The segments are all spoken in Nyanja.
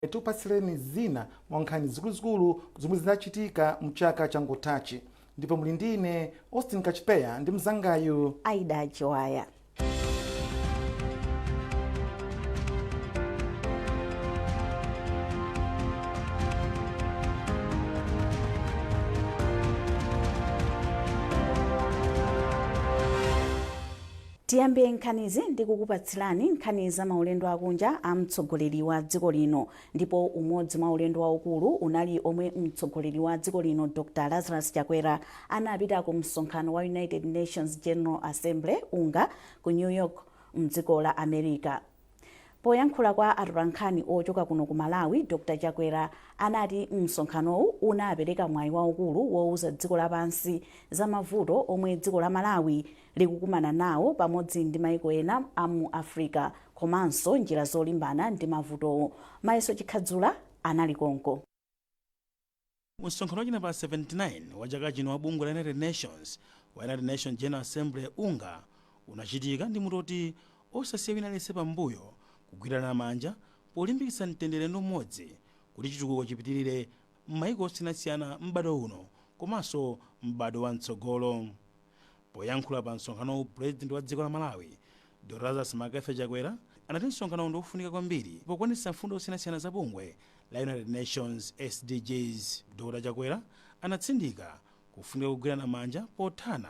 Tupatsileni zina mwa nkhani zikuluzikulu zomwe zinachitika mchaka changothachi, ndipo muli ndine Austin Kachipeya ndi mzangayu Aida Chiwaya. Tiyambe nkhanizi ndi kukupatsilani nkhani za maulendo akunja a mtsogoleri wa dziko lino, ndipo umodzi mwa ulendo waukulu unali omwe mtsogoleri wa dziko lino Dr. Lazarus Chakwera anapita ku msonkhano wa United Nations General Assembly UNGA ku New York mdziko la America. Poyankhula kwa atolankhani ochoka kuno ku Malawi, Dr. Chakwera anati msonkhanowu unapereka mwayi waukulu wowuza dziko lapansi za mavuto omwe dziko la Malawi likukumana nawo pamodzi ndi maiko ena a mu Africa, komanso njira zolimbana ndi mavutowo. Mayeso Chikhadzula anali konko. Msonkhano wachina pa 79 wa chaka chino wa bungwe la United Nations General Assembly UNGA unachitika ndi mutoti osasiya wina lese pambuyo kugwirana manja polimbikitsa mtendere umodzi kuti chitukuko chipitirire m'mayiko osiyanasiyana m'bado uno komanso m'bado wa mtsogolo. Poyankhula pa msonkhano, President wa dziko la Malawi Dr. Lazarus Chakwera anati msonkhano ndi ofunika kwambiri pokwanitsa mfundo osiyanasiyana za bungwe la United Nations SDGs. Dr. Chakwera anatsindika kufunika kugwirana manja pothana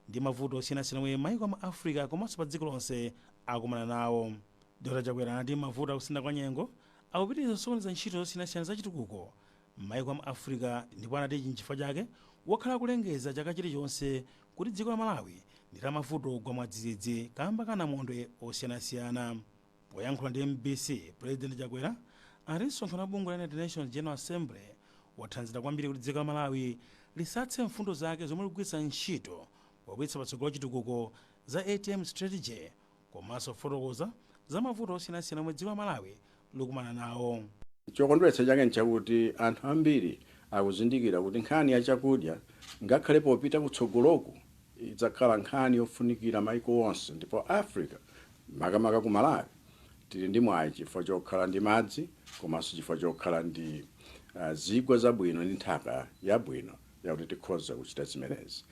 ndi mavuto osiyanasiyana omwe mayiko a Africa komanso pa dziko lonse akumana nawo. Dr. Chakwera anati mavuto akusintha kwa nyengo akupitiriza kusokoneza ntchito zosiyanasiyana za chitukuko m'mayiko a Africa, ndipo anati n'chifukwa chake wakhala kulengeza chaka chilichonse kuti dziko la Malawi ndi la mavuto ogwa mwadzidzidzi kamba ka namondwe osiyanasiyana. Poyankhula ndi MBC, President Chakwera anati msonkhano wa bungwe la United Nations General Assembly wathandiza kwambiri kuti dziko la Malawi lisatse mfundo zake zomwe likugwiritsa ntchito popititsa patsogolo chitukuko za ATM strategy komanso kufotokoza za mavuto osiyanasiyana omwe dziko la Malawi likumana nawo. Chokondweretsa chake nchakuti anthu ambiri akuzindikira kuti nkhani ya chakudya ngakhale popita kutsogoloku idzakhala nkhani yofunikira maiko onse, ndipo Africa makamaka ku Malawi tili ndi mwayi chifukwa chokhala ndi madzi komanso chifukwa chokhala ndi zigwa zabwino ndi nthaka yabwino yakuti tikhoza kuchita zimenezi.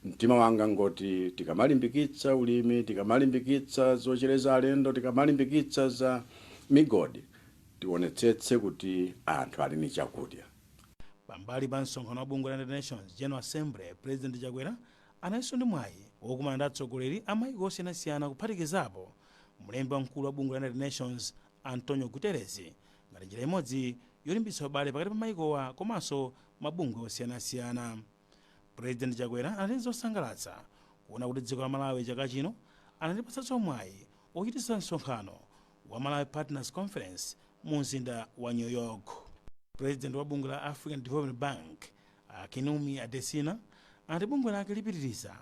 Mtima wanga ngoti tikamalimbikitsa ulimi, tikamalimbikitsa zochereza alendo, tikamalimbikitsa za migodi, tionetsetse kuti anthu ali ndi chakudya. Pambali pa msonkhano wa bungwe la United Nations General Assembly, President Chakwera anayinso ndi mwayi wokumana ndi atsogoleri a mayiko osiyanasiyana kuphatikizapo mlembi wamkulu wa bungwe la United Nations Antonio Guterres ngati njira imodzi yolimbitsa ubale pakati pa mayikowa komanso mabungwe osiyanasiyana. President Chakwera anati zosangalatsa kuona kuti dziko la Malawi chaka chino anatipatsanso mwayi ochititsa msonkhano wa Malawi Partners Conference mu mzinda wa New York. President wa bungwe la African Development Bank Kinumi Adesina anati bungwe lake lipitiriza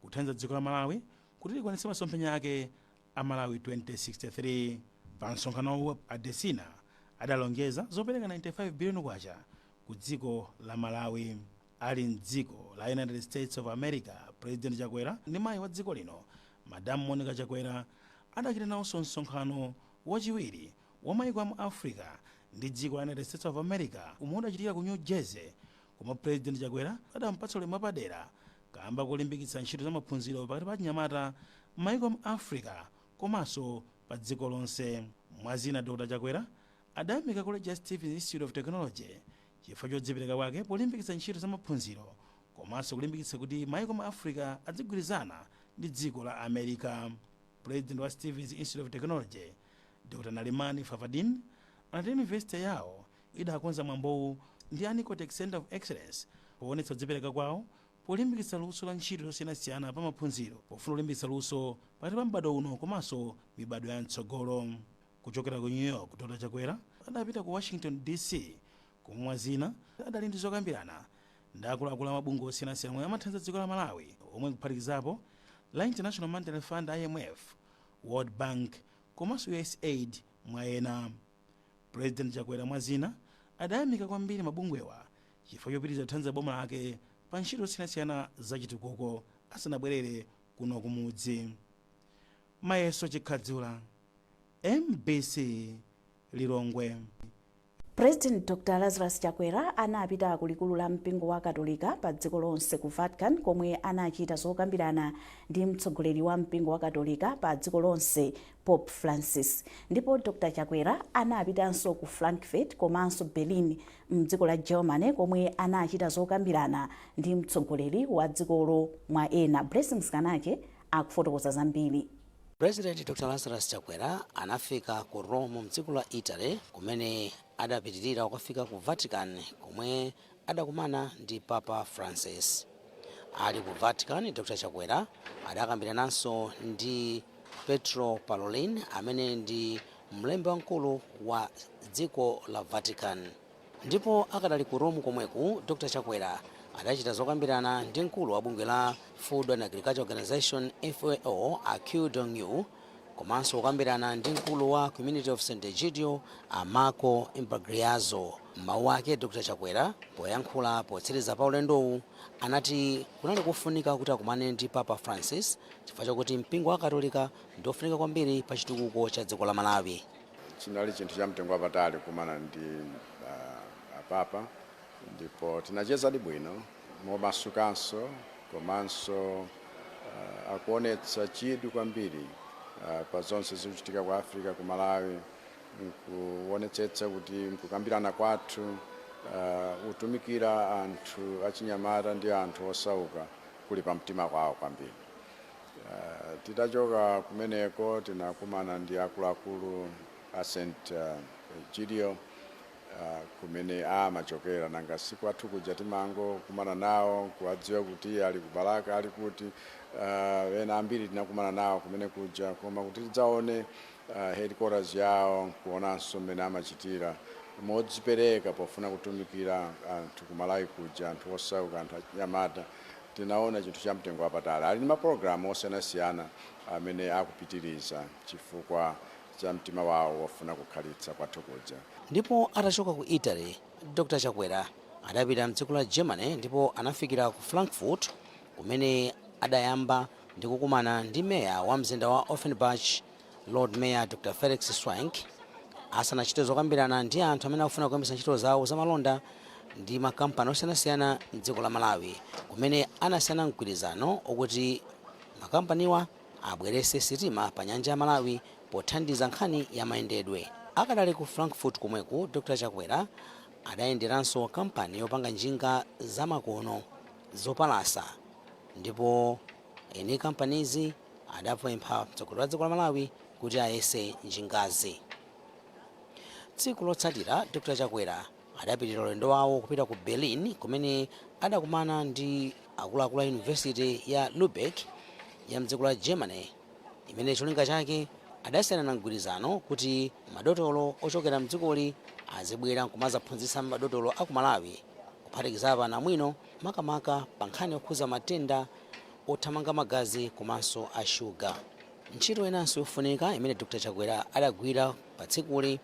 kuthandiza dziko la Malawi kuti likwanitse masomphenya ake a Malawi 2063. Pa msonkhano Adesina adalongeza zopereka 95 billion kwacha ku dziko la Malawi. Ali mdziko la United States of America, President Chakwera ndi mayi wa dziko lino Madam Monica Chakwera adachita nawonso msonkhano wachiwiri wa mayiko a mu Africa ndi dziko la United States of America umwe udachitika ku New Jersey, koma President Chakwera adampatsa ulemu wapadera kamba kulimbikitsa ntchito za maphunziro pakati pa achinyamata mayiko a mu Africa komanso pa dziko lonse. Mwazina, Dr. Chakwera adayamika College Stevens Institute of Technology chifukwa chodzipereka kwake polimbikitsa ntchito za maphunziro komanso kulimbikitsa kuti mayiko ma Africa adzigwirizana ndi dziko la America. President wa Stevens Institute of Technology Dr. Nalimani Favadin anati university yawo idakonza mwambowu ndi Anicotex Center of Excellence poonetsa kudzipereka kwawo polimbikitsa luso la ntchito zosiyanasiyana pa maphunziro pofuna kulimbikitsa luso pakati pa m'bado uno komanso mibado ya mtsogolo. Kuchokera ku New York, Dr. Chakwera adapita ku Washington DC kumwa zina adali ndi zokambirana ndi akuluakulu a mabungwe osiyanasiyana omwe amathandiza dziko la Malawi omwe kuphatikizapo la International Monetary Fund IMF, World Bank komanso USAID mwa ena. President Chakwera mwazina adayamika kwambiri mabungwewa chifukwa chopitiriza kuthandiza boma lake pa ntchito zosiyanasiyana za chitukuko asanabwerere kuno kumudzi. Mayeso Chikhadzula, MBC Lilongwe. President Dr. Lazarus Chakwera anapita kulikulu la mpingo wa Katolika pa dziko lonse ku Vatican komwe anachita zokambirana ndi mtsogoleri wa mpingo wa Katolika pa dziko lonse Pope Francis. Ndipo Dr. Chakwera anapitanso ku Frankfurt komanso Berlin mdziko la Germany komwe anachita zokambirana ndi mtsogoleri wa dzikolo mwa ena. Blessings Kanake akufotokoza zambiri. President Dr. Lazarus Chakwera anafika ku Rome mdziko la Italy kumene adapitirira kukafika ku Vatican komwe adakumana ndi Papa Francis. Ali ku Vatican, Dr. Chakwera adakambirananso ndi Pietro Parolin amene ndi mlembi wamkulu wa dziko la Vatican. Ndipo akadali ku Rome komweku, Dr. Chakwera adachita zokambirana ndi mkulu wa bungwe la Food and Agriculture Organization FAO Q Dong-yu, komanso kukambirana ndi mkulu wa Community of St. Egidio Marco Imbragliazzo. Mawu ake Dr. Chakwera poyankhula potsiriza pa ulendowu anati kunali kufunika kuti akumane ndi Papa Francis chifukwa chakuti mpingo wa Katolika ndofunika kwambiri pa chitukuko cha dziko la Malawi. Chinali chinthu cha mtengo wapatali kumana ndi Papa, ndipo tinacheza bwino momasukanso komanso akuonetsa chidwi kwambiri pa zonse zikuchitika ku Africa ku Malawi, nkuonetsetsa kuti mkukambirana kwathu utumikira anthu achinyamata ndi anthu osauka kuli pa mtima kwawo kwambiri. Titachoka kumeneko tinakumana ndi akuluakulu a St. Egidio kumene amachokera nanga siku athu kuja timango kumana nawo kuwadziwa kuti ali kubalaka ali kuti ena ambiri tinakumana nawo kumene kuja koma kuti tidzaone headquarters yawo kuonanso mmene amachitira modzipereka pofuna kutumikira anthu ku Malawi kuja anthu osauka anthu achinyamata. Tinaona chinthu cha mtengo wapatali. Ali ndi mapulogalamu osiyanasiyana amene akupitiriza chifukwa cha mtima wawo wofuna kukhalitsa kwathu kuja. Ndipo atachoka ku Italy, Dr. Chakwera adapita mdziko la Germany ndipo anafikira ku Frankfurt kumene adayamba ndi kukumana ndi meya wa mzinda wa Offenbach, Lord Mayor Dr. Felix Schwenk, asanachite zokambirana ndi anthu amene akufuna kuyambitsa ntchito zawo za malonda ndi makampani osiyanasiyana mdziko la Malawi, kumene anasiyana mgwirizano okuti makampaniwa abwerese sitima pa nyanja ya Malawi pothandiza nkhani ya mayendedwe. Akadali ku Frankfurt kumweku, Dr. Chakwera adayenderanso kampani yopanga njinga zamakono zopalasa, ndipo eni kampanizi adapempha mtsogoleri wa dziko la Malawi kuti ayese njingazi. Tsiku lotsatira, Dr. Chakwera adapitirira ulendo wawo kupita ku Berlin kumene adakumana ndi akuluakulu a University ya Lübeck ya mdziko la Germany, imene cholinga chake adasiyana mgwirizano kuti madotolo ochokera mdzikoli azibwera nkumazaphunzitsa madotolo aku Malawi kuphatikizapo namwino makamaka pa nkhani yokhuza matenda othamanga magazi komanso a shuga. Ntchito inanso yofunika imene Dr. Chakwera adagwira pa tsikuli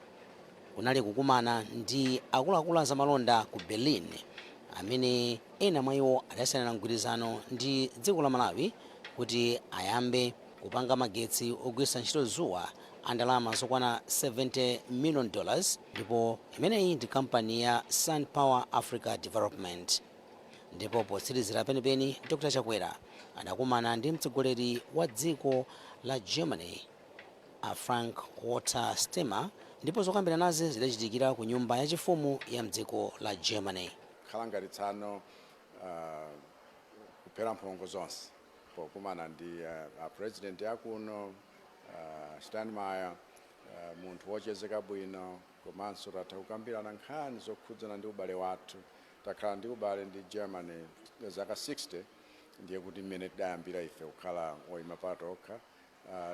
kunali kukumana ndi akuluakulu a zamalonda ku Berlin amene ena mwa iwo adasiyana mgwirizano ndi dziko la Malawi kuti ayambe kupanga magetsi ogwiritsa ntchito zuwa a ndalama zokwana $70 million, ndipo imeneyi ndi kampani ya Sun Power Africa Development. Ndipo potsirizira penipeni, Dr. Chakwera adakumana ndi mtsogoleri wa dziko la Germany Frank Walter Steinmeier, ndipo zokambiranazi zidachitikira ku nyumba yachifumu ya mdziko la Germany. Khalangalitsano kuphera mphongo zonse pokumana ndi president yakuno Steinmeier, munthu wochezeka bwino, komanso tatha kukambirana nkhani zokhudzana ndi ubale wathu. Takhala ndi ubale ndi Germany zaka 60, ndiye kuti mmene tidayambira ife kukhala oyima patokha,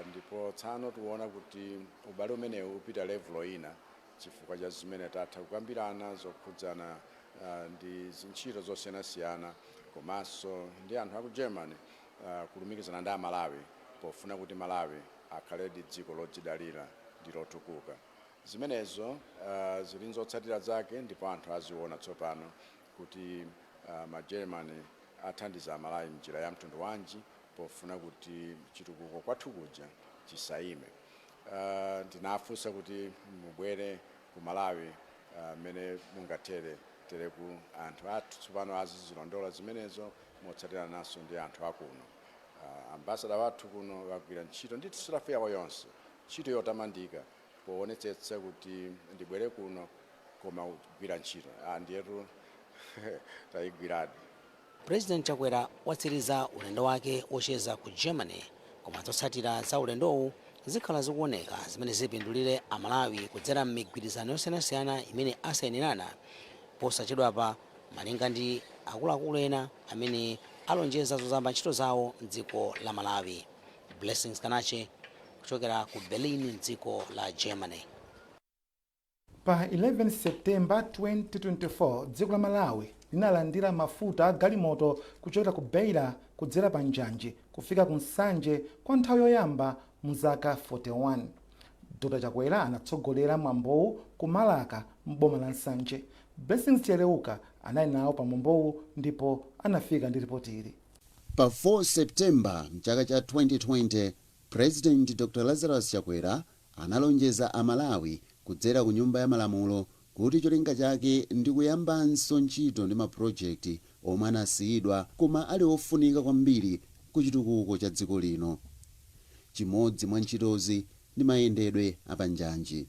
ndipo tsano tiona kuti ubale umenewu upita level ina chifukwa cha zimene tatha kukambirana zokhudzana ndi zintchito zosiyanasiyana komanso ndi anthu aku Germany kulumikizana ndi Malawi pofuna kuti Malawi akhale ndi dziko lodzidalira ndi lotukuka. Zimenezo zili zotsatira zake, ndipo anthu aziona tsopano kuti ma-Germany athandiza Malawi njira ya mtundu wanji pofuna kuti chitukuko kwathu kuja chisayime. Ndinafunsa kuti mubwere ku Malawi mene mungatere ku anthu athu tsopano azizilondola zimenezo motsatira naso ndi anthu akuno. Ambassador wathu kuno wagwira ntchito ndi staff yawo yonse, ntchito yotamandika poonetsetsa kuti ndibwere kuno koma kugwira ntchito ndiyetu tayigwiradi. President Chakwera watsiriza ulendo wake wocheza ku Germany, koma zotsatira za ulendowu zikhala zikuoneka zimene zipindulire Amalawi kudzera m'migwirizano yosiyanasiyana imene asayinirana posachedwapa, malinga ndi akuluakulu ena amene alonjeza zozamba ntchito zawo m'dziko la Malawi. Blessings Kanache kuchokera ku Berlin m'dziko la Germany. Pa 11 Septemba 2024 dziko la Malawi linalandira mafuta a galimoto kuchokera ku Beira kudzera pa Njanji kufika ku Nsanje kwa nthawi yoyamba mu zaka 41. Dr. Chakwera anatsogolera mwambowu ku Malaka m'boma la Nsanje. Blessings Cheleuka anali nawo pa mwambowu ndipo anafika ndi ripoti ili. Pa 4 Septemba mchaka cha 2020, President Dr. Lazarus Chakwera analonjeza Amalawi kudzera ku nyumba ya malamulo kuti cholinga chake ndi kuyambanso ntchito ndi mapulojekiti omwe anasiyidwa koma ali ofunika kwambiri ku chitukuko cha dziko lino. Chimodzi mwa ntchitozi ndi mayendedwe apanjanji.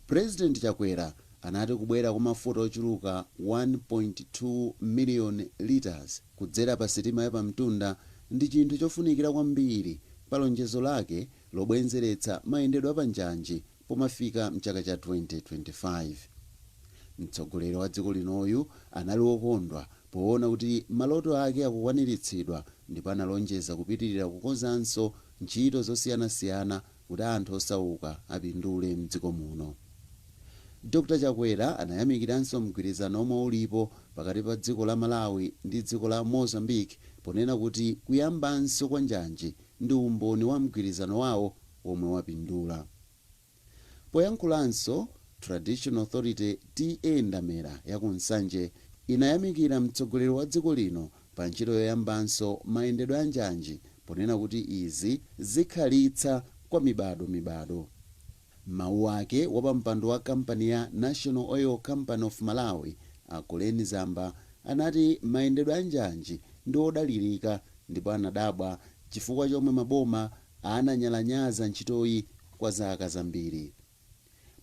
President Chakwera anati kubwera kwa mafuta ochuluka 1.2 million liters kudzera pa sitima ya pamtunda ndi chinthu chofunikira kwambiri pa lonjezo lake lobwenzeretsa mayendedwe apanjanji pomafika mchaka cha 2025. Mtsogoleri wa dziko linoyu anali wokondwa poona kuti maloto ake akukwaniritsidwa ndipo analonjeza kupitirira kukonzanso ntchito zosiyanasiyana kuti anthu osauka apindule mdziko muno. Dr. Chakwera anayamikiranso mgwirizano omwe ulipo pakati pa dziko la Malawi ndi dziko la Mozambique ponena kuti kuyambanso kwa njanji ndi umboni wa mgwirizano wawo omwe wapindula. Poyankhulanso, Traditional Authority TA Ndamera ya ku Nsanje inayamikira mtsogoleri wa dziko lino pa ntchito yoyambanso mayendedwe a njanji ponena kuti izi zikhalitsa kwa mibado. Mawu ake wapampando wa kampani ya National Oil Company of Malawi Akoleni Zamba anati mayendedwe a njanji ndi odalirika ndipo anadabwa chifukwa chomwe maboma ananyalanyaza ntchitoyi kwa zaka zambiri.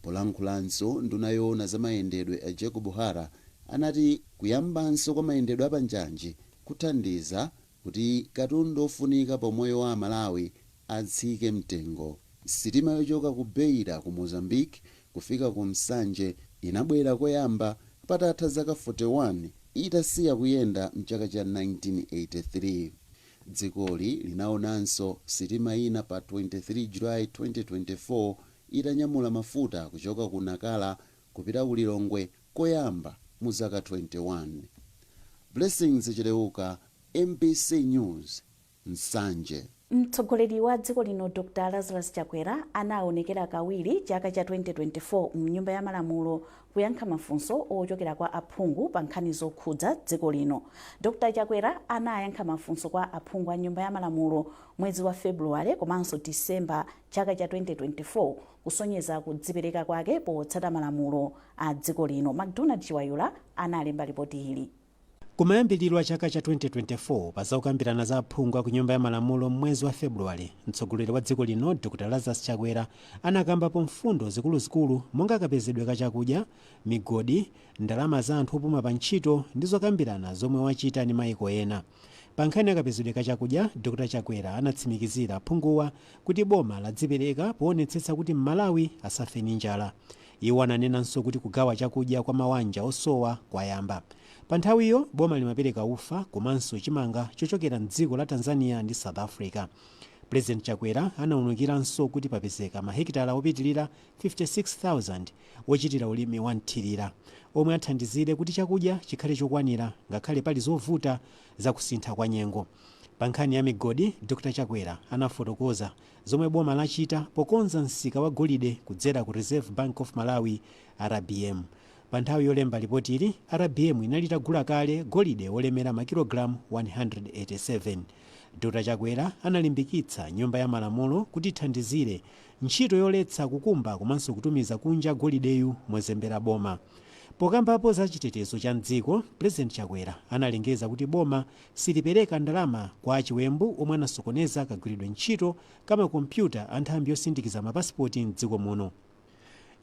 Polankhulanso nduna yoona za mayendedwe a Jacob Hara anati kuyambanso kwa mayendedwe apanjanji kuthandiza kuti katundu ofunika pa moyo wa Malawi atsike mtengo. Sitima yochoka ku Beira ku Mozambique kufika ku Nsanje inabwera koyamba patatha zaka 41 itasiya kuyenda mchaka cha 1983. Dzikoli linaonanso sitima ina pa 23 July 2024 itanyamula mafuta kuchoka ku Nakala kupita ku Lilongwe koyamba mu zaka 21. Blessings Cheleuka, MBC News, Nsanje. Mtsogoleri wa dziko lino Dr. Lazarus Chakwera anaonekera kawiri chaka cha 2024 mnyumba ya malamulo kuyankha mafunso ochokera kwa aphungu pa nkhani zokhudza dziko lino. Dr. Chakwera anayankha mafunso kwa aphungu a nyumba ya malamulo mwezi wa Februwale komanso Disemba chaka cha 2024 kusonyeza kudzipereka kwake potsata malamulo a dziko lino. McDonald Chiwayula analemba ripoti ili. Kumayambiliro chaka cha 2024 pa zokambirana za aphungu ku nyumba ya malamulo mwezi wa Februwale, mtsogoleri wa dziko lino Dr. Lazarus Chakwera anakambapo mfundo zikuluzikulu monga kapezedwe ka chakudya, migodi, ndalama za anthu opuma pa ntchito ndi zokambirana zomwe wachita ndi mayiko ena. Pa nkhani ya kapezedwe ka chakudya, Dr. Chakwera anatsimikizira aphunguwa kuti boma ladzipereka poonetsetsa kuti Malawi asafe ndi njala. Iwo ananenanso kuti kugawa chakudya kwa mabanja osowa kwayamba. Pa nthawiyo boma limapereka ufa komanso chimanga chochokera mdziko la Tanzania ndi South Africa. President Chakwera anawunukiranso kuti papezeka mahekitala opitilira 56,000 ochitira ulimi wa nthirira omwe athandizire kuti chakudya chikhale chokwanira ngakhale pali zovuta za kusintha kwa nyengo. Pa nkhani ya migodi, Dr. Chakwera anafotokoza zomwe boma lachita pokonza msika wa golide kudzera ku Reserve Bank of Malawi RBM. Pa nthawi yolemba ripoti ili, RBM inalitagula kale golide olemera makilogramu 187. Dr. Chakwera analimbikitsa nyumba ya malamulo kuti ithandizire ntchito yoletsa kukumba komanso kutumiza kunja golideyu mozembera boma. pokambapo za chitetezo cha mdziko, president chakwera analengeza kuti boma silipereka ndalama kwa achiwembu omwe anasokoneza kagwiridwe ntchito kamakompyuta a nthambi yosindikiza mapasipoti mdziko muno.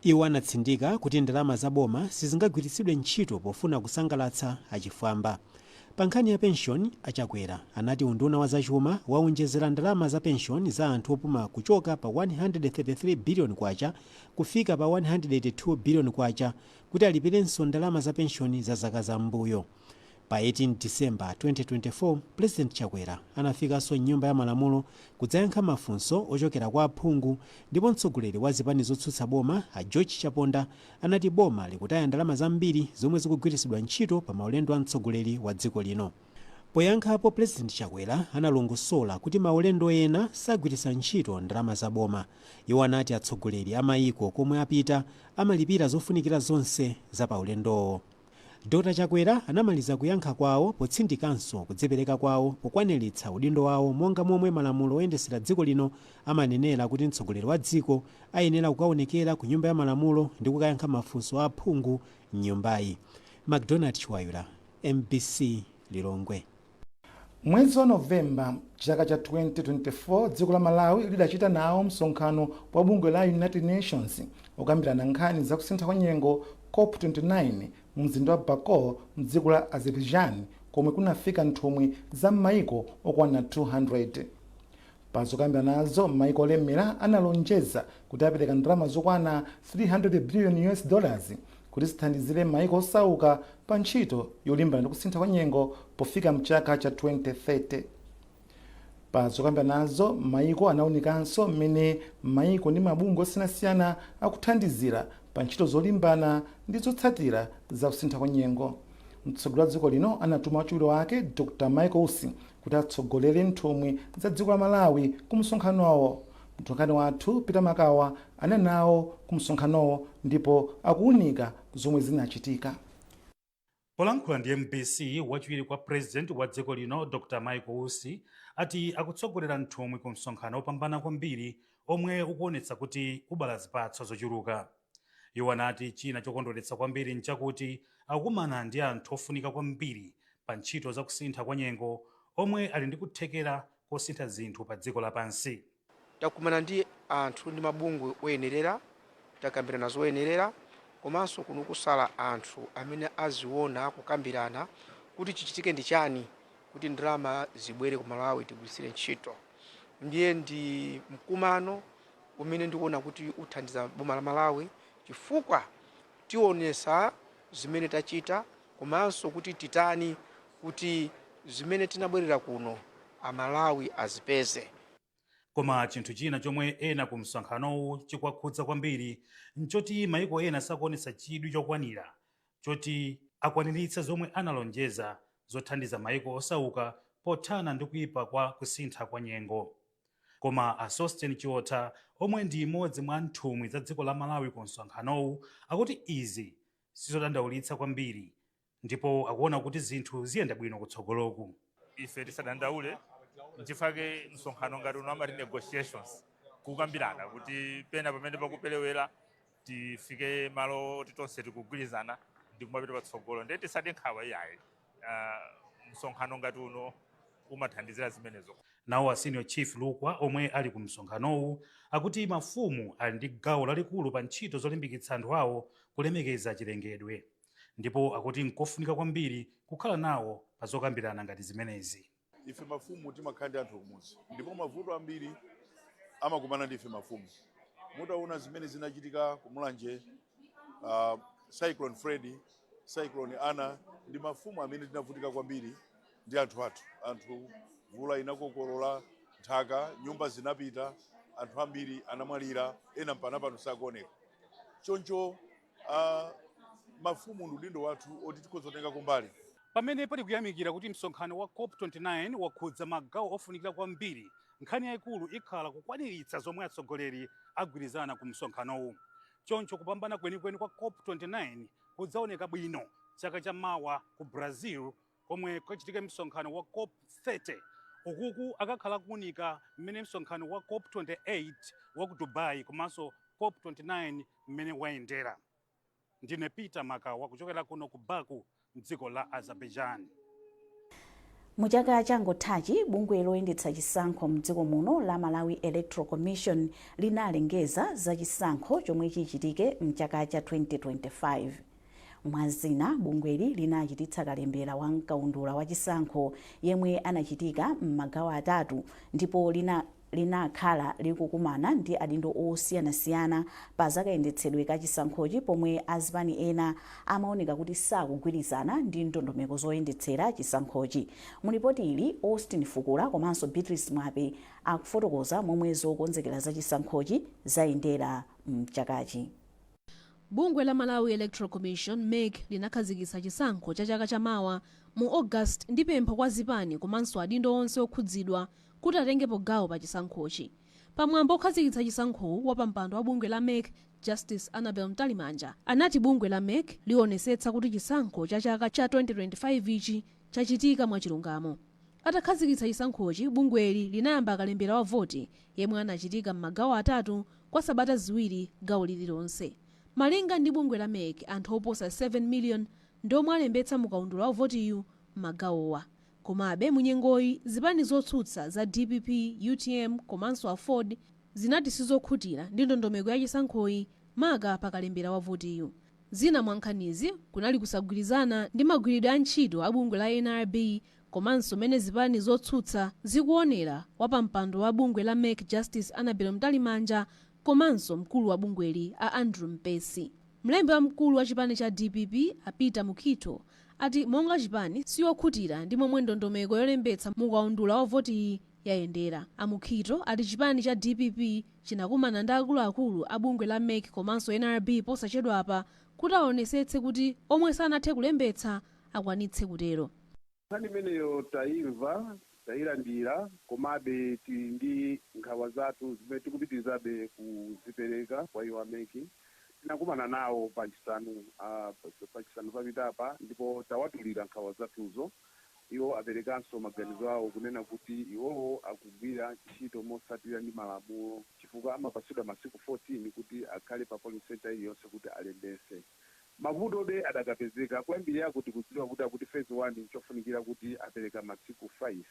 Iwo anatsindika kuti ndalama za boma sizingagwiritsidwe ntchito pofuna kusangalatsa achifwamba. Pa nkhani ya penshoni, achakwera anati unduna wa zachuma waonjezera ndalama za penshoni za anthu opuma kuchoka pa 133 biliyoni kwacha kufika pa 182 biliyoni kwacha kuti alipirenso ndalama za penshoni za zaka za mbuyo. Pa 18 Disemba 2024, president chakwera anafikanso m'nyumba ya malamulo kudzayankha mafunso ochokera kwa aphungu, ndipo mtsogoleri wa zipani zotsutsa boma a George Chaponda anati boma likutaya ndalama zambiri zomwe zikugwiritsidwa ntchito pa maulendo a mtsogoleri wa dziko lino. Poyankhapo, president chakwera analongosola kuti maulendo ena sagwiritsa ntchito ndalama za boma. Iwo anati atsogoleri a mayiko komwe apita amalipira zofunikira zonse za paulendowo. Dr. Chakwera anamaliza kuyankha kwawo potsindikanso kudzipereka kwawo pokwaniritsa udindo wawo monga momwe malamulo oyendetsera dziko lino amanenera kuti mtsogoleri wa dziko ayenera kukaonekera ku nyumba ya malamulo ndi kukayankha mafunso a aphungu m'nyumbayi. McDonald Chiwayula, MBC Lilongwe. Mwezi wa Novemba chaka cha 2024 dziko la Malawi lidachita nawo msonkhano wa bungwe la United Nations okambirana nkhani za kusintha kwa nyengo COP29 mu mzinda wa Baku mdziko la Azerbaijan, komwe kunafika nthumwi za m'mayiko okwana 200. Pa zokambirana nazo, m'mayiko olemera analonjeza kuti apereka ndalama zokwana $300 billion kuti zithandizire m'mayiko osauka pa ntchito yolimbana ndi kusintha kwa nyengo pofika mchaka cha 2030. Pa zokambirana nazo, m'mayiko anaonikanso mmene m'mayiko ndi mabungwe osiyanasiyana akuthandizira pa ntchito zolimbana ndi zotsatira za kusintha kwa nyengo. Mtsogoleri wa dziko lino anatuma wachiwiri wake Dr. Michael Usi kuti atsogolere nthumwi za dziko la Malawi ku msonkhanowo. Mtolankhani wathu Peter Makawa anali nawo ku msonkhanowo ndipo akuwunika zomwe zinachitika. Polankhula ndi MBC, wachiwiri kwa president wa dziko lino Dr. Michael Usi ati akutsogolera nthumwi ku msonkhano opambana kwambiri omwe ukuonetsa kuti ubala zipatso zochuluka. Iwo anati china chokondweretsa kwambiri nchakuti akukumana ndi anthu ofunika kwambiri pa ntchito za kusintha kwa nyengo omwe ali ndi kuthekera kosintha zinthu pa dziko lapansi. Takumana ndi anthu ndi mabungwe oyenerera, takambirana zoyenerera, komanso kuno kusala anthu amene aziona kukambirana kuti chichitike ndi chani kuti ndalama zibwere ku Malawi tigwiritsire ntchito. Ndiye ndi mkumano umene ndikuona kuti uthandiza boma la Malawi chifukwa tionesa zimene tachita, komanso kuti titani kuti zimene tinabwerera kuno Amalawi azipeze. Koma chinthu china chomwe ena ku msonkhanowu chikwakhudza kwambiri nchoti mayiko ena sakuonetsa chidwi chokwanira choti akwaniritsa zomwe analonjeza zothandiza mayiko osauka pothana ndi kuyipa kwa kusintha kwa nyengo. Koma a Sostene Chiota, omwe ndi imodzi mwa nthumwi za dziko la Malawi ku msonkhanowu, akuti izi sizodandaulitsa kwambiri ndipo akuona kuti zinthu ziyenda bwino kutsogoloku. Ife tisadandaule nchifake msonkhano ngati uno amati negotiations, kukambirana kuti pena pamene pakupelewera tifike malo oti tonse tikugwirizana ndi kumapita patsogolo. Ndiye tisade nkhawa iyayi. Msonkhano ngati uno umathandizira zimenezo. Nawo a Senior Chief Lukwa, omwe ali ku msonkhanowu, akuti mafumu ali ndi gawo lalikulu pa ntchito zolimbikitsa anthu awo kulemekeza chilengedwe, ndipo akuti nkofunika kwambiri kukhala nawo pa zokambirana ngati zimenezi. Ife mafumu timakhala ndi anthu kumudzi, ndipo mavuto ambiri amakumana ndi ife mafumu. Mutaona zimene zinachitika kumulanje, Cyclone Freddy, Cyclone Anna, ndi mafumu amene tinavutika kwambiri ndi anthu mvula inakokolola nthaka, nyumba zinapita, anthu ambiri anamwalira, ena mpaka pano sakuoneka. Choncho mafumu ndi udindo wathu oti tikhozotenga kumbali. Pamene pali kuyamikira kuti msonkhano wa COP29 wakhudza magawo ofunikira kwambiri, nkhani yayikulu ikhala kukwaniritsa zomwe atsogoleri agwirizana ku msonkhanowu. Choncho kupambana kwenikweni kwa COP29 kudzaoneka bwino chaka cha mawa ku Brazil, komwe kukachitika msonkhano wa COP30. Ukuku akakhala kuunika mmene msonkhano wa COP28 wa ku Dubai komanso COP29 mmene wayendera. Ndine Peter Makawa kuchokera kuno ku Baku mdziko la Azerbaijan. Muchaka changothachi bungwe loyendetsa chisankho mdziko muno la Malawi Electoral Commission linalengeza za chisankho chomwe chichitike mchaka cha 2025. Mwazina bungweli linachititsa kalembera wa mkaundula wa chisankho yemwe anachitika m'magawo atatu ndipo linakhala likukumana ndi adindo osiyanasiyana pa zakayendetsedwe ka chisankhochi pomwe azipani ena amaoneka kuti sakugwirizana ndi ndondomeko zoyendetsera chisankhochi. Mulipoti ili Austin Fukula komanso Beatrice Mwape akufotokoza momwe zokonzekera za chisankhochi zayendera mchakachi. Bungwe la Malawi Electoral Commission MEC linakhazikitsa chisankho cha chaka chamawa mu August ndi pempho kwa zipani komanso adindo onse okhudzidwa kuti atengepo gawo pa chisankhochi. Pamwambo okhazikitsa chisankho wapampando wa bungwe la MEC Justice Annabel Mtalimanja anati bungwe la MEC lionesetsa kuti chisankho cha chaka cha 2025 ichi chachitika mwachilungamo. Atakhazikitsa chisankhochi bungweli linayamba kalembera wa voti yemwe anachitika m'magawo atatu kwa sabata ziwiri gawo lililonse. Malinga ndi bungwe la MEC anthu oposa 7 million ndomwe alembetsa mukaundula wa votiyu m'magawowa. Komabe munyengoyi zipani zotsutsa za DPP, UTM komanso AFOD zinati sizokhutira ndi ndondomeko ya chisankhoyi maka pakalembera wa votiyu. Zina mwankhanizi kunali kusagwirizana ndi magwiridwe a ntchito a bungwe la NRB komanso mene zipani zotsutsa zikuonera wapampando wa bungwe la MEC Justice Annabel Mtalimanja komanso mkulu wa bungweli a Andrew Mpesi. Mlembi wa mkulu wa chipani cha DPP Peter Mukhito ati monga chipani siyokhutira ndi momwe ndondomeko yolembetsa mukaundula wa voti yayendera. Mukhito ati chipani cha DPP chinakumana ndi akuluakulu a bungwe la MEC komanso NRB posachedwapa kuti aonesetse kuti omwe sanathe kulembetsa akwanitse kutero. Nkhani imeneyo taimva tayilandira komabe tili ndi nkhawa zathu zimene tikupitirizabe kuzipereka kwa iwo ameki. Tinakumana nawo pachisanu papitapa ndipo tawatulira nkhawa zathuzo. Iwo aperekanso maganizo awo kunena kuti iwowo akugwira ntchito motsatira ndi malamulo chifukwa amapasidwa masiku 14 kuti akhale pa polling center iliyonse kuti alembetse. Mavuto de adakapezeka kwambiri kuti kudziwa kuti phase 1 nchofunikira kuti apereka masiku 5.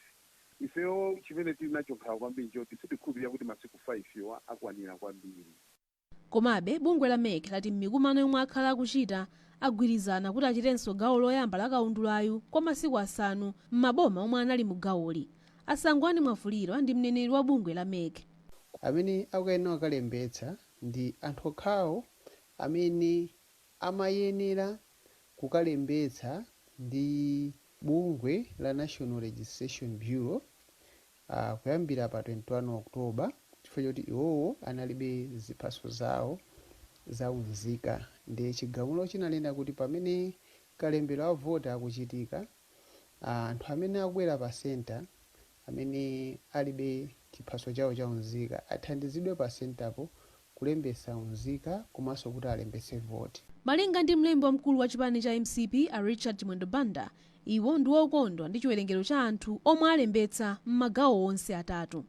Ifeyo chimene tili nacho nkhawa kwambiri choti sitikhulupirira kuti masiku 5 iwa akwanira kwambiri. Komabe bungwe la MEC lati m'mikumano yomwe akhala akuchita agwirizana kuti achitenso gawo loyamba la kaundulayu kwa masiku 5 m'maboma omwe anali mu gawoli. Asangwani Mwafuliro ndi mneneri wa bungwe la MEC. Amene akuyenera kukalembetsa ndi anthu okhawo amene amayenera kukalembetsa ndi bungwe la National Registration Bureau kuyambira pa 21 Oktoba chifukwa choti iwowo analibe ziphaso zawo zaunzika. Ndi chigamulo chinalenda kuti pamene kalembera wa voti akuchitika anthu amene akwera pa senta amene alibe chiphaso chawo chaunzika athandizidwe pa sentapo kulembetsa unzika komanso kuti alembetse voti. Malinga ndi mlembi wa mkulu wa chipani cha MCP a Richard Mwendobanda, iwo ndi okondwa ndi chiwerengero cha anthu omwe alembetsa m'magawo onse atatu.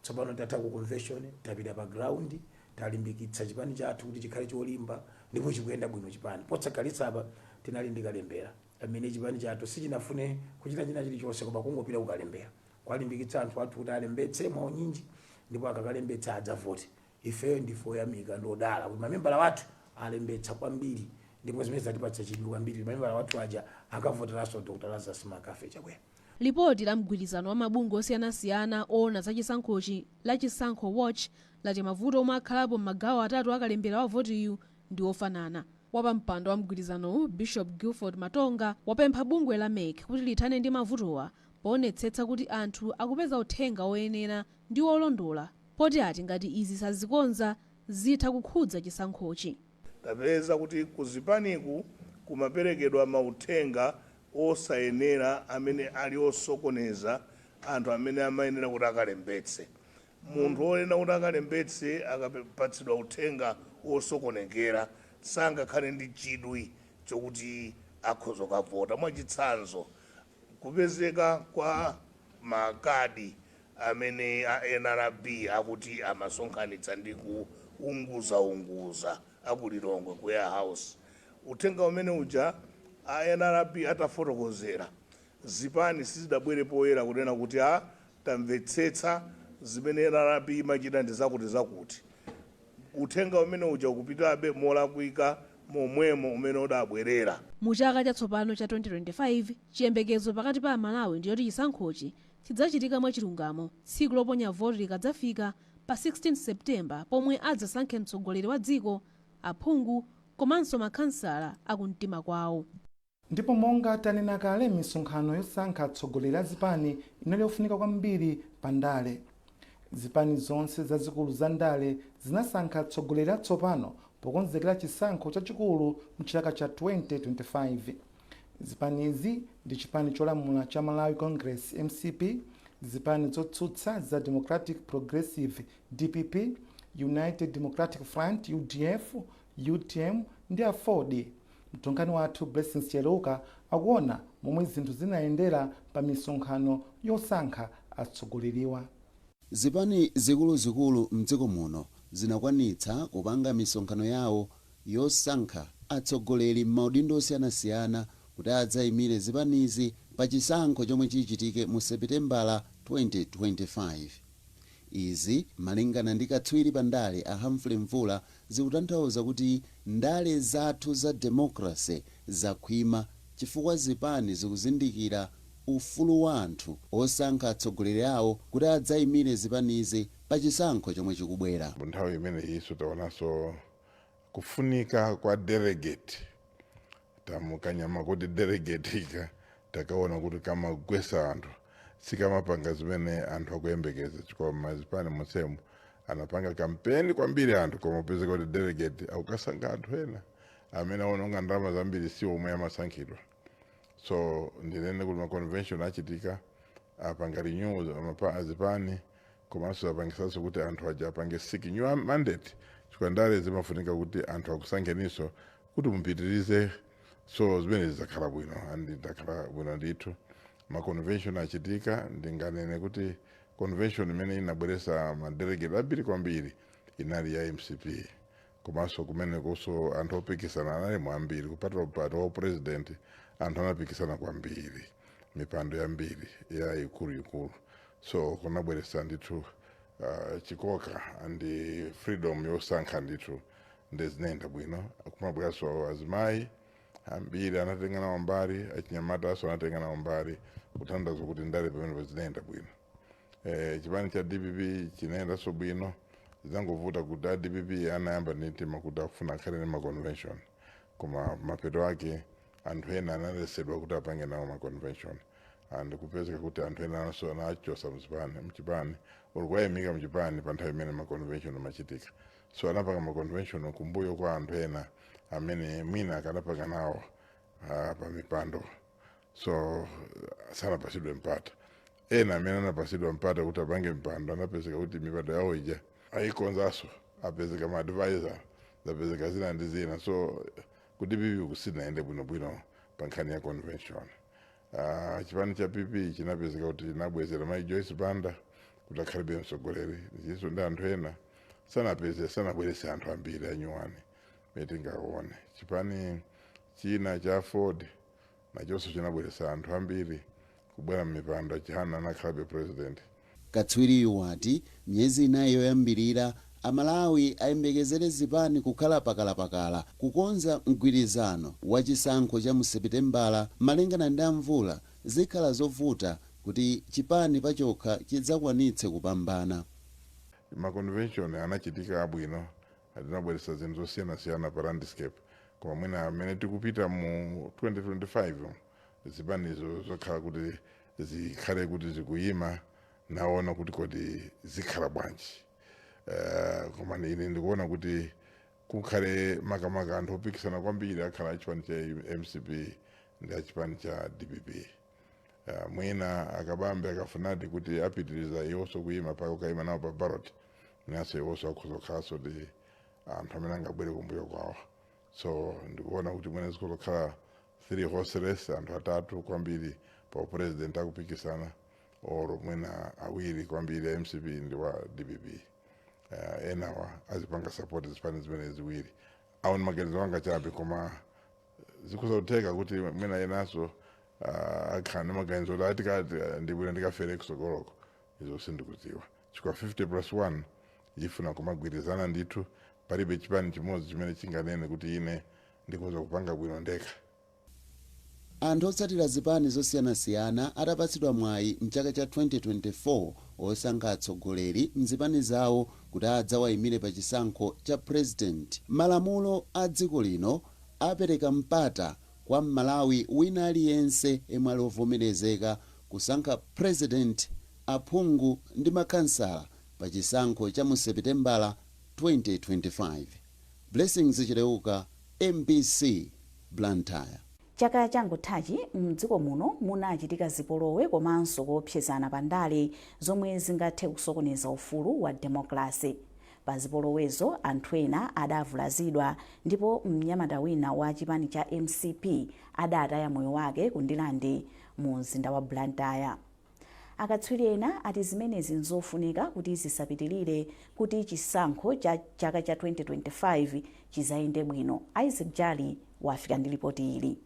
Tsopano tatha ku convention tapita pa ground talimbikitsa chipani chathu kuti chikhale cholimba ndipo chikuyenda bwino chipani. Potsakalitsa apa tinali ndi kalembera amene chipani chathu sichinafune kuchita china chilichonse koma kungopita kukalembera. Kwalimbikitsa anthu athu kuti alembetse maunyinji ndipo akakalembetsa adzavoti. Ifeyo ndife oyamika ndodala kuti mamembala wathu alembetsa kwambiri ndipo zimene zatipatsa chidwi kwambiri. Mamembala wathu aja akavoteranso Dr. Lazarus Makafe Chakwera. Lipoti la mgwirizano wa mabungwe osiyanasiyana oona za chisankhochi la Chisankho Watch lati mavuto omwe akhalapo m'magawo atatu akalembera wa votiyu ndi ofanana. Wapampando wa mgwirizanowu Bishop Guilford Matonga wapempha bungwe la MEC kuti lithane ndi mavutowa poonetsetsa kuti anthu akupeza uthenga oyenera ndi olondola, poti ati ngati izi sazikonza zitha kukhudza chisankhochi. Tapeza kuti kuzipaniku kumaperekedwa mauthenga osayenera amene ali osokoneza anthu amene amayenera kuti akalembetse. Munthu oyenera kuti akalembetse akapatsidwa uthenga osokonekera sangakhale ndi chidwi chokuti akhoza kavota. Mwachitsanzo kupezeka kwa makadi amene a NRB akuti amasonkhanitsa ndi kuunguza akulilongwe ku warehouse uthenga umene uja NRP atafotokozera zipani sizidabwere poyera kunena kuti tamvetsetsa zimene NRP imachita ndi zakuti uthenga umene uja ukupitabe molakwika momwemo umene udabwerera. Mu chaka chatsopano cha 2025 chiyembekezo pakati pa Amalawi ndiyoti chisankhochi chidzachitika mwachilungamo tsiku loponya voti likadzafika pa 16 Septemba pomwe adzasankhe mtsogoleri wa dziko, aphungu komanso makhansala akumtima kwawo. Ndipo monga tanena kale misonkhano yosankha atsogoleri a zipani inali yofunika kwambiri pa ndale. Zipani zonse zazikulu za ndale zinasankha atsogoleri atsopano pokonzekera chisankho chachikulu mchaka cha 2025. Zipani izi ndi chipani cholamula cha Malawi Congress MCP, zipani zotsutsa za Democratic Progressive DPP, United Democratic Front UDF, UTM ndi AFOD. Mtonkani wathu Blessings Cheluka akuona momwe zinthu zinayendera pa misonkhano yosankha atsogoleriwa. Zipani zikuluzikulu mdziko muno zinakwanitsa kupanga misonkhano yawo yosankha atsogoleri m'maudindo osiyanasiyana kuti adzayimire zipanizi pa chisankho chomwe chichitike mu Seputembala 2025. Izi malingana ndi katswiri pa ndale a Humphrey Mvula zikutanthauza kuti ndale zathu za demokrasi zakhwima chifukwa zipani zikuzindikira ufulu wa anthu osankha atsogoleri awo kuti adzayimire zipanizi pa chisankho chomwe chikubwera. Nthawi imene isu taonanso kufunika kwa delegate tamukanyama kuti delegate ika takaona kuti kamagwesa anthu sikamapanga zimene anthu akuyembekeza chifukwa mazipani musemu anapanga kampeni kwambiri anthu koma upeze kuti delegate akukasankha anthu ena amene aononga ndalama zambiri si omwe amasankhidwa. So ndinene kuti maconvention achitika apanga renew azipani komanso apangisanso kuti anthu aja apange seek new mandate chifukwa ndale zimafunika kuti anthu akusankheniso kuti mupitirize, so zimene zizakhala bwino ndakhala bwino ndithu. Maconvention achitika ndinganene kuti convention imene inabweresa madelegate ambiri kwambiri inali ya MCP komanso kumene kuso anthu opikisana anali mwambiri kupatula mpando wa president anthu anapikisana kwambiri mipando yambiri ya ikulu. So kunabweresa ndithu chikoka ndi freedom yosankha ndithu ndezinenda bwino. Kumabweranso azimayi ambiri anatenga nawo mbali, achinyamata aso anatenga nawo mbali kuthandiza kuti ndale pamene zinenda bwino. Chipani cha DPP chinayendanso bwino, zangovuta kuti DPP anayamba nitima kuti akufuna akhale ndi maconvention koma mapeto ake anthu ena analesedwa kuti apange nawo maconvention and kupezeka kuti anthu ena anso anachosa mchipani ulikuwayimika mchipani pa nthawi imene maconvention machitika. So anapanga maconvention kumbuyo kwa anthu ena amene mwina akanapanga nawo pa mipando, so sanapasidwe mpata. Ena amene anapasidwa mpata kuti apange mpando anapezeka kuti mipando yawo ija ayikonzaso, apezeka ma-advisor, zapezeka zina ndi zina, so kuti pipi kusinaende bwinobwino pa nkhani ya convention. Chipani cha PP chinapezeka kuti chinabwezera Mai Joyce Banda kuti akhalibe mtsogoleri, ndiso ndi anthu ena sanabwerese anthu ambiri anyuwani metingaone. Chipani china cha Ford nachonso chinabweresa anthu ambiri kubwera mmipando chihana anakhalabe president. Katswiriyu wati myezi inayi yoyambirira Amalawi ayembekezere zipani kukhala pakalapakala kukonza mgwirizano wa chisankho cha mu Seputembala. Malingana ndi Mvula zikhala zovuta kuti chipani pachokha chidzakwanitse kupambana. Maconvention anachitika abwino, atinabweresa zinthu zosiyanasiyana pa landscape koma mwina amene tikupita mu 2025 zipanizo zokhala kuti zikhale kuti zikuyima naona kuti kodi zikhala bwanji. Koma ine ndikuona kuti kukhale makamaka anthu opikisana kwambiri akhala achipani cha MCP ndi achipani cha DPP. Mwina akabambe akafunati kuti apitiriza iwonso kuyima paka ukayima nawo pa ballot naso iwonso akuzokhaso ndi anthu amene angabwere kumbuyo kwawo. So ndikuona kuti mwina zikozokhala 3 horse race, anthu atatu kwambiri pa president akupikisana or mwina awiri kwambiri ya MCP ndi wa DPP. Enawa azipanga support zipani zimene ziwiri. Awo ni maganizo wanga chabe koma zikuzotheka kuti mwina yenaso akhane maganizo lati kati ndibwera ndikafere kusokoloko izo sindikuziwa chikwa 50+1 ifuna kumagwirizana ndithu palibe chipani chimodzi chimene chinganene kuti ine ndikuza kupanga bwino ndekha. Anthu otsatira zipani zosiyanasiyana adapatsidwa mwayi mchaka cha 2024 osankha atsogoleri mzipani zawo kuti adzawayimire pa chisankho cha president. Malamulo a dziko lino apereka mpata kwa Mmalawi wina aliyense yemwe ali ovomerezeka kusankha president, aphungu ndi makansala pa chisankho cha mu Seputembala 2025. Blessings Chileuka, MBC, Blantyre. Chaka changothachi mdziko muno munachitika zipolowe komanso kuopsezana pandale zomwe zingathe kusokoneza ufulu wa demokrasi. Pa zipolowezo anthu ena adavulazidwa ndipo mnyamata wina wa chipani cha MCP adataya moyo wake ku Ndilande mu mzinda wa Blantyre. Akatswiri ena ati zimenezi nzofunika kuti zisapitilire kuti chisankho cha chaka cha 2025 chizayende bwino. Isaac Jali wafika ndi ripoti ili.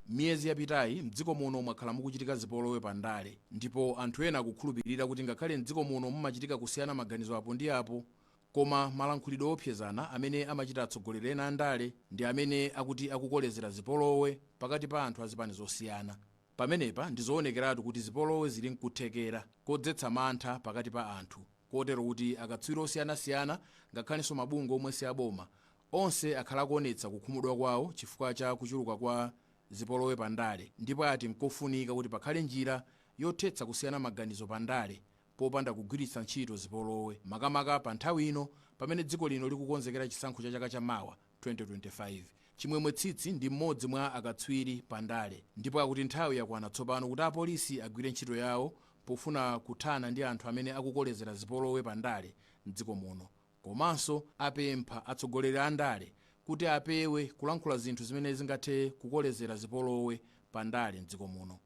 Miyezi yapitayi mdziko muno mwakhala mukuchitika zipolowe pandale ndipo anthu ena akukhulupirira kuti ngakhale mdziko muno mumachitika kusiyana maganizo apo ndi apo, koma malankhulidwe opsezana amene amachita atsogoleri ena andale ndi amene akuti akukolezera zipolowe pakati pa anthu azipani zosiyana. Pamenepa ndizowonekeratu kuti zipolowe zili nkuthekera kodzetsa mantha pakati pa anthu, kotero kuti akatswiri osiyanasiyana ngakhalenso mabungwe omwe si aboma onse akhala akuonetsa kukhumudwa kwawo chifukwa cha kuchuluka kwa zipolowe pandale, ndipo ati nkofunika kuti pakhale njira yothetsa kusiyana maganizo pandale popanda kugwiritsa ntchito zipolowe, makamaka pa nthawi ino pamene dziko lino likukonzekera chisankho cha chaka chamawa 2025. Chimwemwe Tsitsi ndi mmodzi mwa akatswiri pandale, ndipo akuti nthawi yakwana tsopano kuti apolisi agwire ntchito yawo pofuna kuthana ndi anthu amene akukolezera zipolowe pandale mdziko muno. Komanso apempha atsogoleri andale kuti apewe kulankhula zinthu zimene zingathe kukolezera zipolowe pandale mdziko muno.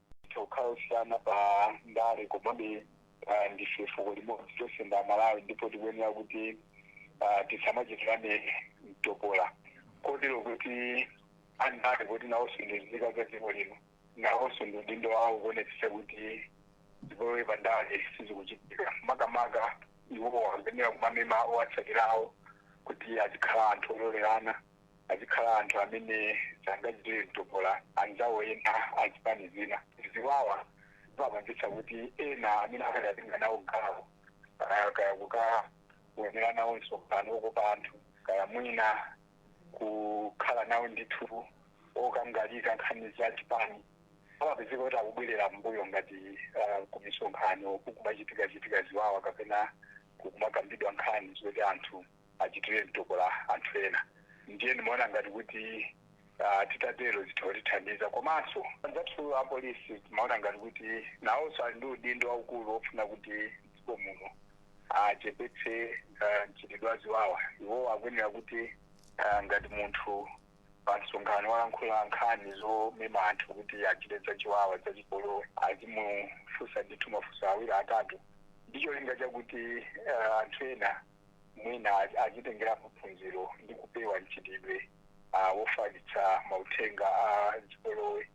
Ukhausiyana pa ndale komabe ndife fuko limodzi tonse nda Malawi, ndipo tikuyenera kuti tisamachitirane mtopola, kotero kuti andale kuti nawonso ndi nzika za dziko lino, nawonso ndi udindo wawo kuonetsetsa kuti zipolowe pandale sizikuchitika. Makamaka iwo akuyenera kumamema owatsatirawo kuti azikhala anthu ololerana, azikhala anthu amene sangachitire mtopola anzawo ena azipani zina. Ziwawa zimapangitsa kuti ena amene akadatenga nawo gawo kaya kukaonera nawonso pano okopa anthu, kaya mwina kukhala nawo ndithu okangalika nkhani za chipani, amapezeka kuti akubwerera mbuyo ngati kumisonkhano kukumachitika ziwawa kapena kukumakambidwa nkhani zoti anthu achitire mtopola anthu ena. Ndiye ndimaona ngati kuti titatero zitithandiza. Komanso anzathu apolisi timaona ngati kuti nawonso ali ndi udindo waukulu ofuna kuti dziko muno achepetse mchitidwe wa ziwawa. Iwo akuyenera kuti ngati munthu pa msonkhano walankhula nkhani zomema anthu kuti achite zachiwawa zachipolowe azimufunsa ndithu mafunso awiri atatu, ndicho linga chakuti anthu ena mwina achitengerapo phunziro ndi kupewa mchitidwe wofalitsa mauthenga a zipolowe.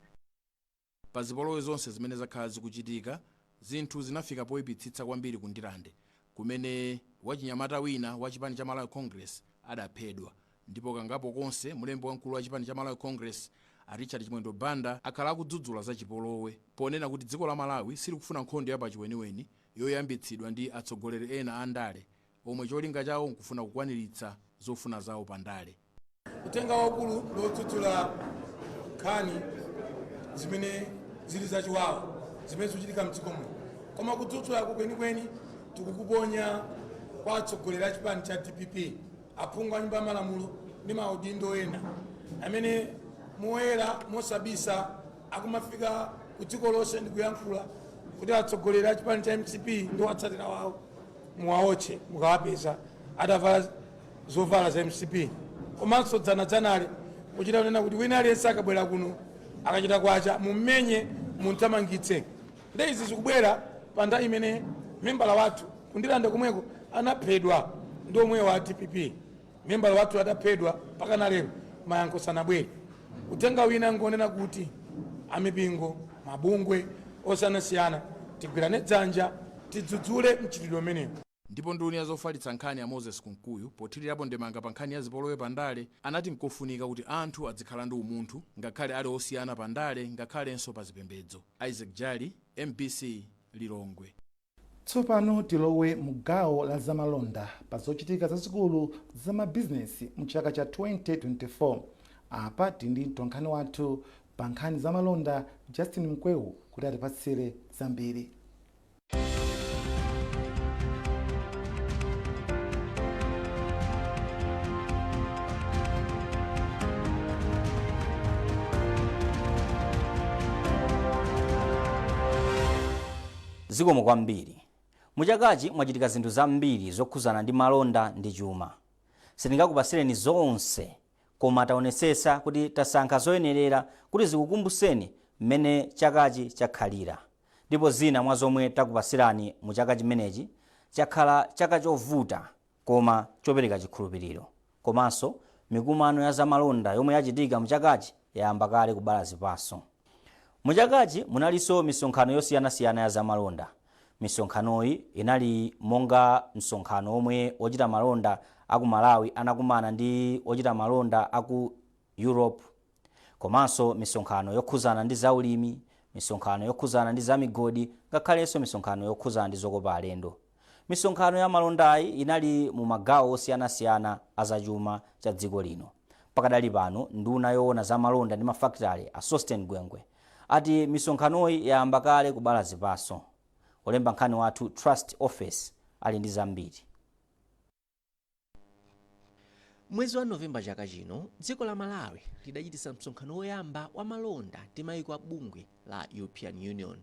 Pa zipolowe zonse zimene zakhala zikuchitika, zinthu zinafika poyipitsitsa kwambiri ku Ndilande, kumene wachinyamata wina wa chipani cha Malawi Congress adaphedwa, ndipo kangapo konse mulembi wamkulu wa chipani cha Malawi Congress Richard Chimwendo Banda akhala akudzudzula za chipolowe, ponena kuti dziko la Malawi silikufuna nkhondo yapachiweniweni yoyambitsidwa ndi atsogoleri ena andale omwe cholinga chawo nkufuna kukwaniritsa zofuna zawo pandale. Utenga waukulu lodzudzula nkhani zimene zili zachiwawa zimene zikuchitika mdziko muno, koma kudzudzula kwenikweni tikukuponya kwa atsogoleri a chipani cha DPP, aphungu a nyumba ya malamulo ndi maudindo ena amene moyera mosabisa akumafika ku dziko lonse ndi kuyankhula kuti atsogoleri a chipani cha MCP ndi watsatira wawo muwaotche mukawapeza adavala zovala za MCP. Komanso dzanali kuchita kunena kuti wina aliyense akabwera kuno akachita kwacha mumenye muntamangitse. Ndi izi zikubwera pa nthawi imene membala wathu ku Ndilande komweko anaphedwa ndi omwe wa DPP. membala wathu adaphedwa mpaka na lero mayankho sanabwere. Uthenga wina ngonena kuti amipingo, mabungwe osiyanasiyana tigwirane dzanja tidzudzule mchitidwe umenewu. Ndipo nduna ya zofalitsa nkhani ya Moses Kunkuyu pothirirapo ndemanga pa nkhani ya zipolowe pandale anati nkofunika kuti anthu adzikhala ndi umunthu ngakhale ali osiyana pandale ngakhalenso pa zipembedzo. Isaac Jali, MBC, Lilongwe. Tsopano tilowe mu gawo la zamalonda pa zochitika zazikulu za mabizinesi mu chaka cha 2024. Apa tindi mtonkhani wathu pa nkhani zamalonda Justin Mkwewu kuti atipatsire zambiri. Zikomo kwambiri. Muchakachi mwachitika zinthu zambiri zokhuzana ndi malonda ndi chuma. Sitingakupasireni zonse koma taonetsetsa kuti tasankha zoyenerera kuti zikukumbuseni mmene chakachi chakhalira. Ndipo zina mwa zomwe takupasirani mu chaka chimenechi chakhala chaka chovuta koma chopereka chikhulupiriro. Komanso mikumano ya zamalonda yomwe yachitika mu chakachi yayamba kale kubala zipaso. Muchakachi munalinso misonkhano yosiyanasiyana ya zamalonda. Misonkhanoyi inali monga msonkhano omwe ochita malonda aku Malawi anakumana ndi ochita malonda aku Europe. Komanso misonkhano yokhuzana ndi zaulimi, misonkhano yokhuzana ndi zamigodi, ngakhalenso misonkhano yokhuzana ndi zokopa alendo. Misonkhano ya malondayi inali mu magawo osiyanasiyana azachuma cha dziko lino. Pakadali pano nduna yoona zamalonda ndi mafakitale a Sosten Gwengwe ati misonkhanoyi yayamba kale kubala zipaso. Olemba nkhani wathu Trust Office ali ndi zambiri. Mwezi wa Novemba chaka chino, dziko la Malawi lidachititsa msonkhano woyamba wa malonda ndi mayiko a bungwe la European Union.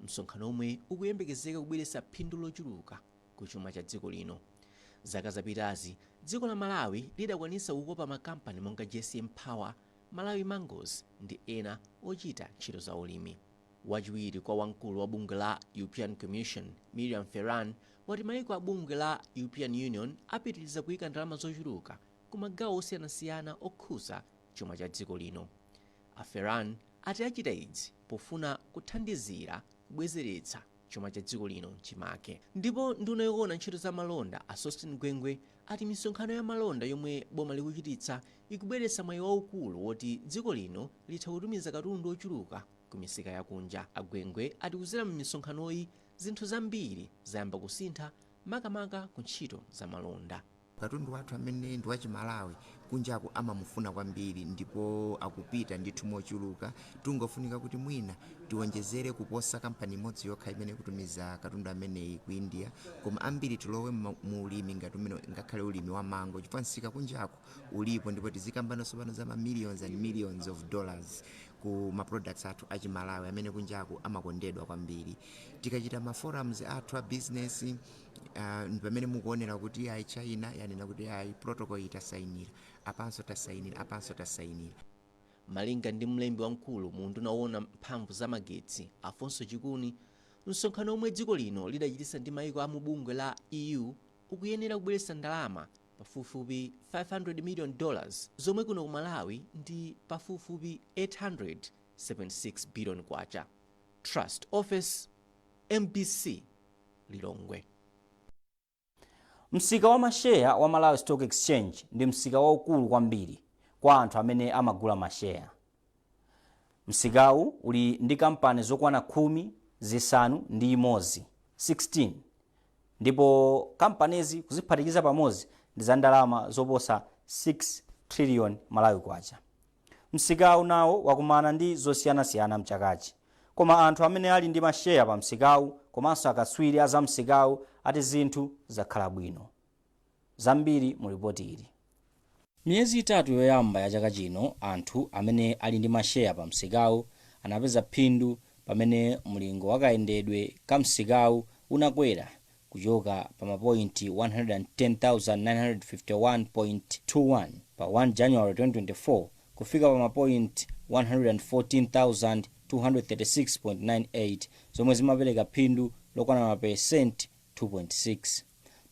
Msonkhano omwe ukuyembekezeka kubweretsa phindu lochuluka ku chuma cha dziko lino. Zaka zapitazi, dziko la Malawi lidakwanitsa kukopa makampani monga GSM Power, Malawi Mangoes ndi ena ochita ntchito za ulimi. Wachiwiri kwa wamkulu wa bungwe la European Commission, Miriam Ferran, wati mayiko a bungwe la European Union apitiriza kuyika ndalama zochuluka ku magawo osiyanasiyana okhuza chuma cha dziko lino. A Ferran ati achita izi pofuna kuthandizira kubwezeretsa chuma cha dziko lino chimake. Ndipo nduna yoona ntchito za malonda a Sosten Gwengwe ati misonkhano ya malonda yomwe boma likuchititsa ikubweretsa mwayi waukulu woti dziko lino litha kutumiza katundu ochuluka ku misika yakunja. Agwengwe ati kuzera mu misonkhanoyi zinthu zambiri zayamba kusintha makamaka ku ntchito za malonda. Katundu wathu amene ndi wachimalawi kunjaku amamufuna kwambiri ndipo akupita ndithu mochuluka. Tungofunika kuti mwina tiwonjezere kuposa kampani imodzi yokha imene kutumiza katundu ameneyi ku India, koma ambiri tilowe mu ulimi ngati umene ngakhale ulimi wa mango chifukwa nsika kunjaku ulipo, ndipo tizikambanaso pano za millions and millions of dollars ku ma products athu achimalawi amene kunjaku amakondedwa kwambiri. Tikachita ma forums athu a business pamene mukuonera kuti ayi China yanena kuti ayi protocol itasainira apanso tasainira. Malinga ndi mlembi wamkulu mu nduna yoona mphamvu za magetsi Afonso Chikuni, msonkhano omwe dziko lino lidachititsa ndi mayiko a mu bungwe la EU ukuyenera kubweretsa ndalama pafupifupi $500 million zomwe kuno ku Malawi ndi pafupifupi 876 billion kwacha. Trust Office, MBC, Lilongwe. Msika wa masheya wa Malawi Stock Exchange ndi msika waukulu kwambiri kwa anthu amene amagula masheya. Msikawu uli ndi kampani zokwana 10 zisanu ndi imodzi 16, ndipo kampanizi kuziphatikiza pamodzi ndi za ndalama zoposa 6 trillion Malawi kwacha. Msikawu nawo wakumana ndi zosiyanasiyana mchakachi, koma anthu amene ali ndi masheya pa msikawu komanso akatswiri a za msikawu ati zinthu zakhala bwino. Zambiri mu ripoti ili. Miyezi itatu yoyamba ya chaka chino, anthu amene ali ndi masheya pa msikawu anapeza phindu pamene mlingo wakayendedwe ka msikawu unakwera kuchoka pa mapointi 110,951.21 pa 1 January 2024 kufika pa mapointi 114,236.98 zomwe zimapereka phindu lokwana mapesenti 2.6.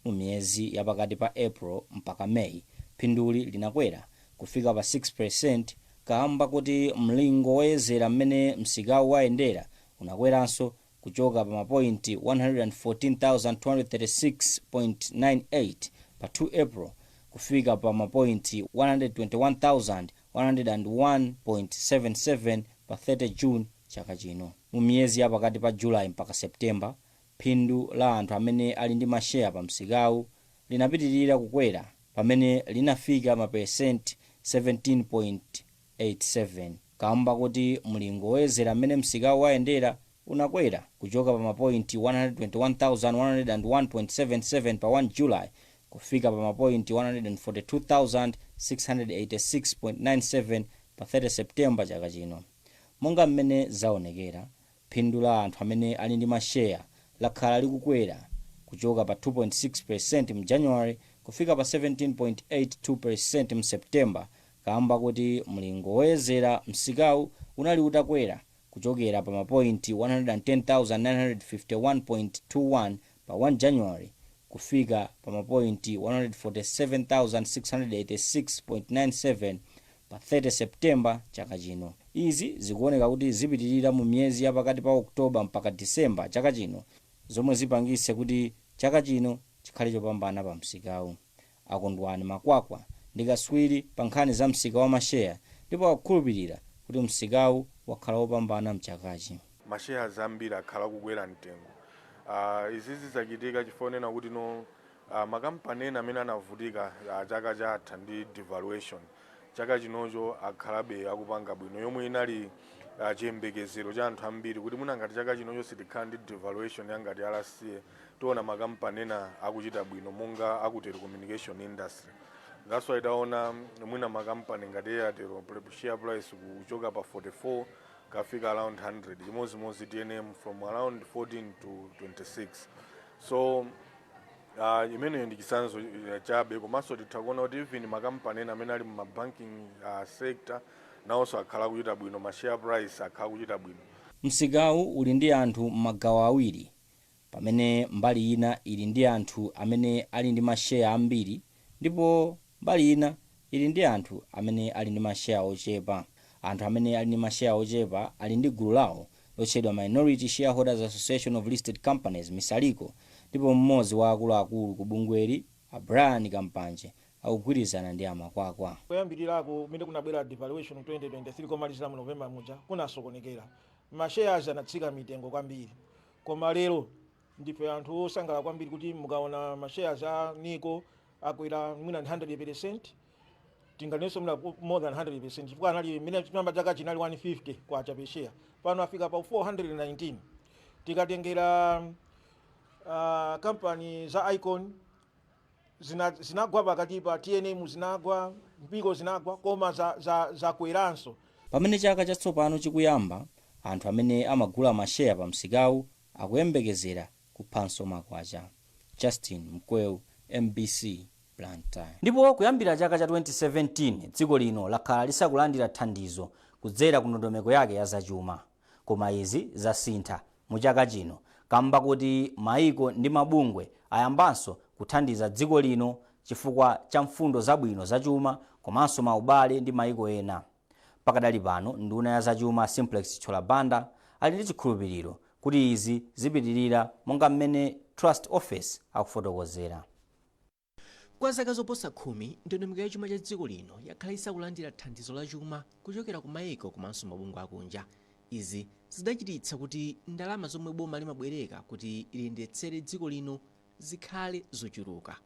Mu miyezi yapakati pa April mpaka May, phinduli linakwera kufika pa 6% kamba kuti mlingo woyezera mmene msikawu wayendera unakweranso kuchoka pa mapointi 114,236.98 pa 2 April kufika pa mapointi 121,101.77 pa 30 June chaka chino. Mu miyezi ya pakati pa July mpaka September, phindu la anthu amene ali ndi masheya pa msikawu linapitirira kukwera pamene linafika mapesenti 17.87 kamba kuti mlingo woyezera mmene msikawu wayendera unakwera kuchoka pa mapointi 121,101.77 pa 1 July kufika pa mapointi 142,686.97 pa 30 September chaka chino. Monga mmene zaonekera, phindu la anthu amene ali ndi masheya lakhala likukwera kuchoka pa 2.6% mu January kufika pa 17.82% mu September kamba kuti mlingo woyezera msikawu unali utakwera kuchokera pa mapointi 110,951.21 pa 1 January kufika pa mapointi 147,686.97 pa 30 September chaka chino. Izi zikuoneka kuti zipitirira mu miyezi ya pakati pa Oktoba mpaka Disemba chaka chino, zomwe zipangise kuti chaka chino chikhale chopambana pa msikawu. Akondwani Makwakwa ndi katswiri pa nkhani za msika wa masheya ndipo akukhulupirira kuti msikawu wakhala wopambana mchakachi. Masheya zambiri akhala kukwera mtengo. Izi zizachitika chifukwa kuti makampani ena amene anavutika chaka chatha ndi devaluation chaka chinocho akhalabe akupanga bwino, yomwe inali chiyembekezero cha anthu ambiri kuti mwina ngati chaka chinocho sitikhala ndi devaluation yangati alasiye tiona makampani ena akuchita bwino monga aku telecommunication industry. That's why taona mwina makampani ngati Airtel share price kuchoka pa 44 kafika around 100, chimozimozi TNM from around 14 to 26. So imeneyo ndi chitsanzo chabe, komanso tithakuona kuti even makampani ena amene ali mu banking sector nawonso akhala kuchita bwino, ma share price akhala kuchita bwino. Msikawu uli ndi anthu m'magawo awiri, pamene mbali ina ili ndi anthu amene ali ndi masheya ambiri ndipo mbali ina ili ndi anthu amene ali ndi masheya ochepa. Anthu amene ali ndi masheya ochepa ali ndi gulu lawo lotchedwa Minority Shareholders Association of Listed Companies Misaliko, ndipo mmodzi wa akuluakulu ku bungweli Brian Kampanje akugwirizana ndi Amakwakwa. Kuyambirirako kumene kunabwera devaluation 2023 komalizira mu November muja kunasokonekera. Mashares anatsika mitengo kwambiri. Koma lero ndipo anthu osangala kwambiri kuti mukaona mashares a Nico akwera mwina 100%, tingalinso muna more than 100%, chifukwa anali mine chimamba chaka chinali 150 kwa cha share, pano afika pa 419. Tikatengera company za Icon zinagwa pakati pa TNM, zinagwa Mpiko, zinagwa koma za kweranso. Pamene chaka chatsopano chikuyamba, anthu amene amagula masheya pa msikawu akuyembekezera kuphanso makwacha. Justin Mkweu, MBC Blantyre. Ndipo kuyambira chaka cha 2017 dziko lino lakhala lisakulandira thandizo kudzera ku ndondomeko yake ya zachuma, koma izi zasintha mu chaka chino kamba kuti maiko ndi mabungwe ayambanso kuthandiza dziko lino chifukwa cha mfundo zabwino zachuma komanso maubale ndi maiko ena. Pakadali pano nduna ya zachuma Simplex Cholabanda ali ndi chikhulupiriro kuti izi zipitirira monga mmene Trust Office akufotokozera. Kwa zaka zoposa 10 ndondomeko ya chuma cha dziko lino yakhala isakulandira thandizo la chuma kuchokera ku maiko komanso mabungwe akunja. Izi zidachititsa kuti ndalama zomwe boma limabwereka kuti liyendetsere dziko lino zikhale zochuluka.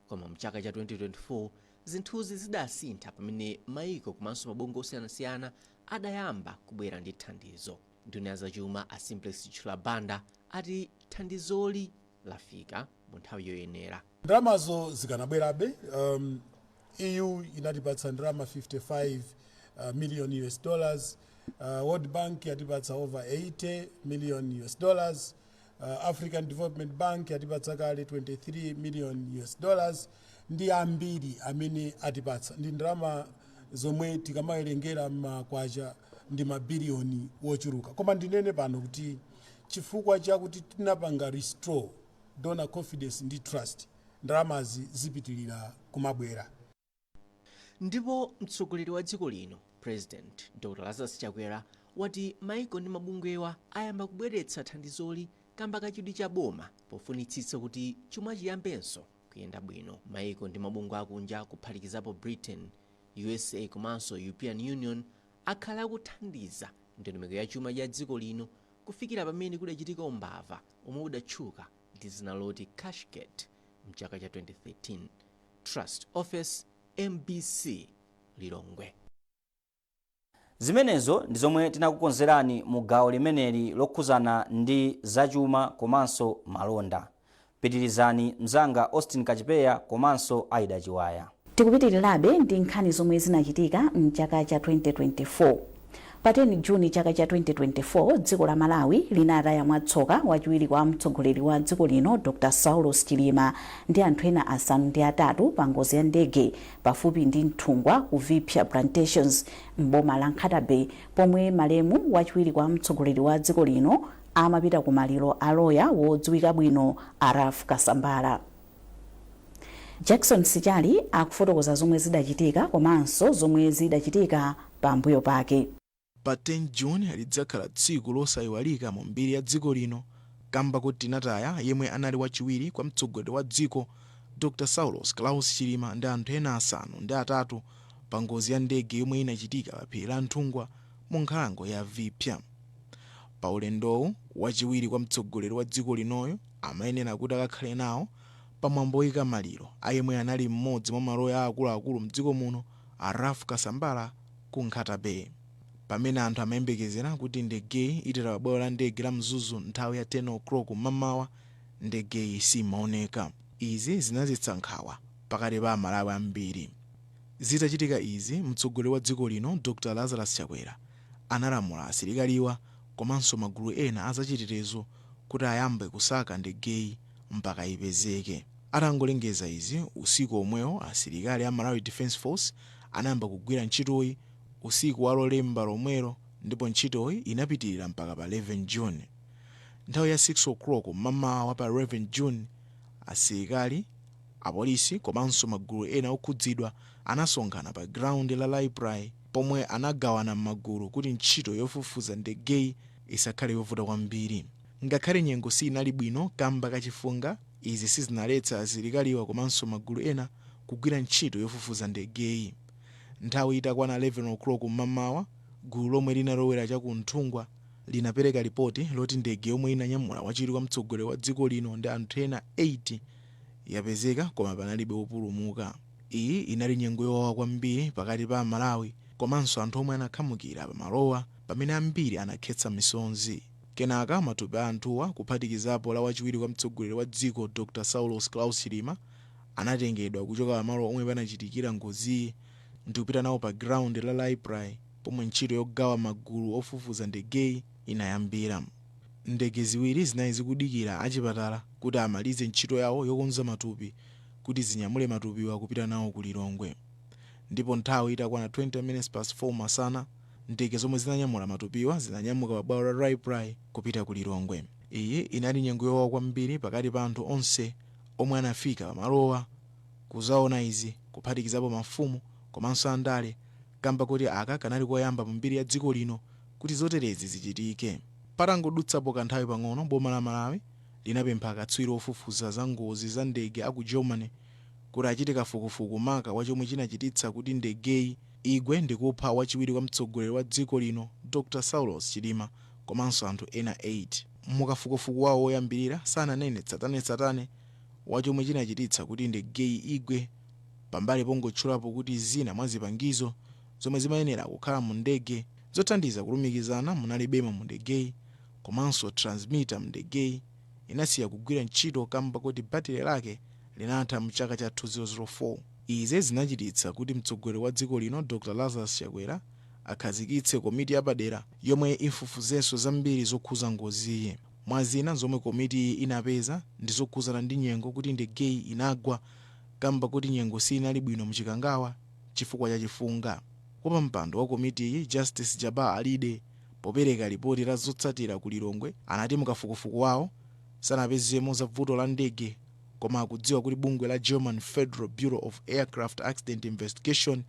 Koma mchaka cha 2024 zinthuzi zidasintha pamene maiko komanso mabungwe osiyanasiyana adayamba kubwera ndi thandizo. Nduna ya zachuma a Simplex Cholabanda ati thandizoli lafika mu nthawi yoyenera. Ndalamazo zikanabwerabe. EU inatipatsa ndalama 55 million US dollars. World Bank yatipatsa over 80 million US dollars. African Development Bank yatipatsa kale 23 million US dollars. Ndi ambiri amene atipatsa ndi ndalama zomwe tikamawerengera makwacha ndi mabiliyoni wochuluka. Koma ndinene pano kuti chifukwa chakuti tinapanga restore donor confidence ndi trust, ndalamazi zipitilira kumabwera. ndipo mtsogoleri wa dziko lino president dr lazarus chakwera wati maiko ndi mabungwewa ayamba kubweretsa thandizoli kamba kachidwi cha boma pofunitsitsa kuti chuma chiyambenso kuyenda bwino. Maiko ndi mabungwe akunja kuphatikizapo Britain, USA komanso European Union akhala akuthandiza ndondomeko ya chuma ya dziko lino kufikira pamene kudachitika umbava omwe udatchuka ndi zina loti Cashgate mchaka cha 2013. Trust Office, MBC, Lilongwe. Zimenezo ndi zomwe tinakukonzerani mu gawo limeneli lokhuzana ndi zachuma komanso malonda. Pitirizani mzanga Austin Kachipeya komanso Aida Chiwaya. Tikupitirirabe ndi nkhani zomwe zinachitika mchaka cha 2024. Pa 10 Juni chaka cha 2024 dziko la Malawi linataya mwatsoka wachiwiri kwa mtsogoleri wa dziko lino Dr. Saulos Chilima ndi anthu ena asanu ndi atatu pa ngozi ya ndege pafupi ndi Nthungwa ku Vipya Plantations m'boma la Nkhatabe, pomwe malemu wachiwiri kwa mtsogoleri wa dziko lino amapita ku maliro a loya wodziwika bwino Araf Kasambala. Jackson Sichali akufotokoza zomwe zidachitika komanso zomwe zidachitika pambuyo pake. Pa 10 June lidzakhala tsiku losayiwalika mu mbiri ya dziko lino kamba kuti tinataya yemwe anali wachiwiri kwa mtsogoleri wa dziko Dr. Saulos Klaus Chilima ndi anthu ena asanu ndi atatu pa ngozi ya ndege yomwe inachitika pa phiri la Nthungwa mu nkhalango ya Vipya. Pa ulendowu wachiwiri kwa mtsogoleri wa dziko linoyo amayenera kuti akakhale nawo pamwambo woyika maliro ayemwe anali mmodzi mwa maloya akuluakulu mdziko muno Araf Kasambala ku Nkhatabe. Pamene anthu amayembekezera kuti ndegeyi itera bwalo la ndege la Mzuzu nthawi ya 10 o'clock mamawa, ndegeyi simaoneka. Izi zinazitsa nkhawa pakati pa Amalawi ambiri. Zitachitika izi, mtsogoleri wa dziko lino Dr. Lazarus Chakwera analamula asilikaliwa komanso magulu ena azachitetezo kuti ayambe kusaka ndegeyi mpaka ipezeke. Atangolengeza izi, usiku omwewo asilikali a Malawi Defense Force anayamba kugwira ntchitoyi usiku wa Lolemba lomwelo, ndipo ntchitoyi inapitirira mpaka pa 11 June. Nthawi ya 6 o'clock mamawa pa 11 June, asilikali, apolisi komanso magulu ena okhudzidwa anasonkhana pa ground la library pomwe anagawana magulu kuti ntchito yofufuza ndegeyi isakhale yovuta kwambiri. Ngakhale nyengo sinali bwino kamba kachifunga, izi sizinaletsa asilikaliwa komanso magulu ena kugwira ntchito yofufuza ndegeyi. Nthawi itakwana 11 o'clock mamawa, gulu lomwe linalowera cha ku Nthungwa linapereka ripoti loti ndege yomwe inanyamula wachiwiri kwa mtsogoleri wa dziko lino ndi anthu ena 80 yapezeka koma panalibe wopulumuka. Iyi inali nyengo yowawa kwambiri pakati pa Malawi komanso anthu omwe anakhamukira pa malowa pamene ambiri anakhetsa misonzi. Kenaka matupi a anthuwa kuphatikizapo la wachiwiri kwa mtsogoleri wa dziko Dr. Saulos Klaus Chilima anatengedwa kuchoka pamalo omwe panachitikira ngoziyi ndi kupita nawo pa ground la library pomwe ntchito yogawa magulu ofufuza ndegeyi inayambira. Ndege ziwiri zinali zikudikira achipatala kuti amalize ntchito yawo yokonza matupi kuti zinyamule matupiwa kupita nawo ku Lilongwe. Ndipo nthawi itakwana 20 minutes past 4 masana, ndege zomwe zinanyamula matupiwa zinanyamuka pa bwalo la library kupita ku Lilongwe. Iyi inali nyengo yowawa kwambiri pakati pa anthu onse omwe anafika pa malowa kuzaona izi, kuphatikizapo mafumu komanso andale, kamba kuti aka kanali koyamba mu mbiri ya dziko lino kuti zoterezi zichitike. Patangodutsapo kanthawi pang'ono, boma la Malawi linapempha akatswiri ofufuza za ngozi za ndege aku Germany kuti achite kafukufuku maka wa chomwe chinachititsa kuti ndegeyi igwe ndi kupha wachiwiri kwa mtsogoleri wa dziko lino Dr. Saulos Chilima komanso anthu ena 8. Mukafukufuku wawo woyambirira sananene tsatanetsatane wa chomwe chinachititsa kuti ndegeyi igwe, pambali pongotchulapo kuti zina mwa zipangizo zomwe zimayenera kukhala mu ndege zothandiza kulumikizana munalibemo mu ndegeyi, komanso transmitter mu ndegeyi inasiya kugwira ntchito kamba kuti battery lake linatha mchaka cha 2004. Izi zinachititsa kuti mtsogoleri wa dziko lino Dr. Lazarus Chakwera akhazikitse komiti yapadera yomwe ifufuzenso zambiri zokhuza ngoziyi. Mwa zina zomwe komiti inapeza ndi zokhuzana ndi nyengo kuti ndegeyi inagwa kamba kuti nyengo sinali bwino mchikangawa chifukwa cha chifunga. Kwa mpando wa komiti iyi, Justice Jaba Alide, popereka ripoti la zotsatira ku Lilongwe, anati mukafukufuku wawo sanapezemo za vuto la ndege, koma akudziwa kuti bungwe la German Federal Bureau of Aircraft Accident Investigation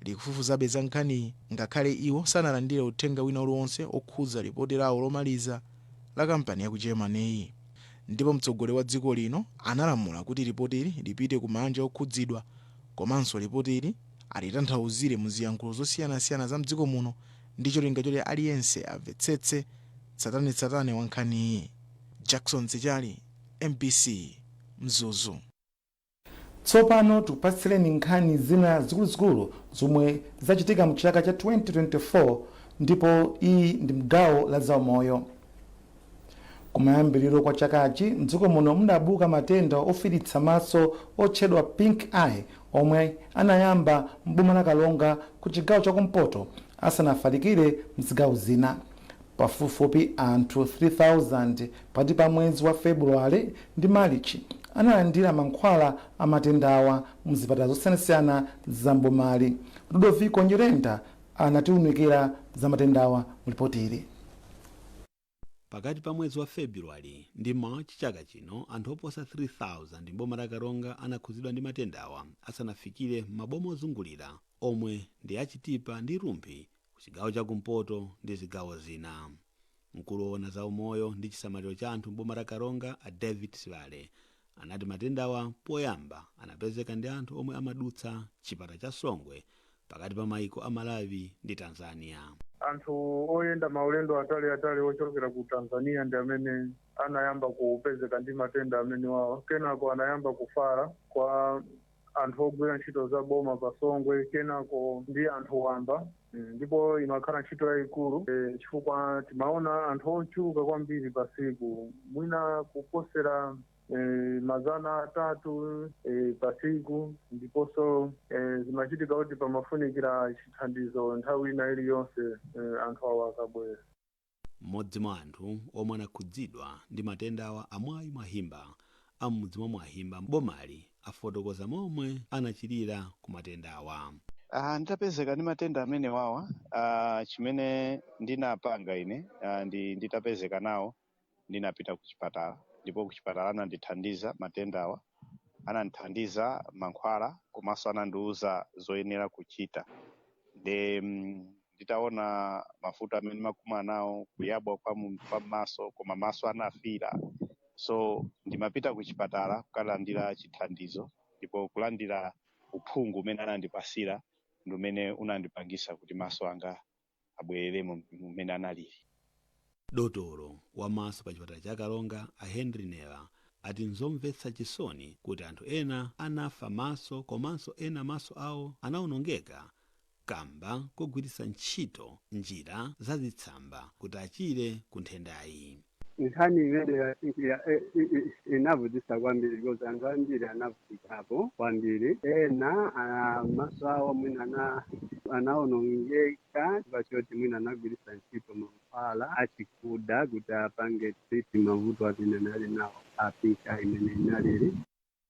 likufufuzabe za nkhaniyi ngakhale iwo sanalandire uthenga wina uliwonse okhudza ripoti lawo lomaliza la kampani ya ku Germany. Ndipo mtsogoleri wa dziko lino analamula kuti ripotili lipite ku manja okhudzidwa, komanso ripotili alitanthauzire mu ziyankhulo zosiyanasiyana za mdziko muno ndi cholinga choti aliyense amvetsetse tsatanetsatane wa nkhaniyi. Jackson Zichali, MBC, Mzuzu. Tsopano tikupatsireni nkhani zina zikuluzikulu zomwe zachitika mu chaka cha 2024 ndipo iyi ndi mgawo la zaumoyo. Kumayambiriro kwa chakachi mdziko muno mudabuka matenda ofiritsa maso otchedwa pink eye omwe anayamba m'boma la Kalonga ku chigawo chakumpoto asanafalikire mzigawo zina. Pafupifupi anthu 3000 pati pa mwezi wa Februwale ndi Marichi analandira mankhwala a matendawa muzipatala zosiyanasiyana za mbomali. Ludovico Nyirenda anatiwunikira za matendawa mu ripotili. Pakati pa mwezi wa Februwale ndi March chaka chino anthu oposa 3000 mboma la Kalonga anakhuzidwa ndi matendawa asanafikire maboma ozungulira omwe ndi Achitipa ndi Rumpi ku chigawo chakumpoto ndi zigawo zina. Mkulu woona za umoyo ndi chisamaliro cha anthu mboma la Kalonga a David Sibale anati matendawa poyamba anapezeka ndi anthu omwe amadutsa chipata cha Songwe pakati pa maiko a Malawi ndi Tanzania. Anthu oyenda maulendo atali ochokera ku Tanzania ndi amene anayamba kupezeka ndi matenda amene wawo. Kenako anayamba kufala kwa anthu ogwira ntchito za boma pa Songwe, kenako ndi anthu wamba. Ndipo imakhala ntchito yayikulu chifukwa timaona anthu ochuluka kwambiri pa siku, mwina kuposera 300 pa siku, ndiponso zimachitika kuti pamafunikira chithandizo nthawi ina iliyonse anthu awo akabwera. Mmodzi mwa anthu omwe anakhudzidwa ndi matendawa Amwayi Mwahimba amudzi mwa Mwahimba mbomali afotokoza momwe anachirira ku matendawa. Nditapezeka ndi matenda amene wawa, chimene ndinapanga ine nditapezeka nawo ndinapita ku chipatala, ndipo ku chipatala anandithandiza matendawa, anandithandiza mankhwala komanso anandiuza zoyenera kuchita. Nditaona mafuta amene makuma nawo kuyabwa kwa maso, koma maso anafira. So ndimapita ku chipatala kukalandira chithandizo, ndipo kulandira uphungu umene anandipasira ndi umene unandipangisa kuti maso anga abwerere mmene analili. Dotolo wa maso pa chipatala cha Kalonga a Henry Neva ati nzomvetsa chisoni kuti anthu ena anafa maso komanso ena maso awo anawonongeka kamba kogwiritsa ntchito njira zazitsamba kuti achire ku nthendayi. Nkhani imene inavutitsa kwambiri because anthu ambiri anavutikapo kwambiri, ena maso awo mwina anawonongeka pachoti mwina anagwiritsa ntchito mankhwala achikuda kuti apange triti mavuto amene anali nawo apika imene inalili.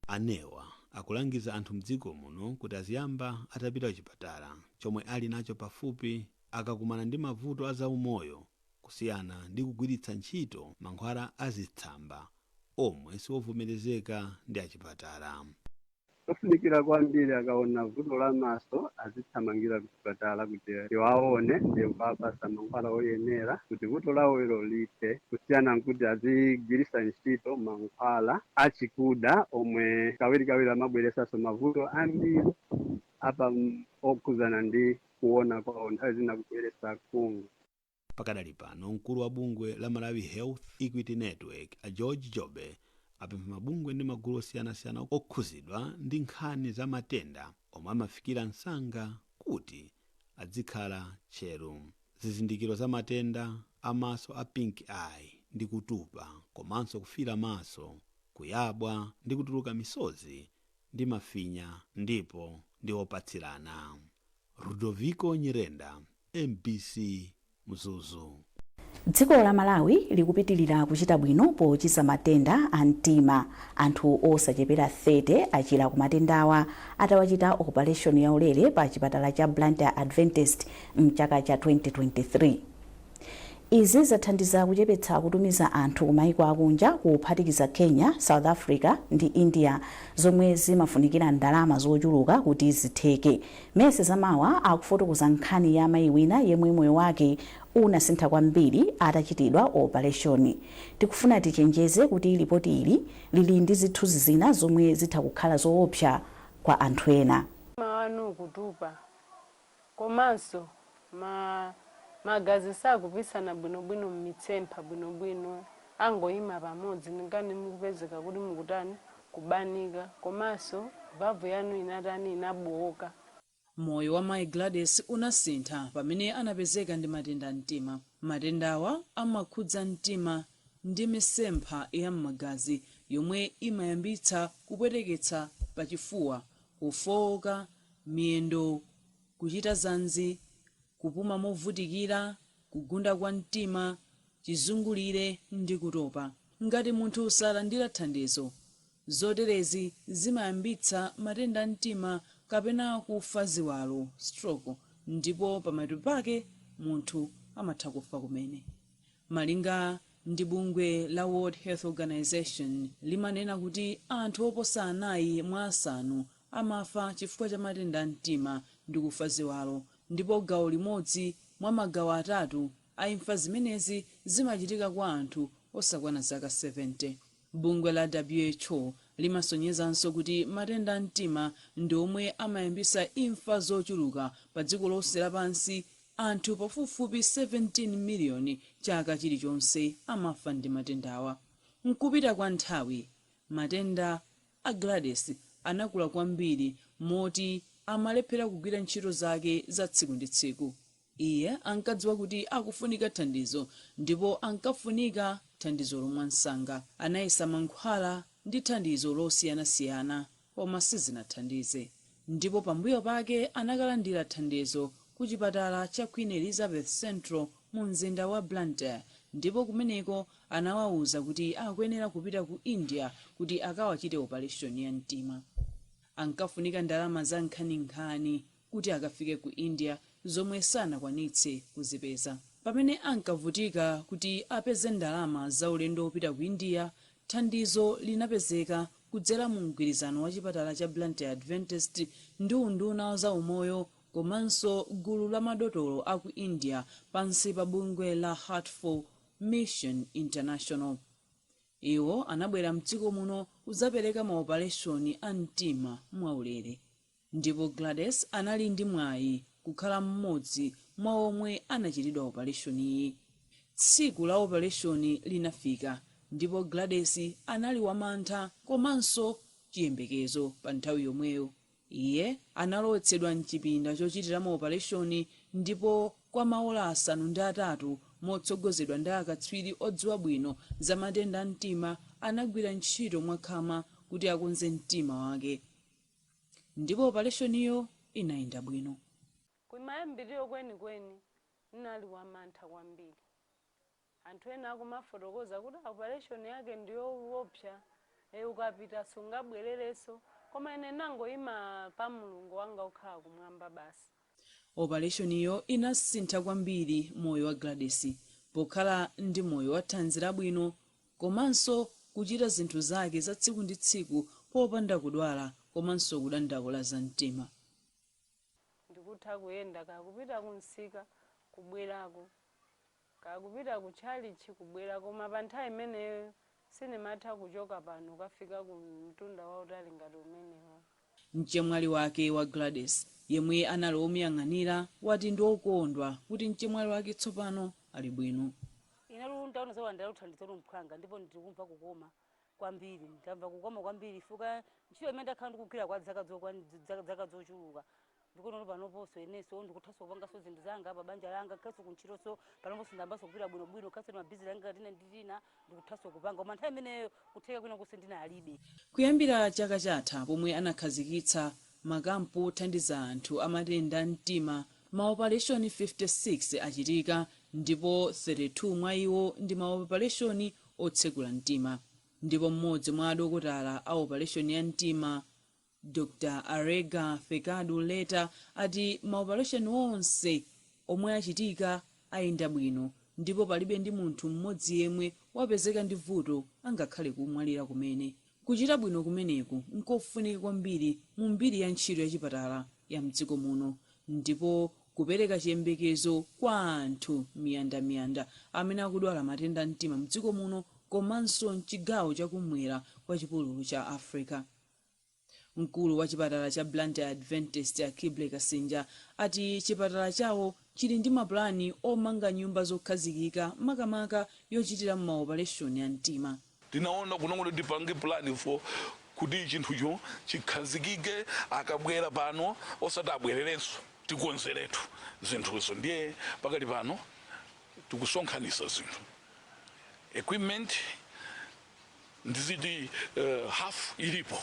Anewa akulangiza anthu mdziko muno kuti aziyamba atapita ku chipatala chomwe ali nacho pafupi akakumana ndi mavuto a zaumoyo kusiyana ndi kugwiritsa ntchito mankhwala azitsamba omwe siwovomerezeka ndi achipatala. Ofunikira kwambiri akaona vuto la maso azithamangira ku chipatala kuti iwaone ndi kupapasa mankhwala oyenera kuti vuto lawo ilo lithe, kusiyana nkuti azigwiritsa ntchito mankhwala achikuda omwe kawirikawiri amabweretsanso mavuto ambiri apa okhuzana ndi kuona kwawo, nthawi zina kubweretsa khungu. Pakadali pano mkulu wa bungwe la Malawi Health Equity Network a George Jobe apempha mabungwe ndi magulu osiyanasiyana okhuzidwa ndi nkhani za matenda omwe amafikira msanga kuti adzikhala tcheru. Zizindikiro za matenda amaso a pink eye ndi kutupa komanso kufira maso, kuyabwa ndi kutuluka misozi ndi mafinya ndipo ndi opatsirana. Ludovico Nyirenda, MBC, Mzuzu. Dziko la Malawi likupitilira kuchita bwino pochiza matenda a mtima. Anthu osachepera 30 achira ku matendawa atawachita operation yaulere pa chipatala cha Blantyre Adventist mchaka cha 2023. izi zathandiza kuchepetsa kutumiza anthu kumayiko akunja kuphatikiza Kenya, South Africa ndi India zomwe zimafunikira ndalama zochuluka kuti zitheke. Mese Zamawa akufotokoza nkhani ya mayi wina yemwe moyo wake unasintha kwambiri atachitidwa operation. Tikufuna tichenjeze kuti ripoti ili lili ndi zithunzi zina zomwe zitha kukhala zoopsa kwa anthu ena. Mawanu kutupa komanso magazi sakupisana bwinobwino m'mitsempha bwinobwino angoyima pamodzi ngani mukupezeka kuti mukutani kubanika komanso vavu yanu inatani inabowoka. Moyo wa mayi Gladys unasintha pamene anapezeka ndi matenda a mtima. Matendawa amakhudza mtima ndi misempha ya m'magazi yomwe imayambitsa kupweteketsa pachifuwa, kufowoka, miyendo, kuchita zanzi, kupuma movutikira, kugunda kwa mtima, chizungulire ndi kutopa. Ngati munthu salandira thandizo, zoterezi zimayambitsa matenda a mtima kapena kufa ziwalo, stroke, ndipo pamapeto pake munthu amatha kufa kumene. Malinga ndi bungwe la World Health Organization limanena kuti anthu oposa 4 mwa asanu amafa chifukwa cha matenda a mtima ndi kufa ziwalo, ndipo gawo limodzi mwa magawo 3 a imfa zimenezi zimachitika kwa anthu osakwana zaka 70. Bungwe la WHO limasonyezanso kuti matenda a mtima ndi omwe amayambisa imfa zochuluka pa dziko lonse lapansi. Anthu pafupifupi 17 miliyoni chaka chilichonse amafa ndi matendawa. Mkupita kwa nthawi, matenda a Gladys anakula kwambiri moti amalephera kugwira ntchito zake za tsiku ndi tsiku. Iye ankadziwa kuti akufunika thandizo ndipo ankafunika thandizo lomwansanga. Anayesa mankhwala ndi thandizo losiyanasiyana koma sizinathandize, ndipo pambuyo pake anakalandira thandizo ku chipatala cha Queen Elizabeth Central mu mzinda wa Blantyre, ndipo kumeneko anawawuza kuti akuyenera kupita ku India kuti akawachite operation ya mtima. Ankafunika ndalama za nkhaninkhani kuti akafike ku India zomwe sanakwanitse kuzipeza. Pamene ankavutika kuti apeze ndalama za ulendo opita ku India, thandizo linapezeka kudzera mu mgwirizano wa chipatala cha Blantyre Adventist ndi unduna za umoyo komanso gulu la madotolo aku India pansi pa bungwe la Heart for Mission International. Iwo anabwera mdziko muno kuzapereka maopereshoni a mtima mwaulere, ndipo Gladys anali ndi mwayi kukhala mmodzi mwa omwe anachitidwa opereshoni iyi. Tsiku la opereshoni linafika ndipo Gladys anali wamantha komanso chiyembekezo pa nthawi yomweyo. Iye analowetsedwa mchipinda chochitira maopereshoni ndipo kwa maola 3 motsogozedwa ndi akatswiri odziwa bwino za matenda a mtima anagwira ntchito mwakhama kuti akonze mtima wake, ndipo opereshoniyo inayenda bwino. Kumayambiriro kwenikweni nali wamantha kwambiri. Anthu ena akumafotokoza kuti operation yake ndiyoopsa, ukapita sungabwerereso, koma ine nangoyima pa Mulungu wanga ukhala kumwamba basi. Opereshoniyo inasintha kwambiri moyo wa Gladys pokhala ndi moyo wa thanzi labwino komanso kuchita zinthu zake za tsiku ndi tsiku popanda kudwala komanso kudandaula za mtima. Ndikutha kuyenda kakupita kunsika kubwerako, kakupita kutchalichi kubwerako, koma pa nthawi imeneyo sinimatha kuchoka pano kafika ku mtunda wautali ngati umenewo. Mchemwali wake wa Gladys yemwe anali omuyang'anira wati ndi okondwa kuti mchemwali wake tsopano ali bwino. Ine luntaona zawa ndaluthandiza lumphanga ndipo ndikumva kukoma kwambiri, ndamva kukoma kwambiri fuka ntchito imene ndakhala ndikugwira kwa zaka zochuluka. Ndikuona panoponso ineso ndikuthaso kupangaso zinthu zanga apa banja langa kaso kuntchitoso panoponso ndambaso kugwira bwinobwino kaso mabhizinesi anga tina nditina ndikuthaso kupanga koma nthawi imeneyo kutheka kwina kusi ndina alibe. Kuyambira chaka chatha pomwe anakhazikitsa makampu othandiza anthu amatenda a mtima, maopereshoni 56 achitika ndipo 32 mwa iwo ndi maopereshoni otsegula mtima, ndipo mmodzi mwa adokotala a opereshoni ya mtima Dr. Arega Fekadu Leta ati maopereshoni onse omwe achitika ayenda bwino ndipo palibe ndi munthu mmodzi yemwe wapezeka ndi vuto angakhale kumwalira kumene. Kuchita bwino kumeneku nkofunika kwambiri mu mbiri ya ntchito ya chipatala ya mdziko muno, ndipo kupereka chiyembekezo kwa anthu miyandamiyanda amene akudwala matenda mtima mdziko muno komanso mchigawo chakumwera kwa chipululu cha Africa. Mkulu wa chipatala cha Blantyre Adventist Akible Kasinja ati chipatala chawo chili ndi mapulani omanga nyumba zokhazikika makamaka yochitira maoperation ya mtima. Tinaona kunongono tipange plani kuti chinthucho chikhazikike, akabwera pano osati abwererenso tikonzeretu zinthuzo. Ndiye pakali pano tikusonkhanisa zinthu equipment ndiziti half ilipo.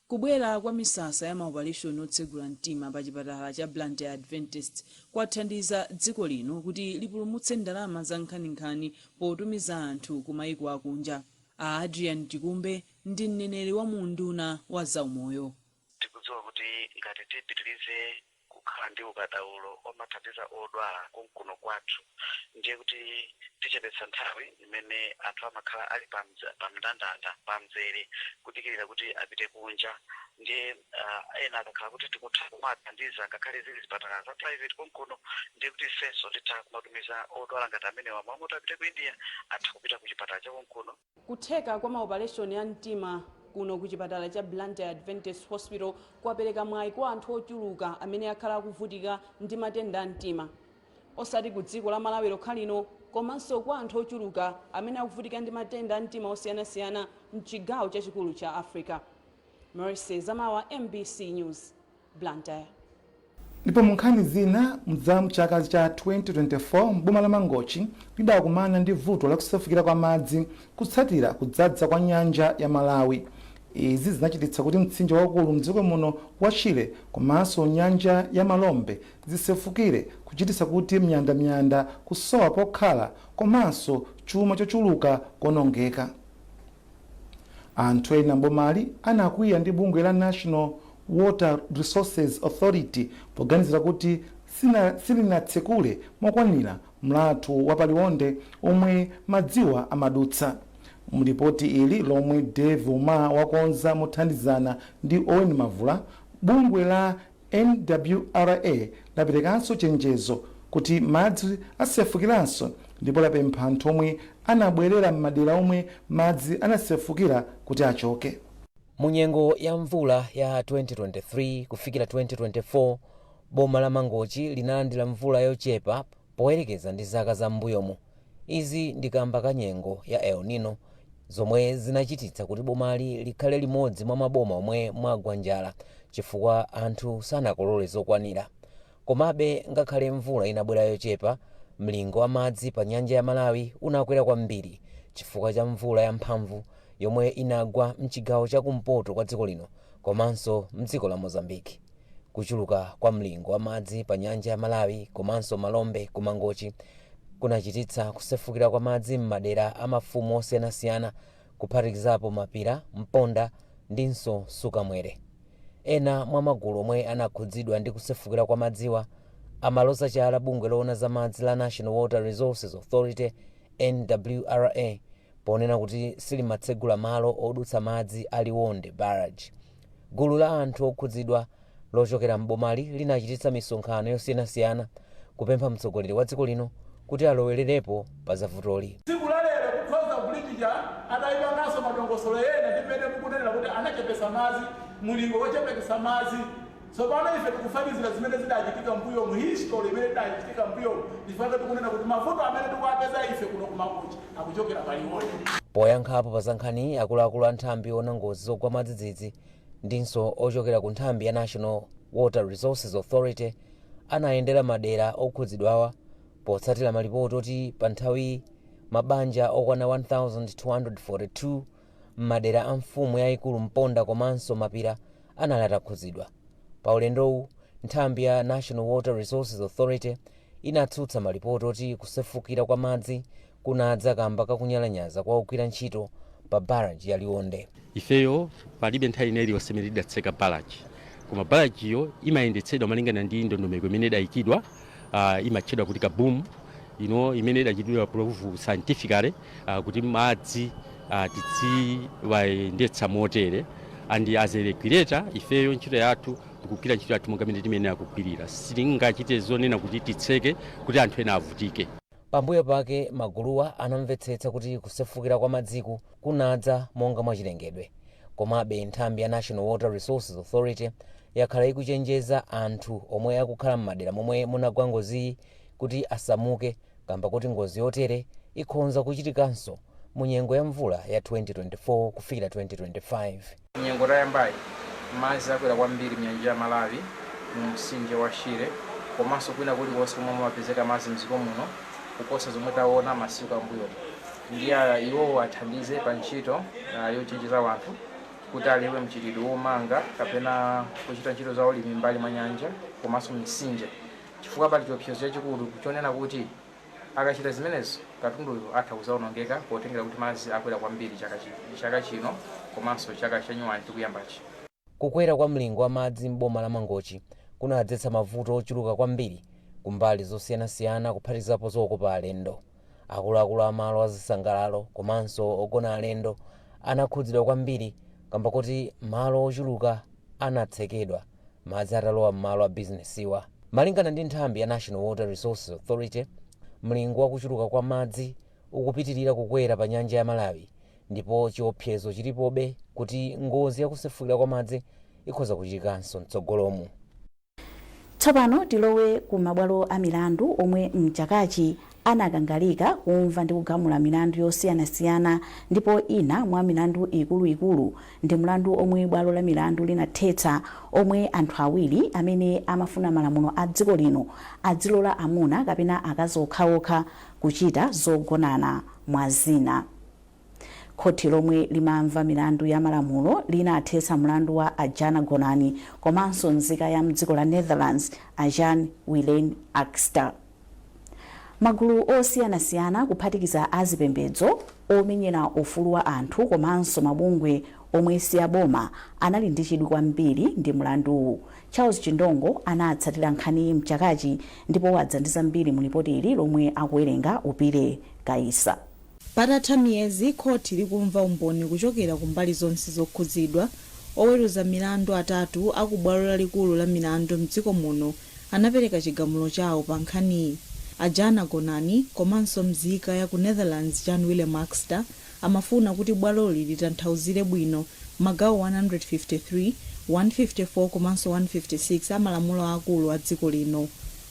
Kubwera kwa misasa ya maoperation otsegula mtima pa chipatala cha Blantyre Adventist kwathandiza dziko lino kuti lipulumutse ndalama za nkhaninkhani potumiza anthu ku mayiko akunja. Adrian Tikumbe ndi mneneri wa munduna wa zaumoyo. Tikudziwa kuti ngati tipitirize kukhala ndi ukadaulo omathandiza odwala kunkuno kwathu, ndiye kuti tichepetsa nthawi imene anthu amakhala ali pamndandanda pamzere kudikirira kuti apite kunja. Ndiye ena akakhala kuti tikutha kumathandiza ngakhale zili zipatala za private kunkuno, ndiye kuti ifenso titha kumatumiza odwala ngati amenewa momwe apite ku India atha kupita ku chipatala cha kunkuno. Kutheka kwa maoperation ya mtima kuno ku chipatala cha Blantyre Adventist Hospital kwapereka mwayi kwa anthu ochuluka amene akhala akuvutika ndi matenda a mtima, osati ku dziko la Malawi lokha lino komanso kwa anthu ochuluka amene akuvutika ndi matenda a mtima osiyanasiyana mchigawo chachikulu cha Africa. Mercy Zamawa, MBC News, Blantyre. Ndipo mu nkhani zina mdzamu chaka cha 2024 mboma la Mangochi lidakumana ndi vuto lakusefukira kwa madzi kutsatira kudzadza kwa nyanja ya Malawi. Izi zinachititsa kuti mtsinje waukulu mdziko muno wa Chile komanso nyanja ya Malombe zisefukire, kuchititsa kuti miyandamiyanda kusowa pokhala komanso chuma chochuluka kuonongeka. Anthu ena mbomali anakwiya ndi bungwe la National Water Resources Authority poganizira kuti silinatsekule mokwanira mlathu wa Paliwonde omwe madziwa amadutsa. Mripoti ili lomwe Dave Uma wakonza mothandizana ndi Owen Mavula, bungwe la NWRA laperekanso chenjezo kuti madzi asefukiranso, ndipo lapempha anthu omwe anabwerera m'madera omwe madzi anasefukira kuti achoke. Munyengo ya mvula ya 2023 kufikira 2024 boma la Mangochi linalandira mvula yochepa poyerekeza ndi zaka za mbuyomu. Izi ndikamba ka nyengo ya El Nino zomwe zinachititsa kuti bomali likhale limodzi mwa maboma omwe mwagwa njala chifukwa anthu sanakolole zokwanira. Komabe ngakhale mvula inabwera yochepa, mlingo wa madzi pa nyanja ya Malawi unakwera kwambiri chifukwa cha mvula yamphamvu yomwe inagwa mchigawo chakumpoto kwa dziko lino komanso mdziko la Mozambique. Kuchuluka kwa mlingo wa madzi pa nyanja ya Malawi komanso Malombe ku Mangochi kunachititsa kusefukira kwa madzi m'madera a mafumu osiyanasiyana kuphatikizapo Mapira, Mponda ndinso Sukamwere. Ena mwa magulu omwe anakhudzidwa ndi kusefukira kwa madziwa amaloza chala bungwe loona za madzi la National Water Resources Authority NWRA ponena kuti silimatsegula malo odutsa madzi aliwonde barrage. Gulu la anthu okhudzidwa lochokera mbomali linachititsa misonkhano yosiyanasiyana kupempha mtsogoleri wa dziko lino kuti alowererepo pa zavutoli. Tsiku la lero kukhoza kulitija adayipanganso madongosolo ena ndimene mukunenera kuti anachepesa madzi, mulingo wochepekesa madzi. Tsopano ife tikufanizira zimene zidachitika mbuyo mu history imene idachitika mbuyo, ndifuna tikunena kuti mavuto amene tikuapeza ife kuno ku Mangochi akuchokera Paliwonde. Poyankhapo pa zankhani akuluakulu a nthambi ona ngozi zogwa madzidzidzi ndinso ochokera ku nthambi ya National Water Resources Authority anayendera madera okhudzidwawa potsatira malipoti oti pa nthawi mabanja okwana 1242 m'madera a mfumu yayikulu Mponda komanso Mapira anali atakhudzidwa. Pa ulendowu nthambi ya National Water Resources Authority inatsutsa malipoti oti kusefukira kwa madzi kunadza kamba kakunyalanyaza kwa ogwira ntchito pa barrage ya Liwonde. Ifeyo palibe nthawi ineyi yonse tidatseka barrage, koma barrage iyo imayendetsedwa malingana ndi ndondomeko imene idayikidwa, imatchedwa kuti kaboom, imene idachitidwa prove scientifically kuti madzi tidziwayendetsa motere, and as a regulator ifeyo ntchito yathu tikugwira ntchito yathu monga mmene timenera kugwirira, sitingachite zonena kuti titseke kuti anthu ena avutike. Pambuyo pake maguluwa anamvetsetsa kuti kusefukira kwa madziku kunadza monga mwachilengedwe, komabe nthambi ya National Water Resources Authority yakhala ikuchenjeza anthu omwe akukhala m'madera momwe munagwa ngoziyi kuti asamuke, kamba kuti ngozi yotere ikhonza kuchitikanso mu nyengo ya mvula ya 2024 kufikira 2025. Nyengo tayambayi madzi akwera kwambiri mnyanja ya Malawi, mu mtsinje wa Shire, komanso kwina kulikonse komwe mumapezeka madzi mdziko muno kuposa zomwe taona masiku ambuyo. Ndiye iwo athandize pa ntchito yochenjeza anthu kuti aliwe mchitidwe womanga kapena kuchita ntchito za ulimi mbali mwa nyanja komanso mitsinje, chifukwa pali chiopsezo chachikulu chonena kuti akachita zimenezo katunduyo atha kuzaonongeka potengera kuti madzi akwera kwambiri chaka chino komanso chaka chanyuwani tikuyambachi. Kukwera kwa mlingo wa madzi m'boma la Mangochi kunadzetsa mavuto ochuluka kwambiri kumbali zosiyanasiyana, kuphatikizapo zokopa alendo. Akuluakulu amalo azisangalalo komanso ogona alendo anakhudzidwa kwambiri kamba kuti malo ochuluka anatsekedwa madzi atalowa m'malo a bizinesiwa. Malingana ndi nthambi ya National Water Resources Authority, mlingo wa kuchuluka kwa madzi ukupitirira kukwera pa nyanja ya Malawi, ndipo chiopsezo chilipobe kuti ngozi yakusefukira kwa madzi ikhoza kuchitikanso mtsogolomu. Tsopano tilowe ku mabwalo a milandu omwe mchakachi anakangalika kumva ndi kugamula milandu yosiyanasiyana, ndipo ina mwa milandu ikuluikulu ndi mlandu omwe bwalo la milandu linathetsa, omwe anthu awiri amene amafuna malamulo a dziko lino adzilola amuna kapena akazi okhaokha kuchita zogonana mwa zina. Khoti lomwe limamva milandu ya malamulo linathetsa mlandu wa Ajana Gonani komanso nzika ya mdziko la Netherlands Jan Willem Axter. Magulu osiyanasiyana kuphatikiza azipembedzo, omenyera ufulu wa anthu komanso mabungwe omwe si aboma anali ndi chidwi kwambiri ndi mlanduwu. Charles Chindongo anatsatira nkhani mchakachi ndipo wadza ndi zambiri mu ripoti ili lomwe akuwerenga Upire Kaisa. Patatha miyezi, khoti likumva umboni kuchokera kumbali zonse zokhudzidwa. Oweruza milandu atatu akubwalo lalikulu la milandu mdziko muno anapereka chigamulo chawo pa nkhaniyi. Ajana Gonani komanso mzika ya ku Netherlands Jan Willem Axter amafuna kuti bwaloli litanthauzire bwino magawo 153, 154 komanso 156 amalamulo akulu a dziko lino.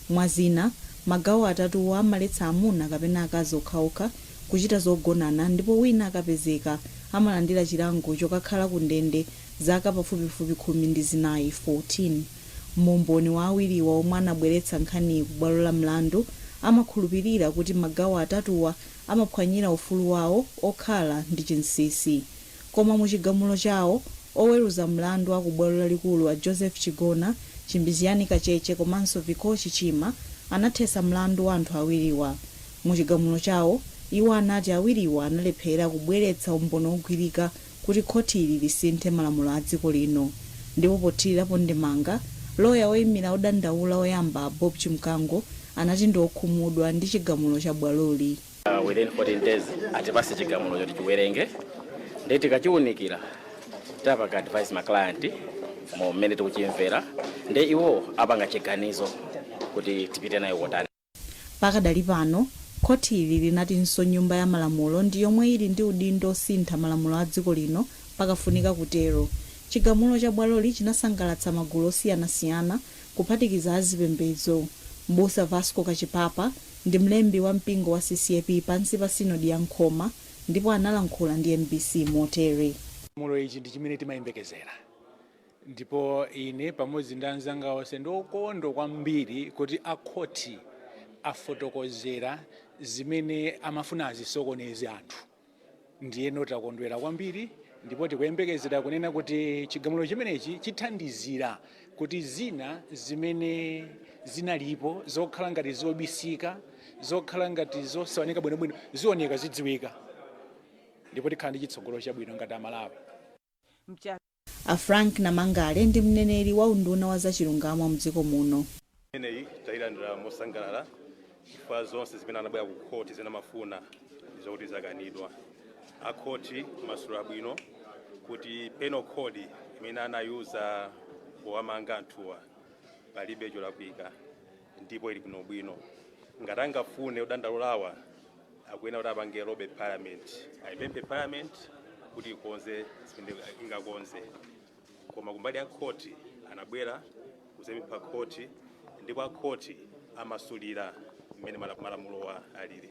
Mwazina, magawo atatu amaletsa amuna kapena akazi okhaokha kuchita zogonana, ndipo wina akapezeka amalandira chilango chokakhala ku ndende zaka pafupifupi 14. Mumboni wa awiriwa omwe anabweretsa nkhani ku bwalo la mlandu amakhulupirira kuti magawo atatuwa amaphwanyira ufulu wawo okhala ndi chinsinsi. Koma mu chigamulo chawo, oweruza mlandu aku bwalo lalikulu a Joseph Chigona, Chimbiziyani Kacheche komanso Vikochi Chima anathetsa mlandu wa anthu awiriwa. Mu chigamulo chawo, iwo anati awiriwa analephera kubweretsa umboni ogwirika kuti khotili lisinthe malamulo a dziko lino. Ndipo pothirirapo ndemanga, loya woyimira odandaula oyamba Bob Chimkango anati ndi okhumudwa ndi chigamulo cha bwaloli. Within 14 days atipase chigamulo choti chiwerenge ndi tikachiunikira tapaka advise ma client mu mmene tikuchimvera ndi iwo apanga chiganizo kuti tipite nayo kotani. Pakadali pano, khoti ili linatinso nyumba ya malamulo ndi yomwe ili ndi udindo osintha malamulo a dziko lino pakafunika kutero. Chigamulo cha bwaloli chinasangalatsa magulu osiyanasiyana kuphatikiza azipembedzo. Mbusa Vasco Kachipapa ndi mlembi wa mpingo wa CCAP pansi pa sinodi ya Nkhoma, ndipo analankhula ndi MBC motere. Chigamulo ichi ndi chimene timayembekezera, ndipo ine pamodzi ndi anzanga onse ndokondwa kwambiri kuti akhoti afotokozera zimene amafuna azisokoneze anthu. Ndiye takondwera kwambiri, ndipo tikuyembekezera kunena kuti chigamulo chimenechi chithandizira kuti zina zimene zinalipo zokhala ngati zobisika, zokhala ngati zosaoneka bwinobwino zioneka zidziwika, ndipo tikhala ndi chitsogolo chabwino ngati Amalawi. A Frank Namangale ndi mneneri wa unduna wa zachilungamo mdziko muno. Imeneyi tayilandira mosangalala chifukwa zonse zimene anabwera ku khoti zinamafuna zokuti zakanidwa. Akhoti masula bwino kuti penal code imene anayuza powamanga anthuwa palibe cholakwika ndipo ili bwinobwino. Ngati angafune udandalolawa akuyenera kuti apange lobe parliament, ayipemphe parliament kuti ikonze zimene ingakonze. Koma kumbali ya khoti anabwera kuzempha khoti ndipo akhoti amasulira mmene malamulowa alili.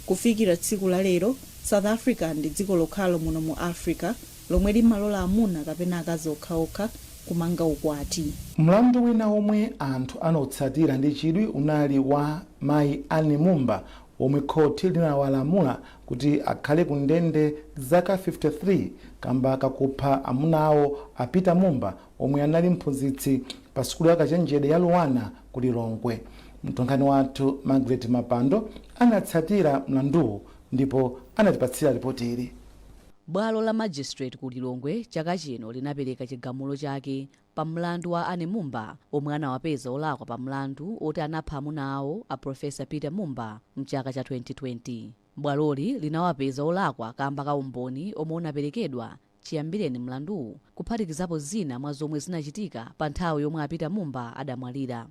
kufikira tsiku la lero South Africa ndi dziko lokhalo muno mu Africa lomwe limalola amuna kapena akazi okhaokha kumanga ukwati. Mlandu wina omwe anthu anotsatira ndi chidwi unali wa mayi Anne Mumba omwe khoti linawalamula kuti akhale ku ndende zaka 53 kamba kakupha amuna awo a Peter Mumba omwe anali mphunzitsi pa sukulu ya Kachenjede ya Luwana ku Lilongwe. Mtonkhani wathu Margaret Mapando anatsatira mlanduwu ndipo anatipatsira ripoti ili. Bwalo la magistrate ku Lilongwe chaka chino linapereka chigamulo chake pa mlandu wa Anne Mumba omwe anawapeza olakwa pa mlandu oti anapha amuna awo a Professor Peter Mumba mchaka cha 2020. Bwaloli linawapeza olakwa kamba ka umboni omwe unaperekedwa chiyambireni mlanduwu kuphatikizapo zina mwa zomwe zinachitika pa nthawi yomwe a Peter Mumba adamwalira.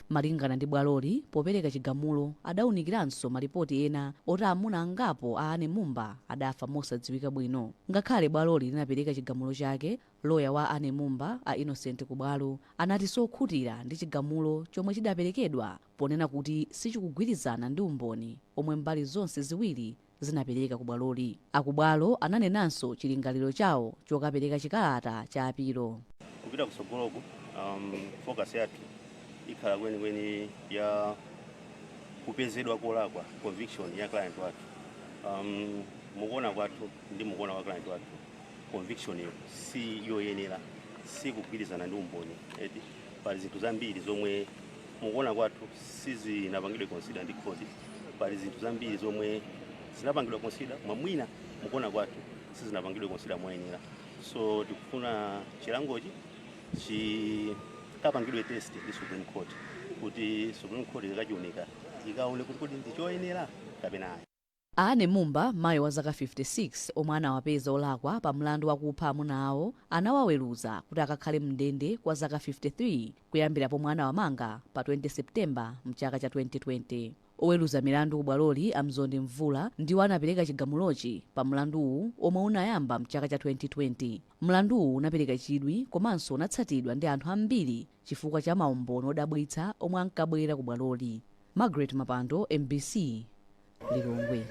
Malingana ndi bwaloli popereka chigamulo adawunikiranso malipoti ena oti amuna angapo a Anne Mumba adafa mosadziwika bwino. Ngakhale bwaloli linapereka chigamulo chake, loya wa Anne Mumba a Innocent Kubwalo anati sokhutira ndi chigamulo chomwe chidaperekedwa ponena kuti sichikugwirizana ndi umboni omwe mbali zonse ziwiri zinapereka ku bwaloli. Akubwalo ananenanso chilingaliro chawo chokapereka chikalata cha apilo. Kupita kusogoloku focus yathu ikhala kwenikweni ya kupezedwa kolakwa conviction ya client wathu. Mukuona kwathu ndi mukuona kwa client wathu conviction yo si yoyenera, si kugwirizana ndi umboni. Eti pali zinthu zambiri zomwe mukuona kwathu sizinapangidwe consider ndi court. Pali zinthu zambiri zomwe zinapangidwa consider mwamwina mukuona kwathu sizinapangidwe consider mwayenera. So tikufuna chilangochi tapangidwe test ndi Supreme Court kuti Supreme Court ikachiunika ikaone kuti ndichoyenera kapena ayi. Anne Mumba, mayi wa zaka 56 omwe anawapeza olakwa pa mlandu wakupha amuna awo, anawaweruza kuti akakhale mndende kwa zaka 53 kuyambira pomwe anawamanga pa 20 Septemba mchaka cha 2020. Oweruza milandu kubwaloli Amzondi Mvula ndiwo anapereka chigamulochi pa mlanduwu omwe unayamba mchaka cha 2020. Mlanduwu unapereka chidwi komanso unatsatidwa ndi anthu ambiri chifukwa cha maumboni odabwitsa omwe ankabwera kubwaloli. Margaret Mapando, MBC, Lilongwe.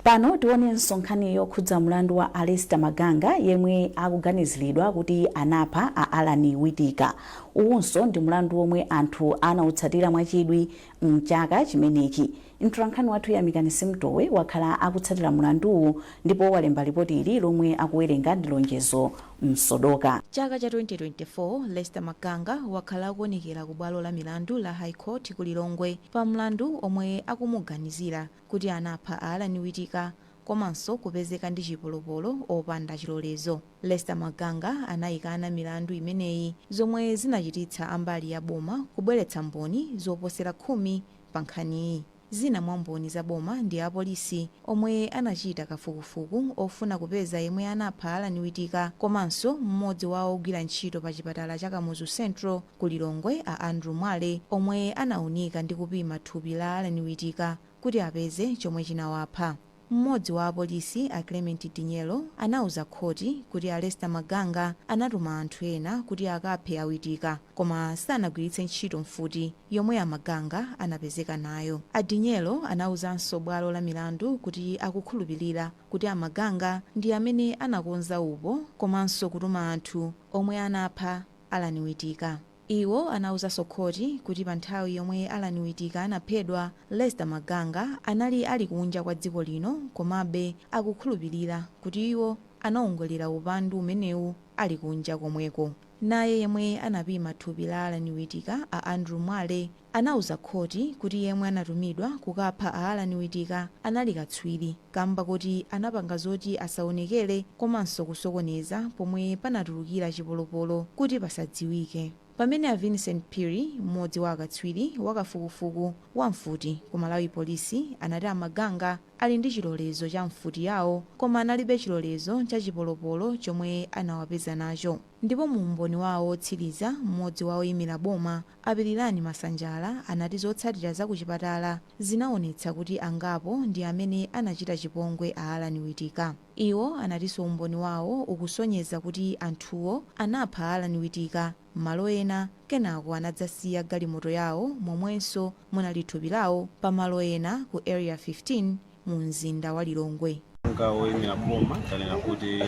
Pano tione nsonkhani yokhudza mlandu wa Alester Maganga yemwe akuganiziridwa kuti anapha a Alan Whittaker. Uwunso ndi mlandu omwe anthu anautsatira mwachidwi mchaka chimenechi. Mtolankhani wathu Yamikani Simtowe wakhala akutsatira mlanduwu ndipo walemba ripoti ili lomwe akuwerenga ndi Lonjezo Msodoka. Chaka cha 2024 Alester Maganga wakhala akuonekera ku bwalo la milandu la High Court ku Lilongwe pa mlandu omwe akumuganizira kuti anapha Alan Whittaker komanso kupezeka ndi chipolopolo opanda chilolezo. Alester Maganga anayikana milandu imeneyi zomwe zinachititsa ambali ya boma kubweretsa mboni zoposera 10 pa nkhaniyi. Zina mwa mboni za boma ndi apolisi omwe anachita kafukufuku ofuna kupeza yemwe anapha Alan Whittaker komanso mmodzi wa ogwira ntchito pa chipatala cha Kamuzu Central ku Lilongwe a Andrew Mwale omwe anaunika ndi kupima thupi la Alan Whittaker kuti apeze chomwe chinawapha. Mmodzi wa apolisi a Clement Dinyelo anauza khoti kuti Alester Maganga anatuma anthu ena kuti akaphe a Whittaker koma sanagwiritse ntchito mfuti yomwe a Maganga anapezeka nayo. A Dinyelo anauzanso bwalo la milandu kuti akukhulupirira kuti a Maganga ndi amene anakonza upo komanso kutuma anthu omwe anapha Alan Whittaker. Iwo anauza khoti kuti pa nthawi yomwe Alan Whittaker anaphedwa Alester Maganga anali ali kunja kwa dziko lino komabe akukhulupirira kuti iwo anaongolera upandu umenewu ali kunja komweko. naye yemwe anapima thupi la Alan Whittaker a Andrew Mwale anauza khoti kuti yemwe anatumidwa kukapha a Alan Whittaker anali katswiri kamba kuti anapanga zoti asaonekere komanso kusokoneza pomwe panatulukira chipolopolo kuti pasadziwike. Pamene a Vincent Phiri, mmodzi wa akatswiri wakafukufuku wa mfuti ku Malawi polisi, anati amaganga ali ndi chilolezo cha mfuti yawo koma analibe chilolezo cha chipolopolo chomwe anawapeza nacho. Ndipo mu umboni wawo otsiriza, mmodzi wa oyimira boma Apirilani Masanjala anati zotsatira za kuchipatala zinaonetsa kuti angapo ndi amene anachita chipongwe a Alan Whittaker. Iwo anatinso umboni wawo ukusonyeza kuti anthuwo anapha Alan Whittaker malo ena kenako anadzasiya galimoto yawo momwenso munali thupi lawo pa malo ena ku area 15 mu mzinda wa Lilongwe. Oyimira boma tanena kuti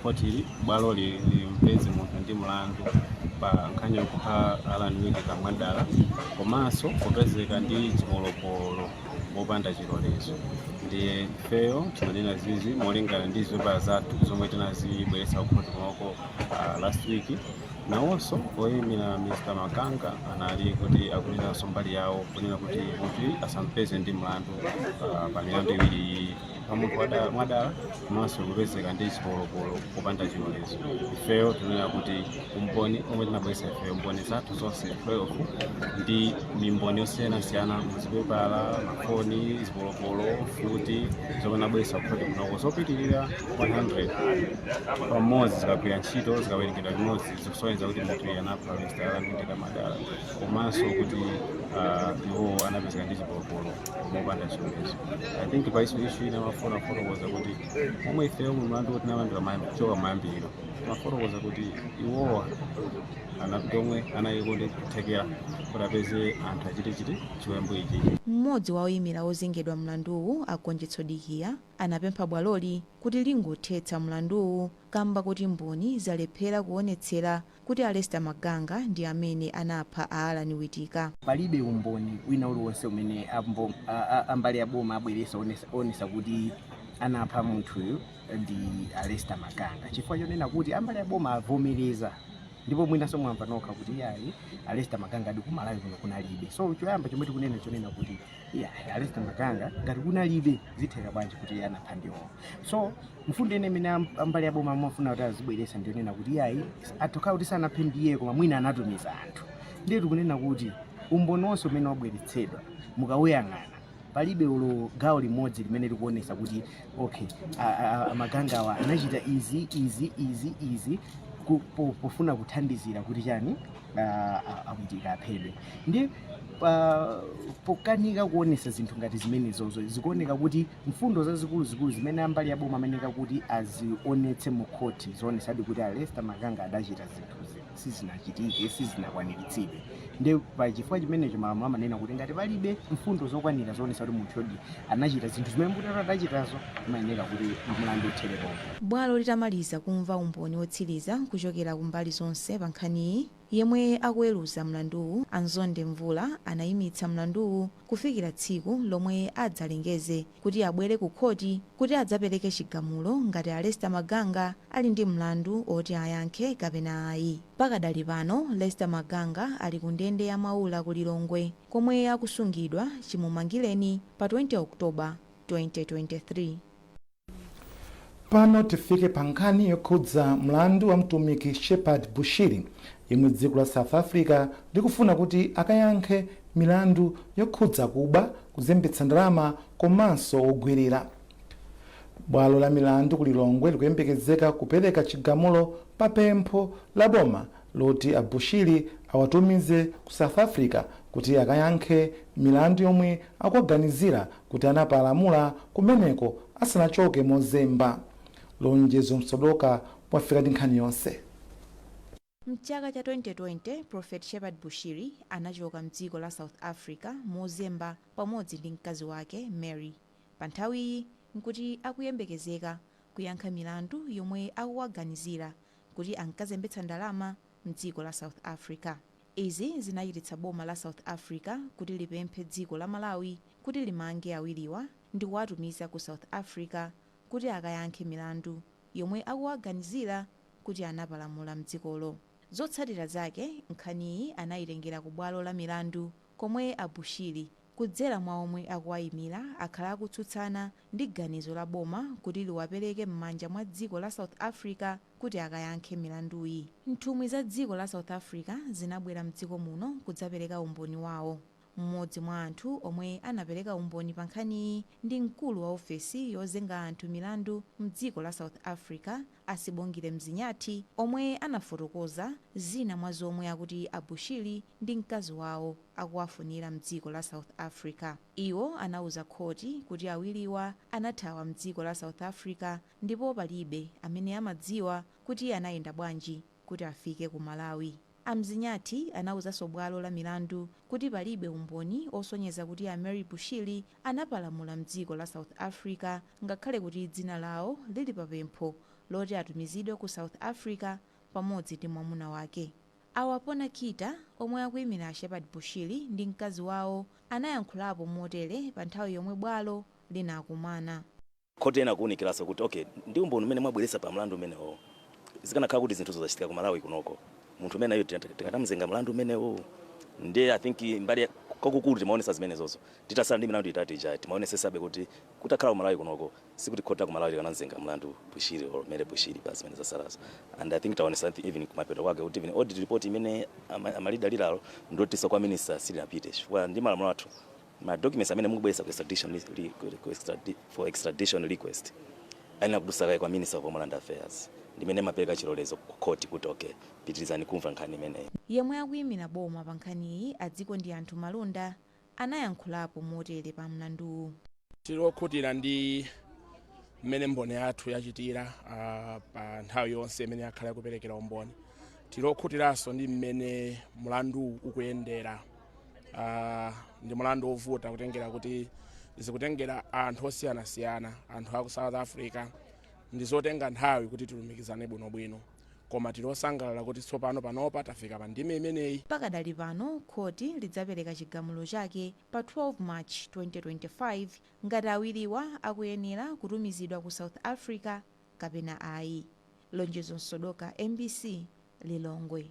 khoti bwalo limpeze munthu ndi mlandu pa nkhani yokupha Alan Whittaker mwadala komanso kupezeka ndi chipolopolo mopanda chilolezo. Ndiye ifeyo timanena zizi molingana ndi zovala zathu zomwe tinazibweretsa kukhoti kunoko last week. Nawonso oyimira Mr. Makanga anali kuti akunenanso mbali yawo kunena kuti asampeze ndi mlandu pa milandu iwiri pamunthu mwadala komanso kupezeka ndi chipolopolo kupanda chilolezo. Ifeyo tinena kuti umboni omwe tinabweretsa ifeyo mboni zathu zonse 12 ndi mimboni yosiyanasiyana muzipepala, mafoni, zipolopolo, futi zomwe tinabweretsa kukhoti kunoko zopitirira 100 pamodzi zikagwira ntchito zikawerengedwa limodzi zikusonyeza kuti munthu anapha Mr. Alan Whittaker madala komanso kuti iwo anapezeka ndi chipolopolo mopanda chilolezo. I think pa issue ina mafuna fotokoza kuti omwe ifeyo mlandu tinalandira choka mayambiriro mafotokoza kuti iwowa tomwe anayikuti kuthekera kuti apeze anthu achitichiti chiwembu ichi. Mmodzi wa oyimira ozengedwa mlanduwu Agonjetso Dikiya anapempha bwaloli kuti lingothetsa mlanduwu kamba kuti mboni zalephera kuonetsera kuti Lester Maganga ndi amene anapha a Alan Whittaker. Palibe umboni wina uliwonse umene ambali ya boma abweretsa onesa kuti anapha munthuyu ndi Lester Maganga. Chifukwa chonena kuti ambali ya boma avomereza ndipo mwinaso mwamva nokha kuti yayi Lester Maganga adi ku Malawi kuno kunalibe. So choyamba chomwe tikunena chonena kuti Lester Maganga ngati kunalibe zitheka bwanji kuti anapha ndiwo. So mfundo ene imene ambali ya boma amafuna kuti azibweretsa ndionena kuti yayi atokha kuti sanaphe ndiye koma mwina anatumiza anthu. Ndiye tikunena kuti umboni wonse umene wabweretsedwa mukawuyang'ana palibe ulo gawo limodzi limene likuonesa kuti okay Maganga awa anachita izi pofuna kuthandizira kuti chani Whittaker aphedwe. Ndi pokanika kuonesa zinthu ngati zimenezozo zikuoneka kuti mfundo zazikulu zimene ambali ya boma ameneka kuti azionetse mu khoti zionesadi kuti Lester Maganga adachita zinthuzi sizinachitike sizinakwaniritsidwe. Ndi pachifukwa chimenecho malamulo amanena kuti ngati palibe mfundo zokwanira zionesa kuti munthu anachita zinthu zimene mbuto adachitazo imayenera kuti mlandu utherepo. Bwalo litamaliza kumva umboni wotsiriza kuchokera kumbali zonse pa nkhaniyi, yemwe akuweruza mlanduwu Anzonde Mvula anayimitsa mlanduwu kufikira tsiku lomwe adzalengeze kuti abwere ku khoti kuti adzapereke chigamulo ngati Lester Maganga ali ndi mlandu oti ayankhe kapena ayi. Pakadali pano Lester Maganga ali ku ndende ya Maula ku Lilongwe komwe akusungidwa chimumangireni pa 20 Oktoba 2023. Pano tifike pa nkhani yokhudza mlandu wa mtumiki Shepherd Bushiri yemwe dziko la South Africa likufuna kuti akayankhe milandu yokhudza kuba, kuzembetsa ndalama komanso ogwirira. Bwalo la milandu ku Lilongwe likuyembekezeka kupereka chigamulo pa pempho la boma loti Bushiri awatumize ku South Africa kuti akayankhe milandu yomwe akuganizira kuti anapalamula kumeneko asanachoke mozemba. Lonjezo Msodoka mwafika ndi nkhani yonse. Mchaka cha 2020 Prophet Shepherd Bushiri anachoka mdziko la South Africa mozemba pamodzi ndi mkazi wake Mary. Pa nthawiyi nkuti akuyembekezeka kuyankha milandu yomwe akuwaganizira kuti ankazembetsa ndalama mdziko la South Africa. Izi zinachititsa boma la South Africa kuti lipemphe dziko la Malawi kuti limange awiriwa ndi kuwatumiza ku South Africa kuti akayankhe milandu yomwe akuwaganizira kuti anapalamula mdzikolo. zotsatira zake nkhaniyi anayitengera ku bwalo la milandu komwe abushiri kudzera mwa omwe akuwayimira akhala akutsutsana ndi ganizo la boma kuti liwapereke m'manja mwa dziko la south africa kuti akayankhe milanduyi. nthumwi za dziko la south africa zinabwera mdziko muno kudzapereka umboni wawo. mmodzi mwa anthu omwe anapereka umboni pa nkhaniyi ndi mkulu wa ofesi yozenga anthu milandu mdziko la south africa Asibongile Mzinyathi, omwe anafotokoza zina mwa zomwe akuti abushiri ndi mkazi wawo akuwafunira mdziko la south africa. iwo anauza khoti kuti awiriwa anathawa mdziko la south africa ndipo palibe amene amadziwa kuti anayenda bwanji kuti afike ku malawi. Amzinyathi anawuzanso bwalo la milandu kuti palibe umboni osonyeza kuti Mary Bushiri anapalamula mdziko la South Africa ngakhale kuti dzina lawo lili papempho loti atumizidwe ku South Africa pamodzi ndi mwamuna wake. Awapona Kita omwe akuyimira Shepard Bushiri ndi mkazi wawo anayankhulapo motere pa nthawi yomwe bwalo linakumana. Khoti ena kuwunikiranso kuti okay, ndi umboni umene mwabweretsa pa mlandu umenewo zikanakhala kuti zinthu zachitika ku Malawi kunoko munthu umene ayo tikatamzenga mlandu umenewo ndiye I think mbali kwakukulu timaonesa zimenezozo titasala ndi milandu itatu ija timaonesesabe kuti kutakhala ku Malawi kunoko sikuti khoti ku Malawi tikanamzenga mlandu Bushiri or Mary Bushiri basi zimene zasalazo. And I think taonesa even kumapeto kwake kuti even audit report imene amalida lilalo ndotisa kwa minister silinapite chifukwa ndi malamulo athu ma documents amene mukubwesa for extradition request aina kudusa kwa minister of Homeland Affairs ndimene mapereka chilolezo ku khoti kuti okay pitirizani kumva nkhani imeneyi. Yemwe akuyimira boma pa nkhaniyi adziko ndi anthu malonda anayankhulapo motere pa mlandu. Tilokhutira ndi mmene mboni yathu yachitira pa nthawi yonse imene yakhala yakuperekera umboni. Tilokhutiranso ndi mmene mlandu ukuyendera. Ndi mlandu ovuta kutengera kuti zikutengera anthu osiyanasiyana, anthu aku South Africa ndizotenga nthawi kuti tilumikizane bwinobwino, koma tilosangalala kuti tsopano panopa tafika pa ndime imeneyi. Pakadali pano khoti lidzapereka chigamulo chake pa 12 March 2025 ngati awiriwa akuyenera kutumizidwa ku South Africa kapena ayi. Lonjezo Sodoka, MBC, Lilongwe.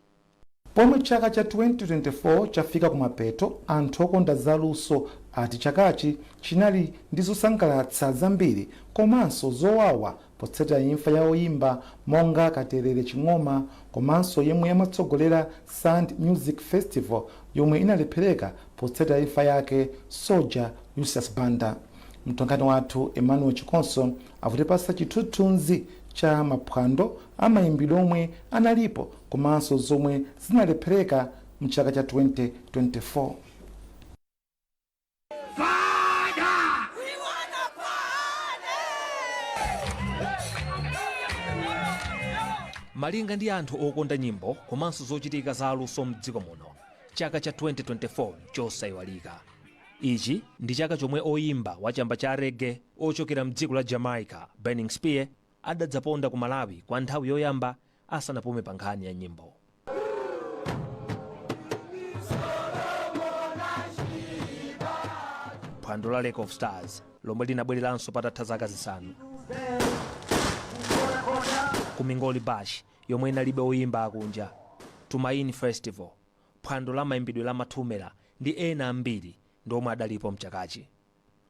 Pomwe chaka cha 2024 chafika kumapeto, anthu okonda zaluso ati chakachi chinali ndi zosangalatsa zambiri komanso zowawa potsatira imfa ya oyimba monga Katerere Ching'oma komanso yemwe yamatsogolera Sand Music Festival yomwe inalephereka potsatira imfa yake Soja Lucius Banda. Mtongani wathu Emmanuel Chikonso akutipasa chithunzi cha maphwando amayimbidwe omwe analipo komanso zomwe zinalephereka mchaka cha 2024. Malinga ndi anthu okonda nyimbo komanso zochitika za aluso mdziko muno, chaka cha 2024 chosayiwalika. Ichi ndi chaka chomwe oyimba wa chamba cha reggae ochokera mdziko la Jamaica, Burning Spear, adadzaponda ku Malawi kwa nthawi yoyamba asanapume pa nkhani ya nyimbo. Phwando la Lake of Stars lomwe linabwereranso patatha zaka zisanu. Ku Mingoli Bash yomwe inalibe oyimba akunja. Tumaini Festival, phwando la mayimbidwe la Mathumela ndi ena ambiri ndomwe adalipo mchakachi.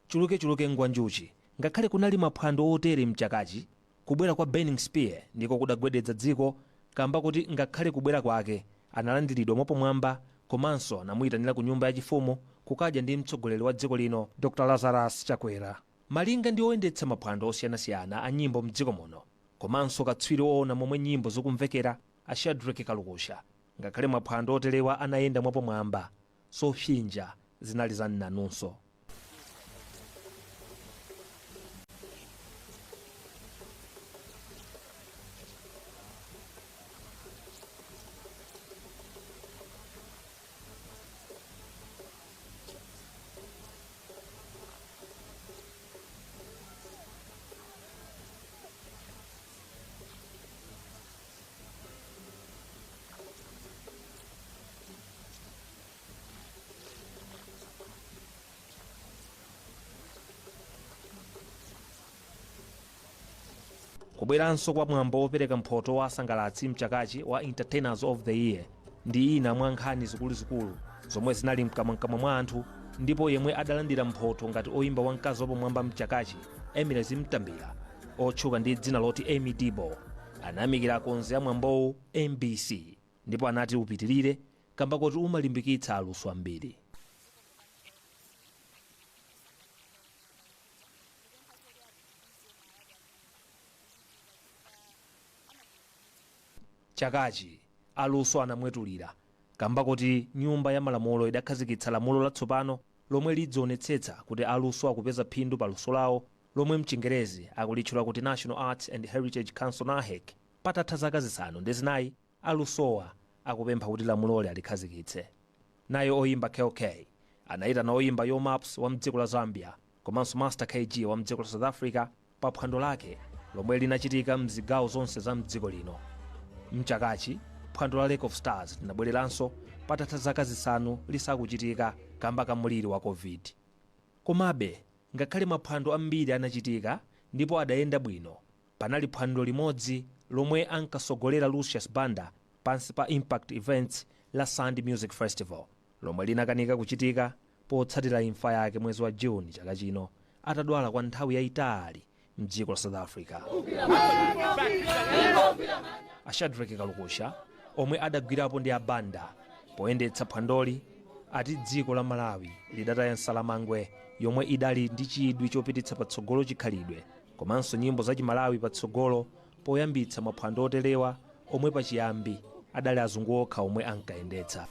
Chuluke ngwanjuchi ngakhale kunali maphwando otere mchakachi, kubwera kwa Burning Spear ndiko kudagwedeza dziko kamba kuti ngakhale kubwera kwake analandiridwa mwapamwamba komanso anamuyitanira ku nyumba yachifumu kukadya ndi mtsogoleri wa dziko lino Dr. Lazarus Chakwera. Malinga ndi oyendetsa maphwando osiyanasiyana a nyimbo mdziko muno komanso katswiri oona momwe nyimbo zikumvekera a Shadrack Kalukusha, ngakhale maphwando oterewa anayenda mwapamwamba, sopsinja zinali za nanunso. kubweranso kwa mwambo wopereka mphoto wa asangalatsi mchakachi wa Entertainers of the Year ndi ina mwa nkhani zikuluzikulu zomwe zinali mkamwamkamwa mwa anthu, ndipo yemwe adalandira mphoto ngati oyimba wamkazi wapamwamba mchakachi Emiles Mtambira, otchuka ndi dzina loti Amy Dibo, anayamikira akonzi a mwambowu MBC ndipo anati upitirire kamba kuti umalimbikitsa aluso ambiri. chakachi aluso anamwetulira kamba kuti nyumba ya malamulo idakhazikitsa lamulo latsopano lomwe lidzaonetsetsa kuti aluso akupeza phindu pa luso lawo, lomwe mchingerezi akulitchula kuti National Arts and Heritage Council NAHEC. Patatha zaka zisanu ndi zinayi alusowa akupempha kuti lamuloli alikhazikitse. Nayo oyimba KOK anayitana oyimba Yo Maps wa mdziko la Zambia komanso Master KG wa mdziko la South Africa pa phwando lake lomwe linachitika mzigawo zonse za mdziko lino. Mchakachi phwando la Lake of Stars linabwereranso patatha zaka zisanu lisakuchitika kamba ka muliri wa COVID. Komabe ngakhale maphwando ambiri anachitika ndipo adayenda bwino, panali phwando limodzi lomwe ankasogolera Lucius Banda pansi pa Impact Events la Sound Music Festival lomwe linakanika kuchitika potsatira imfa yake mwezi wa Juni chaka chino atadwala kwa nthawi yayitali mdziko la South Africa. Shadrack Kalukusha omwe adagwirapo ndi abanda poyendetsa phwandoli ati dziko la Malawi lidataya nsalamangwe yomwe idali ndi chidwi chopititsa patsogolo chikhalidwe komanso nyimbo za Chimalawi patsogolo poyambitsa maphwando otelewa omwe pachiyambi adali azungu okha omwe ankayendetsa.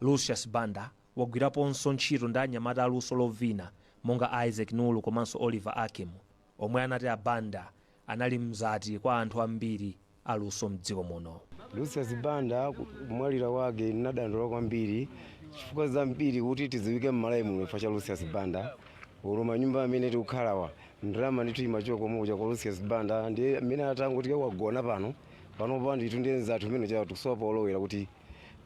Lucius Banda wagwiraponso ntchito ndi anyamata aluso lovina monga Isaac Nulu komanso Oliver Akim omwe anati abanda anali mzati kwa anthu ambiri aluso mdziko muno. Lucius Banda kumwalira wake linadandaula kwambiri chifukwa zambiri kuti tidziwike m'Malawi muno chifukwa cha Lucius Banda. Uluma nyumba amene tikukhalawa ndrama ndithu imachoko muja kwa Lucius Banda ndi amene atangotika wagona pano ndithu ndi nzathu imene chawo tusopa olowera kuti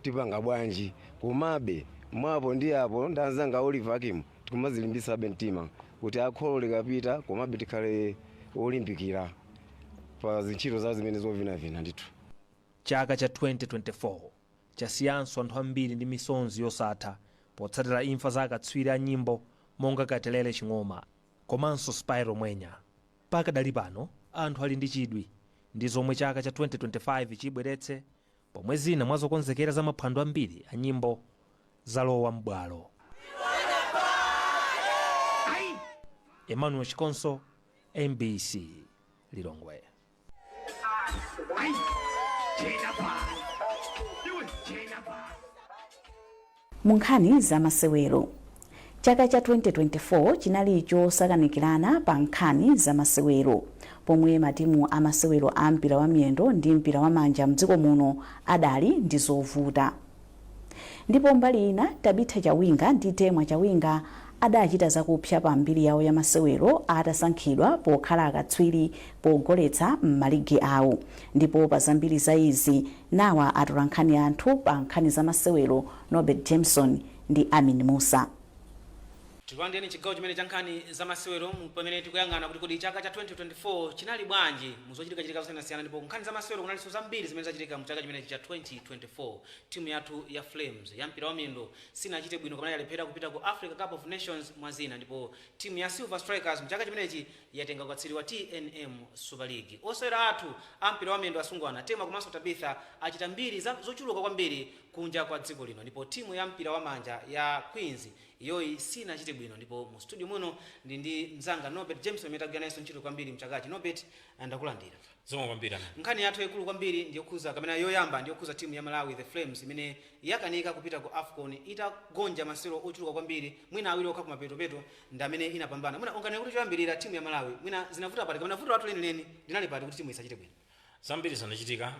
tipanga bwanji. Komabe mwapo ndi apo ndanzanga Oliver Akim tikumazilimbisa mtima kuti akholole kapita komabe tikhale olimbikira pa zintchito zawo zimene zovinavina ndithu. Chaka cha 2024 chasiyanso anthu ambiri ndi misonzi yosatha potsatira imfa za akatswiri a nyimbo monga Katelele Ching'oma komanso Spyro Mwenya. Pakadali pano anthu ali ndi chidwi ndi zomwe chaka cha 2025 chibweretse, pomwe zina mwa zokonzekera za maphwando ambiri a nyimbo zalowa m'bwalo. Emmanuel Chikonso, MBC, Lilongwe. Munkhani za masewero. Chaka cha 2024 chinali chosakanikirana pa nkhani za masewero, pomwe matimu a masewero a mpira wa miyendo ndi mpira wa manja mdziko muno adali ndi zovuta. Ndipo mbali ina Tabitha Chawinga ndi Temwa Chawinga adachita zakupsya pa mbiri yawo ya masewero atasankhidwa pokhala akatswiri pogoletsa m'maligi awo. Ndipo pa zambiri za izi nawa atolankhani anthu pa nkhani za masewero Norbert Jameson ndi Amin Musa. Tikulandeni chigawo chimene cha nkhani za masewero pamene tikuyang'ana kuti kodi chaka cha 2024 chinali bwanji muzochitika zosiyanasiyana, ndipo nkhani za masewero kunalinso zambiri zimene zachitika mchaka chimene cha 2024. Timu yathu ya Flames ya mpira wa miyendo sinachite bwino kamene yalephera kupita ku Africa Cup of Nations mwazina, ndipo timu ya Silver Strikers mchaka chimenechi yatenga ukatswiri wa TNM Super League. Osewera athu a mpira wa miyendo asungwana Tema komanso Tabitha achita mbiri zochuluka kwambiri kunja kwa dziko lino, ndipo timu ya mpira wa manja ya Queens iyoyi sinachite bwino. Ndipo mu studio muno ndi mzanga Norbert Jameson metaganaso ntchito kwambiri mchakachi. Norbert, ndakulandira. Zomwe kwambiri. Nkhani yathu ikulu kwambiri ndiyokuza kamene yoyamba ndiyokuza timu ya Malawi the Flames imene yakanika kupita ku AFCON itagonja masewero ochuluka kwambiri, mwina awiri okha kumapetopeto ndi amene inapambana. Mwina ungane kuti choyambirira timu ya Malawi mwina zinavuta pati kamene vuto lathu lenileni linali pati kuti timu isachite bwino. zambiri zinachitika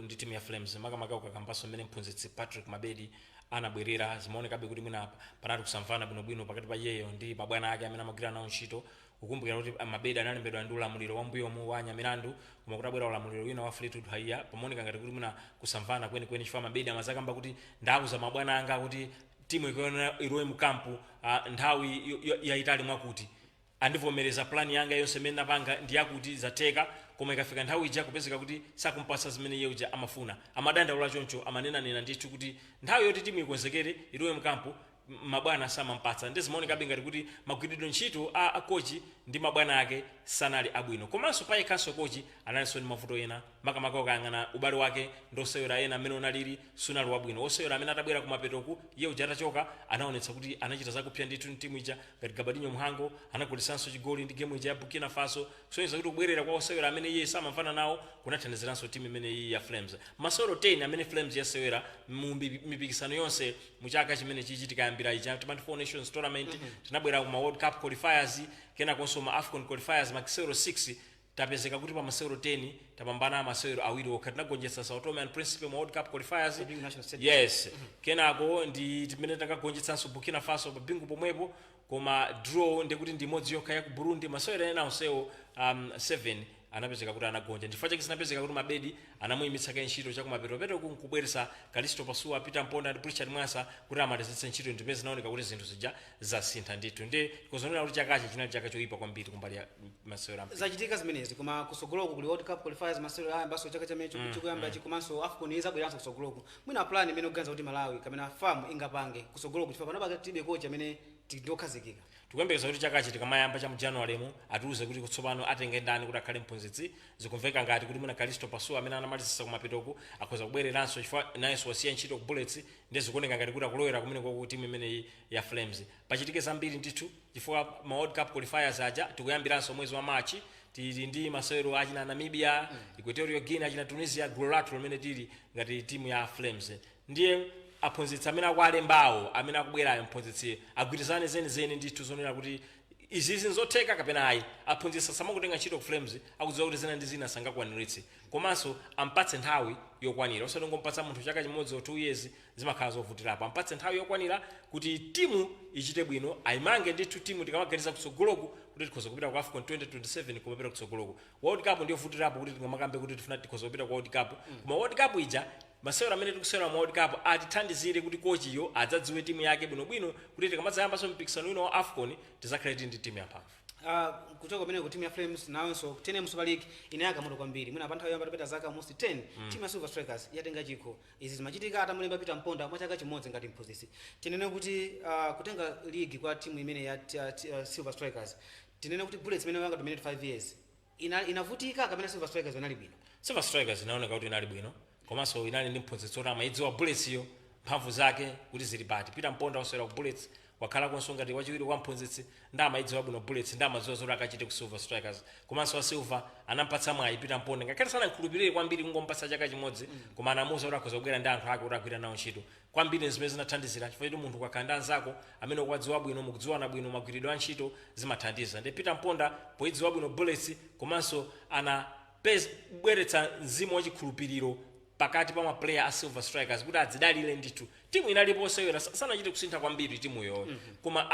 ndi timu ya Flames makamaka ukakambaso mmene mphunzitsi Patrick Mabedi anabwerera zimaonekabe kuti mwina panali kusamvana bwinobwino pakati pa iyeyo ndi mabwana ake amene amagwira nawo ntchito. Ukumbukira kuti Mabedi analembedwa ndi ulamuliro wa mbuyomu wa Nyamilandu koma kuti abwera ulamuliro wina wa Fleetwood Haiya pamaoneka ngati kuti mwina kusamvana kwenikweni chifukwa Mabedi amazakamba kuti ndauza mabwana anga kuti timu ikuyenera ilowe mkampu nthawi yayitali mwakuti andivomereza plani yanga yonse imene napanga ndi yakuti zateka koma ikafika nthawi ija kupezeka kuti sakumpasa zimene iye uja amafuna amadandaula choncho amanena ndithu kuti nthawi yoti timu ikonzekere ilowe mkampu mabwana samampatsa ndi zimaonekabe ngati kuti magwiridwe ntchito a kochi ndi mabwana ake sanali abwino komanso pa ikhanso kochi analinso ndi mavuto ena makamaka ukayang'ana ubale wake ndi osewera ena amene unalili sunali wabwino. Osewera amene atabwera kumapetoku iye uja atachoka anaonetsa kuti anachita zakupsya ndithu mtimu ija ngati Gabadinho Mhango anagoletsanso chigoli ndi gemu ija ya Burkina Faso kusonyeza kuti kubwerera kwa osewera amene iye samamvana nawo kunathandiziranso timu imene iyi ya Flames. Masewero 10 amene Flames yasewera mu mipikisano yonse mu chaka chimene chichitika yambira ija Four Nations Tournament tinabwera kuma World Cup qualifiers kena konso ma AFCON qualifiers masewero 6 tapezeka kuti pa masewero 10 tapambana masewero awiri okha tinagonjetsa Sao Tome and Principe mu World Cup qualifiers. Yes kenako ndi timene takagonjetsanso Burkina Faso pa bingu pomwepo koma draw ndikuti ndi imodzi yokha ya ku Burundi. Masewero ena onsewo 7 anapezeka kuti anagonja ndifa chake sinapezeka kuti Mabedi anamuyimitsa ntchito chakumapetopeto kubweresa Kalisto Pasua Peter Mponda ndi Richard Mwasa kuti amalizitse ntchito ndipo zinaoneka kuti zinthu zija zasintha ndithu ndi kozonera kuti chakachi chinali chaka choyipa kwambiri kumbali ya masewero zachitika zimenezi koma kusogoloko kuli World Cup qualifiers masewero ayambaso chaka chamenecho chikuyamba chikomanso AFCON izabweranso kusogoloko mwina plan imene kuganiza kuti Malawi kamena farm ingapange kusogoloko chifukwa panapa tibe coach amene tindokhazikika tikuyembekeza kuti chakachi tikamayamba cha mu January mu atiuze kuti kutsopano atenge ndani kuti akhale mphunzitsi. Zikumveka ngati kuti mwina Kalisto Pasua amene anamalizisa kumapetoku akhoza kubwereranso chifukwa nayenso wasiya ntchito ku Bullets ndi zikuoneka ngati kuti akulowera kumene kwa timu imene ya Flames. Pachitike zambiri ndithu chifukwa ma World Cup qualifiers aja tikuyambiranso mwezi wa March tili ndi masewero achina Namibia Equatorial Guinea achina Tunisia Gloratu amene tili ngati timu ya Flames. Ndiye aphunzitsi amene akualembawo amene akubwerayo mphunzitsi agwirizane zenizeni ndithu zonena kuti izi nzotheka kapena ayi aphunzitsa samakutenga ntchito ku Flames akudziwa kuti zina ndi zina sangakwaniritse komanso ampatse nthawi yokwanira osatongompatsa munthu chaka chimodzi 2 years zimakhala zovutirapo ampatse nthawi yokwanira kuti timu ichite bwino ayimange ndithu timu tikamaganiza kutsogoloku kuti tikhoza kupita ku AFCON 2027 kumapita kutsogoloku. World Cup ndiyo vutirapo kuti tingamakambe kuti tifuna tikhoza kupita ku World Cup koma World Cup ija masewero amene tikusewera mu World Cup atithandizire kuti kochiyo adzadziwe timu yake bwinobwino kuti tikamadzayambanso mpikisano wina wa AFCON tizakhale ndi timu yamphamvu. Kutoka pamene ku timu ya Flames nawonso tenemu Super League inayaka moto kwambiri mwina pa nthawi yamba tapita zaka almost 10 timu ya Silver Strikers yatenga chikho. Izi zimachitika atamulemba Peter Mponda mwa chaka chimodzi ngati mphunzitsi. Tinene kuti kutenga league kwa timu imene ya Silver Strikers tinene kuti Bullets imene yanga dominate 5 years inavutika kapena Silver Strikers inali bwino. Silver Strikers inaoneka kuti inali bwino komanso inali ndi mphunzitsi oti amayidziwa Bullets yo mphamvu zake kuti zili pati. Peter Mponda osewera ku Bullets wakhala konso ngati wachiwiri kwa mphunzitsi ndi amayidziwa bwino Bullets ndi amadziwa zoti akachite ku Silver Strikers komanso wa Silver anampatsa mwayi Peter Mponda ngakhale sanamkhulupirire kwambiri kungompatsa chaka chimodzi koma anamuwuza kuti akhoza kubwera ndi anthu ake kuti agwira nawo ntchito kwambiri zimene zinathandizira chifukwa choti munthu ukakhala ndi anzako amene ukuwadziwa bwino mukudziwana bwino magwiridwe a ntchito zimathandiza. Ndi Peter Mponda poyidziwa bwino Bullets komanso anabweretsa mzimu wachikhulupiriro pakati pa maplayer a Silver Strikers kuti adzidalire ndithu timu inalipo osewera sanachite kusintha kwambiri timu yo koma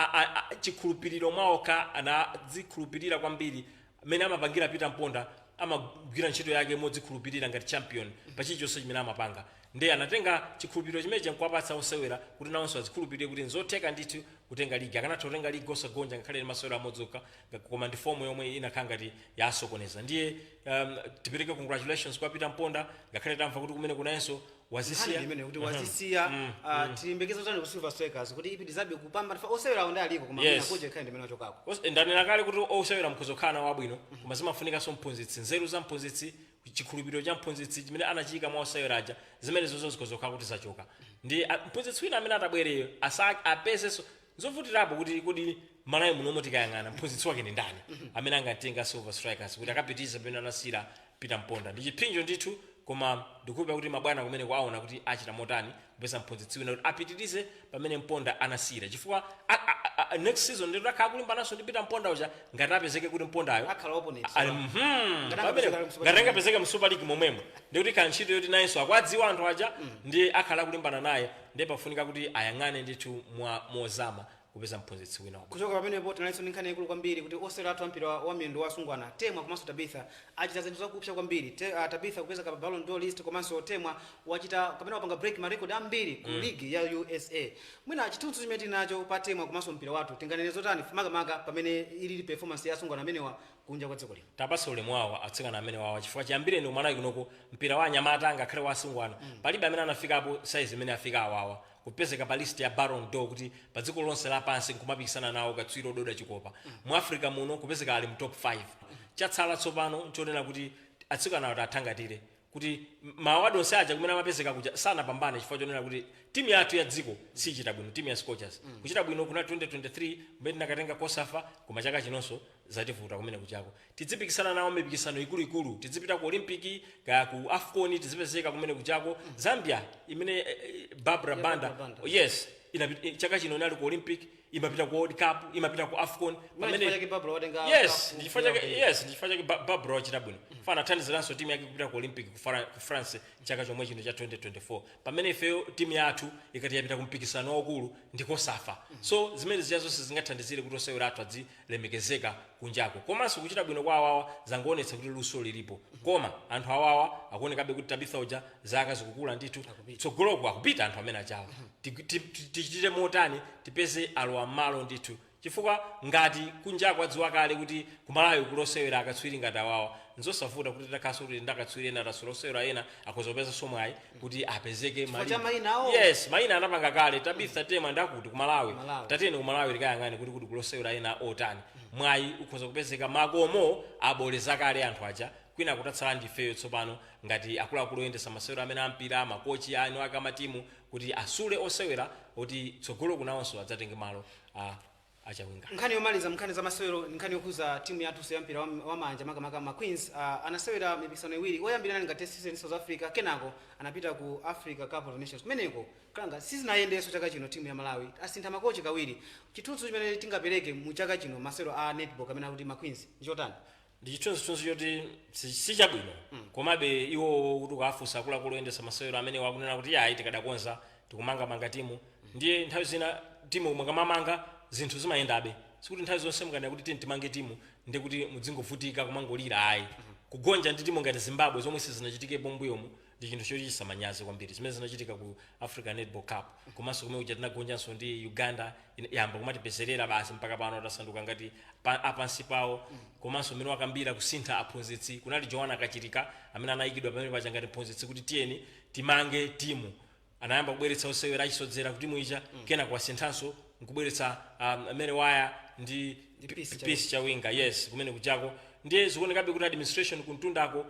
chikhulupiriro mwaokha anadzikhulupirira kwambiri amene amapangira Peter Mponda amagwira ntchito yake modzikhulupirira ngati champion pachichonse chimene amapanga ndi anatenga chikhulupiriro chimenechi nkuwapatsa osewera kuti nawonso azikhulupirire kuti nzotheka ndithu kutenga ligi akanatha kutenga ligi osagonja ngakhale masewero amodzoka koma ndi fomu yomwe inakhala ngati yasokoneza. Ndiye tipereke congratulations kwa Peter Mponda ngakhale tamva kuti kumene kunayenso wazisiya imene kuti wazisiya tilimbekeza kuti ku Silver Strikers kuti ipi dizabe kupamba osewera onda aliko koma kuja khale ndimene achokako ndanena kale kuti osewera mkhozokhala wabwino koma zimafunika mphunzitsi nzeru za mphunzitsi chikhulupiriro cha mphunzitsi chimene anachika mwa osewera aja zimene zonse zikhozokhala kuti zachoka. Ndi mphunzitsi wina amene atabwereyo apezenso zovutirapo kuti Malawi muno tikayang'ana mphunzitsi wake ndi ndani amene angatenga Silver Strikers kuti akapitiza pamene anasira Peter Mponda. Ndi chipinjo ndithu koma ndikupa kuti mabwana kumene kwaona kuti achita motani kupeza mphunzitsi wina kuti apitirize pamene mponda anasira chifukwa next season ndito akhala kulimbananso ndi Peter Mponda uja ngati apezeke kuti mpondayo akhala opponent ngati angapezeke mu Super League momwemo ndikuti khala ntchito yoti nayenso akwadziwa anthu aja ndi akhala kulimbana naye ndi pafunika kuti ayang'ane ndithu mozama kupeza mphunzitsi wina kuchoka pamenepo tinalinso ndi nkhani yaikulu kwambiri kuti osewera athu ampira wa miyendo wasungwana Temwa komanso Tabitha achita zinthu zakupsa kwambiri. Tabitha kupeza ka Ballon d'Or list komanso Temwa wachita kapena wapanga break ma record ambiri ku league ya USA. Mwina chithunzi chimene tinacho pa Temwa komanso mpira wathu tinganene zotani makamaka pamene ili performance ya asungwana amenewa kunja kwa dziko lino. Tapasa ulemu wawo atsikana amene wawa chifukwa chiyambire ndi umalawi kunoko mpira wa anyamata ngakhale wa asungwana palibe amene anafikapo size imene afika awawa kupezeka pa list ya Ballon d'Or kuti pa dziko lonse lapansi nkumapikisana nawo katswiri ododa chikopa mu Africa muno kupezeka ali mu top 5 chatsala tsopano nchonena kuti atsikana atathangatire kuti maawadi onse aja kumene amapezeka kuja sanapambane chifukwa chonena kuti timu yathu ya dziko sichita bwino timu ya Scorchers kuchita bwino kuna 2023 mbeti nakatenga kosafa koma chaka chinonso zativuta kumene kuchako tidzipikisana nawo mipikisano ikuluikulu tidzipita ku Olympic kaya ku AFCON tidzipezeka kumene kuchako Zambia imene Barbara Banda yes chaka chino nali ku Olympic imapita ku World Cup imapita ku AFCON pamene yes ndifanya Barbara wachita bwino fana thandiziranso timu yake kupita ku Olympic ku France chaka chomwe chino cha 2024 pamene ifeyo timu yathu ikati yapita ku mpikisano waukulu ndikosafa so zimene ziyazonse zingathandizire kuti osewera athu adzilemekezeka kunjako komanso kuchita bwino kwa awawa zangoonetsa kuti luso lilipo koma anthu awawa akuonekabe kuti Tabitha uja zaka zikukula ndithu tsogoloko akupita anthu amene achawa tichitire motani tipeze alowa malo ndithu chifukwa ngati kunjako adziwa kale kuti kumalawi kulosewera akatswiri ngati awawa nzosavuta kuti takhaso kuti ndakatswiri ena tasolosewera ena akozopeza somwayi kuti apezeke yes maina anapanga kale Tabitha Temwa ndakuti kumalawi tatene kumalawi likayang'ane kuti kulosewera ena otani mwayi ukhoza kupezeka makomo aboleza kale anthu aja kwina kutatsala ndifeyo tsopano ngati akuluakulu oyendesa masewero amene ampira makochi anu aka matimu kuti asule osewera kuti tsogolo kunawonso adzatenge malo achawinga. Nkhani yomaliza nkhani za masewero nkhani yokuza timu yathu ya mpira wa manja makamaka ma Queens anasewera mipikisano iwiri oyambirana ngati season South Africa kenako anapita ku Africa Cup of Nations kumeneko kanga sizinayendenso chaka chino timu ya Malawi asintha makochi kawiri chithunzi chimene tingapereke mu chaka chino masewero a netball kamene kuti ma Queens njotani ndi chithunzi choti sichabwino komabe iwo kuti ukafunsa akuluakulu oyendesa masewero amene wakunena kuti yayi tikadakonza tikumangamanga timu ndiye nthawi zina timu mukamamanga zinthu zimayendabe sikuti nthawi zonse mukana kuti timange timu ndi kuti mudzingovutika kumangolira ayi kugonja ndi timu ngati Zimbabwe zomwe sizinachitikepo mbuyomu ndi chinthu chochititsa manyazi kwambiri zimene zinachitika ku African Netball Cup komanso kumene uja tinagonjanso ndi Uganda yamba kumatipezerera basi mpaka pano atasanduka ngati apansi pawo komanso mmene wakambira kusintha aphunzitsi kunali Joana Kachirika amene anayikidwa pamene paja ngati mphunzitsi kuti tiyeni timange timu anayamba kubweretsa osewera achisodzera kuti muija kena kuwasinthanso nkubweretsa amene waya ndi Peace Chawinga yes kumene kuchako ndiye zikuonekabe kuti administration kuntundako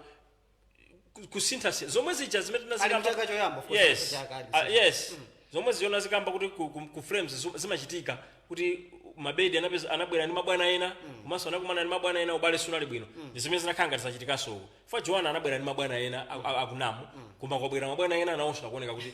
kusintha zomwe zija zimene tinazikamba yes zomwe ziona zikamba kuti ku frames zimachitika kuti mabedi anabwera ndi mabwana ena komanso anakumana ndi mabwana ena ubale sunali bwino ndi zimene zinakhanga tisachitikaso fa Joana anabwera ndi mabwana ena akunamu koma kwabwera mabwana ena nawonso akuoneka kuti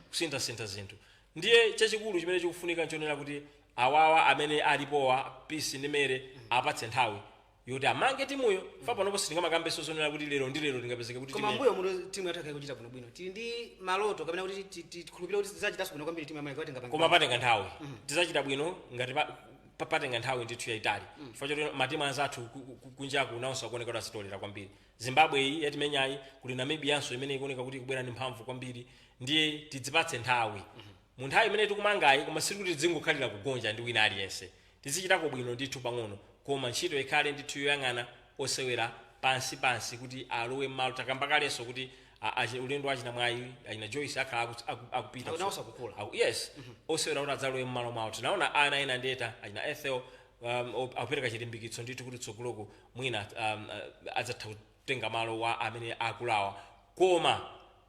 kusintha zinthu ndiye chachikulu chimene chikufunika nchonera kuti awawa amene alipowa Peace ndi Mere apatse nthawi yoti amange timuyo fa panopo sitingamakambeso zonera kuti lero ndi lero tingapezeke kuti koma mbuyo muno timu yathu kuchita bwino tili ndi maloto kapena kuti tikhulupirira kuti tizachitanso bwino kwambiri timu ya Malawi tingapanga koma patenga nthawi tizachita bwino ngati patenga nthawi ndithu yayitali chifukwa choti matimu anzathu kunjaku nawonso akuoneka kuti asitolera kwambiri Zimbabwe iyi yatimenyayi kuli Namibianso imene ikuoneka kuti ikubwera ndi mphamvu kwambiri ndiye tidzipatse nthawi mu nthawi imene tikumangayi koma sikuti tizingokhalira kugonja ndi wina aliyense tizichitako bwino ndithu pang'ono koma ntchito ikhale ndithu yoyang'ana osewera pansi kuti alowe m'malo takamba kalenso kuti ulendo wachina mwayi achina Joyce akhala akupita yes osewera kuti adzalowe m'malo mwawo tinaona ana ena ndeta achina Ethel akupereka chilimbikitso ndithu kuti tsogoloko mwina adzatha kutenga malo wa amene akulawa koma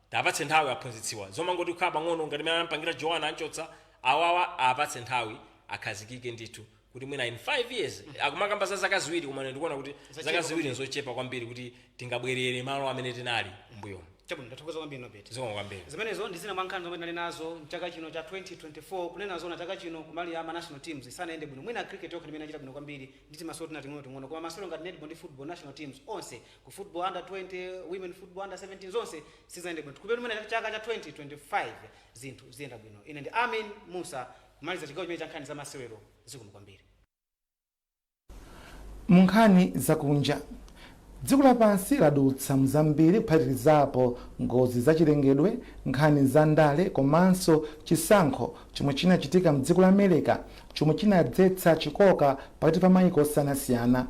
tapatse nthawi aphunzitsiwa zomangoti kukhala pang'ono ngati mene anapangira Joana anchotsa awawa apatse nthawi akhazikike ndithu kuti mwina in 5 years akumakamba za zaka ziwiri koma ndikuona kuti zaka ziwiri nzochepa kwambiri kuti tingabwerere malo amene tinali mbuyo. Chabwino ndathokoza kwambiri Nobet. Zikomo kwambiri. Zimenezo ndi zina mwa nkhani zomwe tinali nazo mchaka chino cha 2024 kunena zona chaka chino kumali ya national teams isanaende bwino. Mwina cricket yokha imene inachita bwino kwambiri ndi masewero tina ting'ono koma masewero ngati netball ndi football national teams onse ku football under 20 women football under 17 zonse sizaende bwino. Kupera mwina chaka cha 2025 zinthu ziyenda bwino. Ine ndi Amin Musa kumaliza chigawo chimene cha nkhani za masewero zikomo kwambiri. Munkhani zakunja dziko lapansi ladutsa mzambiri kuphatikizapo ngozi zachilengedwe, nkhani za ndale komanso chisankho chomwe chinachitika mdziko la America chomwe chinadzetsa chikoka pakati pa mayiko osiyanasiyana.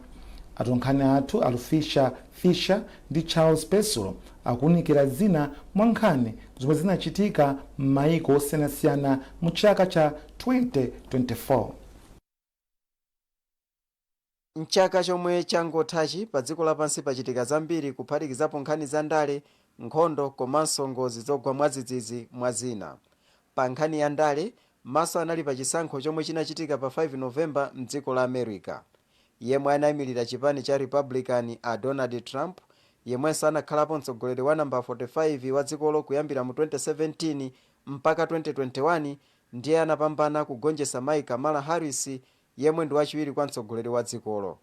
Atolankhani athu Alufisha Fisher ndi Charles Pesulo akuunikira zina mwa nkhani zomwe zinachitika m'mayiko osiyanasiyana mu chaka cha 2024. Mchaka chomwe changothachi pa dziko lapansi pachitika zambiri kuphatikizapo nkhani za ndale, nkhondo komanso ngozi zogwa mwadzidzidzi mwa zina. Pa nkhani ya ndale, maso anali pa chisankho chomwe chinachitika pa 5 Novemba mdziko la America. Yemwe anayimirira chipani cha Republican a Donald Trump, yemwenso anakhalapo mtsogoleri wa namba 45 wa dzikolo kuyambira mu 2017 mpaka 2021, ndiye anapambana kugonjetsa Mayi Kamala Harris yemwe ndi wachiwiri kwa mtsogoleri wa dzikolo.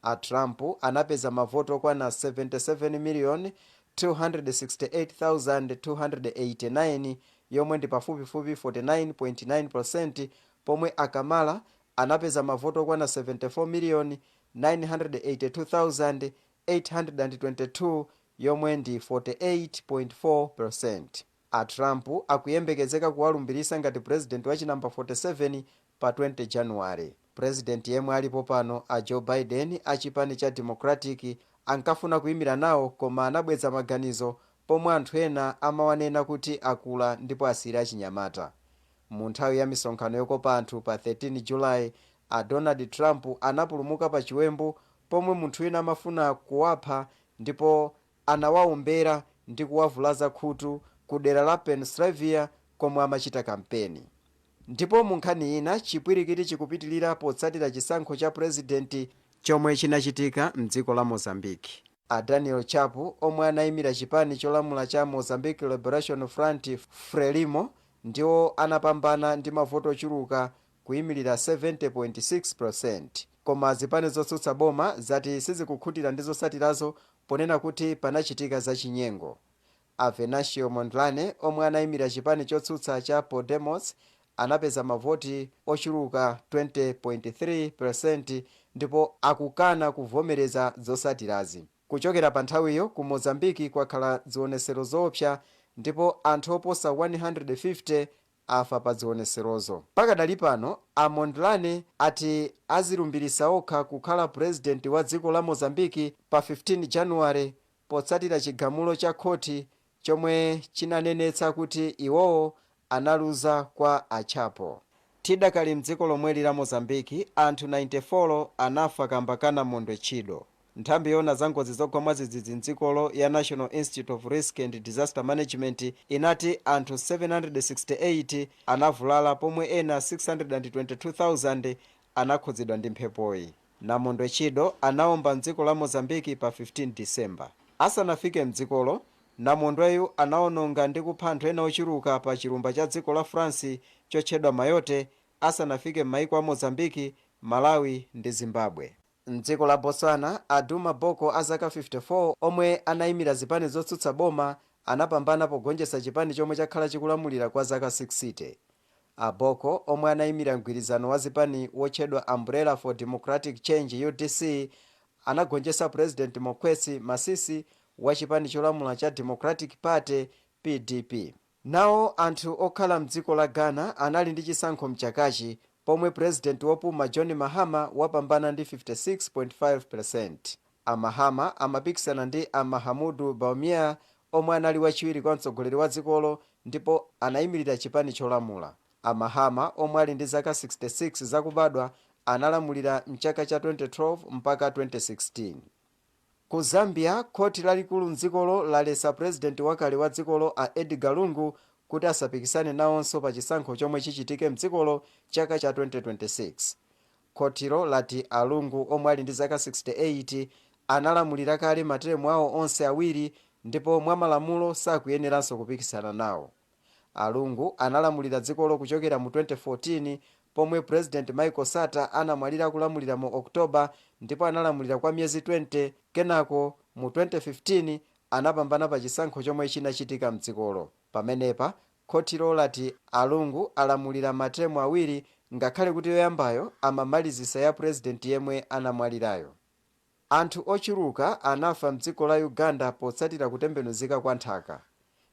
A Trump anapeza mavoto okwana 77,268,289 yomwe ndi pafupifupi 49.9%, pomwe a Kamala anapeza mavoto okwana 74,982,822 yomwe ndi 48.4%. A Trump akuyembekezeka kuwalumbirisa ngati president wa chinamba 47 pa 20 January. President yemwe alipo pano a Joe Biden achipani cha Democratic ankafuna kuyimira nawo koma anabweza maganizo pomwe anthu ena amawanena kuti akula ndipo asiri achinyamata. Mu nthawi ya misonkhano yokopa anthu pa 13 July, a Donald Trump anapulumuka pa chiwembu pomwe munthu wina amafuna kuwapha ndipo anawaombera ndi kuwavulaza khutu ku dera la Pennsylvania komwe amachita kampeni. Ndipo mu nkhani ina chipwirikiti chikupitilira potsatira chisankho cha president chomwe chinachitika mdziko la Mozambique. A Daniel Chapo omwe anayimira chipani cholamula cha Mozambique Liberation Front Frelimo ndiwo anapambana ndi mavoto ochuluka kuyimirira 70.6%. Koma zipani zotsutsa boma zati sizikukhutira ndi zotsatirazo ponena kuti panachitika zachinyengo. A Venancio Mondlane omwe anayimira chipani chotsutsa cha Podemos anapeza mavoti ochuluka 20.3% ndipo akukana kuvomereza zotsatirazi. Kuchokera pa nthawiyo ku Mozambiki kwakhala zionesero zoopsa ndipo anthu oposa 150 afa pa zioneserozo. Pakadali pano a Mondlane ati azilumbirisa okha kukhala president wa dziko la Mozambiki pa 15 January potsatira chigamulo cha khoti chomwe chinanenetsa kuti iwowo analuza kwa a Chapo. Tidakali mdziko lomweli la Mozambiki anthu 94 anafa kamba kana mondwe chido. Nthambi yona za ngozi zogwa mwadzidzidzi mdzikolo ya National Institute of Risk and Disaster Management inati anthu 768 anavulala pomwe ena 622,000 anakhudzidwa ndi mphepoyi. Namondwe chido anaomba mdziko la Mozambiki pa 15 December. Asanafike mdzikolo, namondweyu anaononga ndi kupha anthu ena ochuluka pa chilumba cha dziko la France chotchedwa Mayotte asanafike m'mayiko a Mozambiki, Malawi ndi Zimbabwe. Mdziko la Botswana, a Duma Boko azaka 54 omwe anayimira zipani zotsutsa boma anapambana pogonjetsa chipani chomwe chakhala chikulamulira kwa zaka 60. A Boko omwe anayimira mgwirizano wa zipani wotchedwa Umbrella for Democratic Change UDC anagonjetsa President Mokwesi Masisi wa chipani cholamula cha Democratic Party PDP. Nawo anthu okhala mdziko la Ghana anali ndi chisankho mchakachi pomwe president wopuma John Mahama wapambana ndi 56.5%. A Mahama amapikisana ndi a Mahamudu Bawumia omwe anali wachiwiri kwa mtsogoleri wa dzikolo ndipo anayimirira chipani cholamula. A Mahama omwe ali ndi zaka 66 zakubadwa analamulira mchaka cha 2012 mpaka 2016. Ku Zambia, khoti lalikulu mdzikolo lalesa president wakale wa dzikolo a Edgar Lungu kuti asapikisane nawonso pa chisankho chomwe chichitike mdzikolo chaka cha 2026. khotiro lati alungu omwe ali ndi zaka 68 analamulira kale materemu awo onse awiri ndipo mwa malamulo sakuyeneranso kupikisana nawo. Alungu analamulira dzikolo kuchokera mu 2014 pomwe President Michael Sata anamwalira kulamulira mu Oktoba ndipo analamulira kwa miyezi 20. Kenako mu 2015 anapambana pa chisankho chomwe chinachitika mdzikolo. Pamenepa khotiro lati alungu alamulira materemu awiri ngakhale kuti yoyambayo amamalizisa ya president yemwe anamwalirayo. Anthu ochuluka anafa mdziko la Uganda potsatira kutembenuzika kwa nthaka.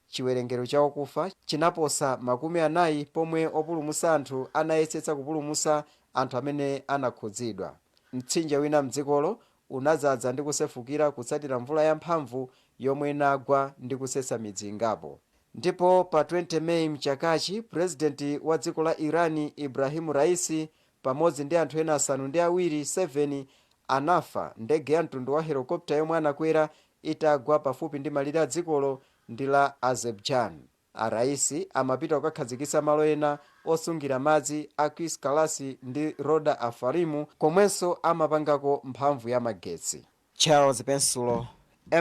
Chiwerengero cha okufa chinaposa 40 pomwe opulumusa anthu anayesetsa kupulumusa anthu amene anakhudzidwa. Mtsinje wina mdzikolo unadzaza ndi kusefukira kutsatira mvula yamphamvu yomwe inagwa ndi kusesa midzi ingapo. Ndipo pa 20 Meyi mchakachi president wa dziko la Irani Ibrahim Raisi pamodzi ndi anthu ena 7 anafa ndege ya mtundu wa helikopta yomwe anakwera itagwa pafupi ndi malire a dzikolo ndi la Azerbaijan. Araisi amapita kukakhazikitsa malo ena osungira madzi a Kis Kalasi ndi Roda Afarimu komwenso amapangako mphamvu ya magetsi. Charles Pensulo,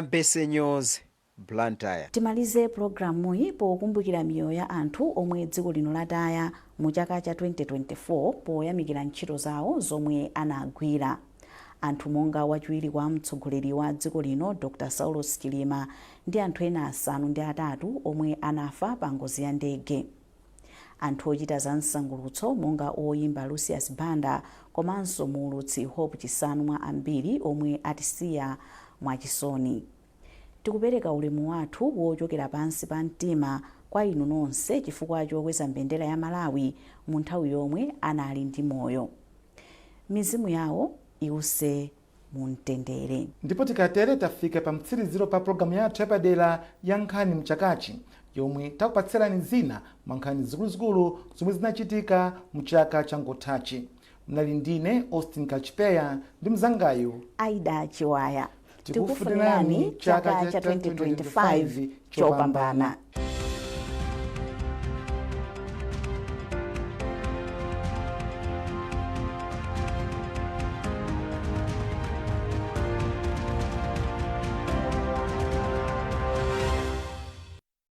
MBC News, Blantyre. Timalize programu pokumbukira miyoyo ya anthu omwe dziko lino lataya mu chaka cha 2024 poyamikira ntchito zawo zomwe anagwira. Anthu monga wachiwiri kwa mtsogoleri wa dziko lino Dr. Saulos Chilima ndi anthu ena 3 omwe anafa pa ngozi ya ndege. Anthu ochita za nsangulutso monga oyimba Lucius Banda komanso muulutsi Hope Chisanu mwa ambiri omwe atisiya mwachisoni. Tikupereka ulemu wathu wochokera pansi pa mtima kwa inu nonse chifukwa chokweza mbendera ya Malawi mu nthawi yomwe anali ndi moyo. Mizimu yawo iwuse mumtendere. Ndipo tikatere tafika pa mtsiriziro pa programu yathu yapadera ya nkhani mchakachi yomwe takupatserani zina mwa nkhani zikuluzikulu zomwe zinachitika mu chaka changothachi. Mnali ndine Austin Kachipeya ndi mzangayu Aida Chiwaya. Tikufunirani chaka cha 2025 chopambana.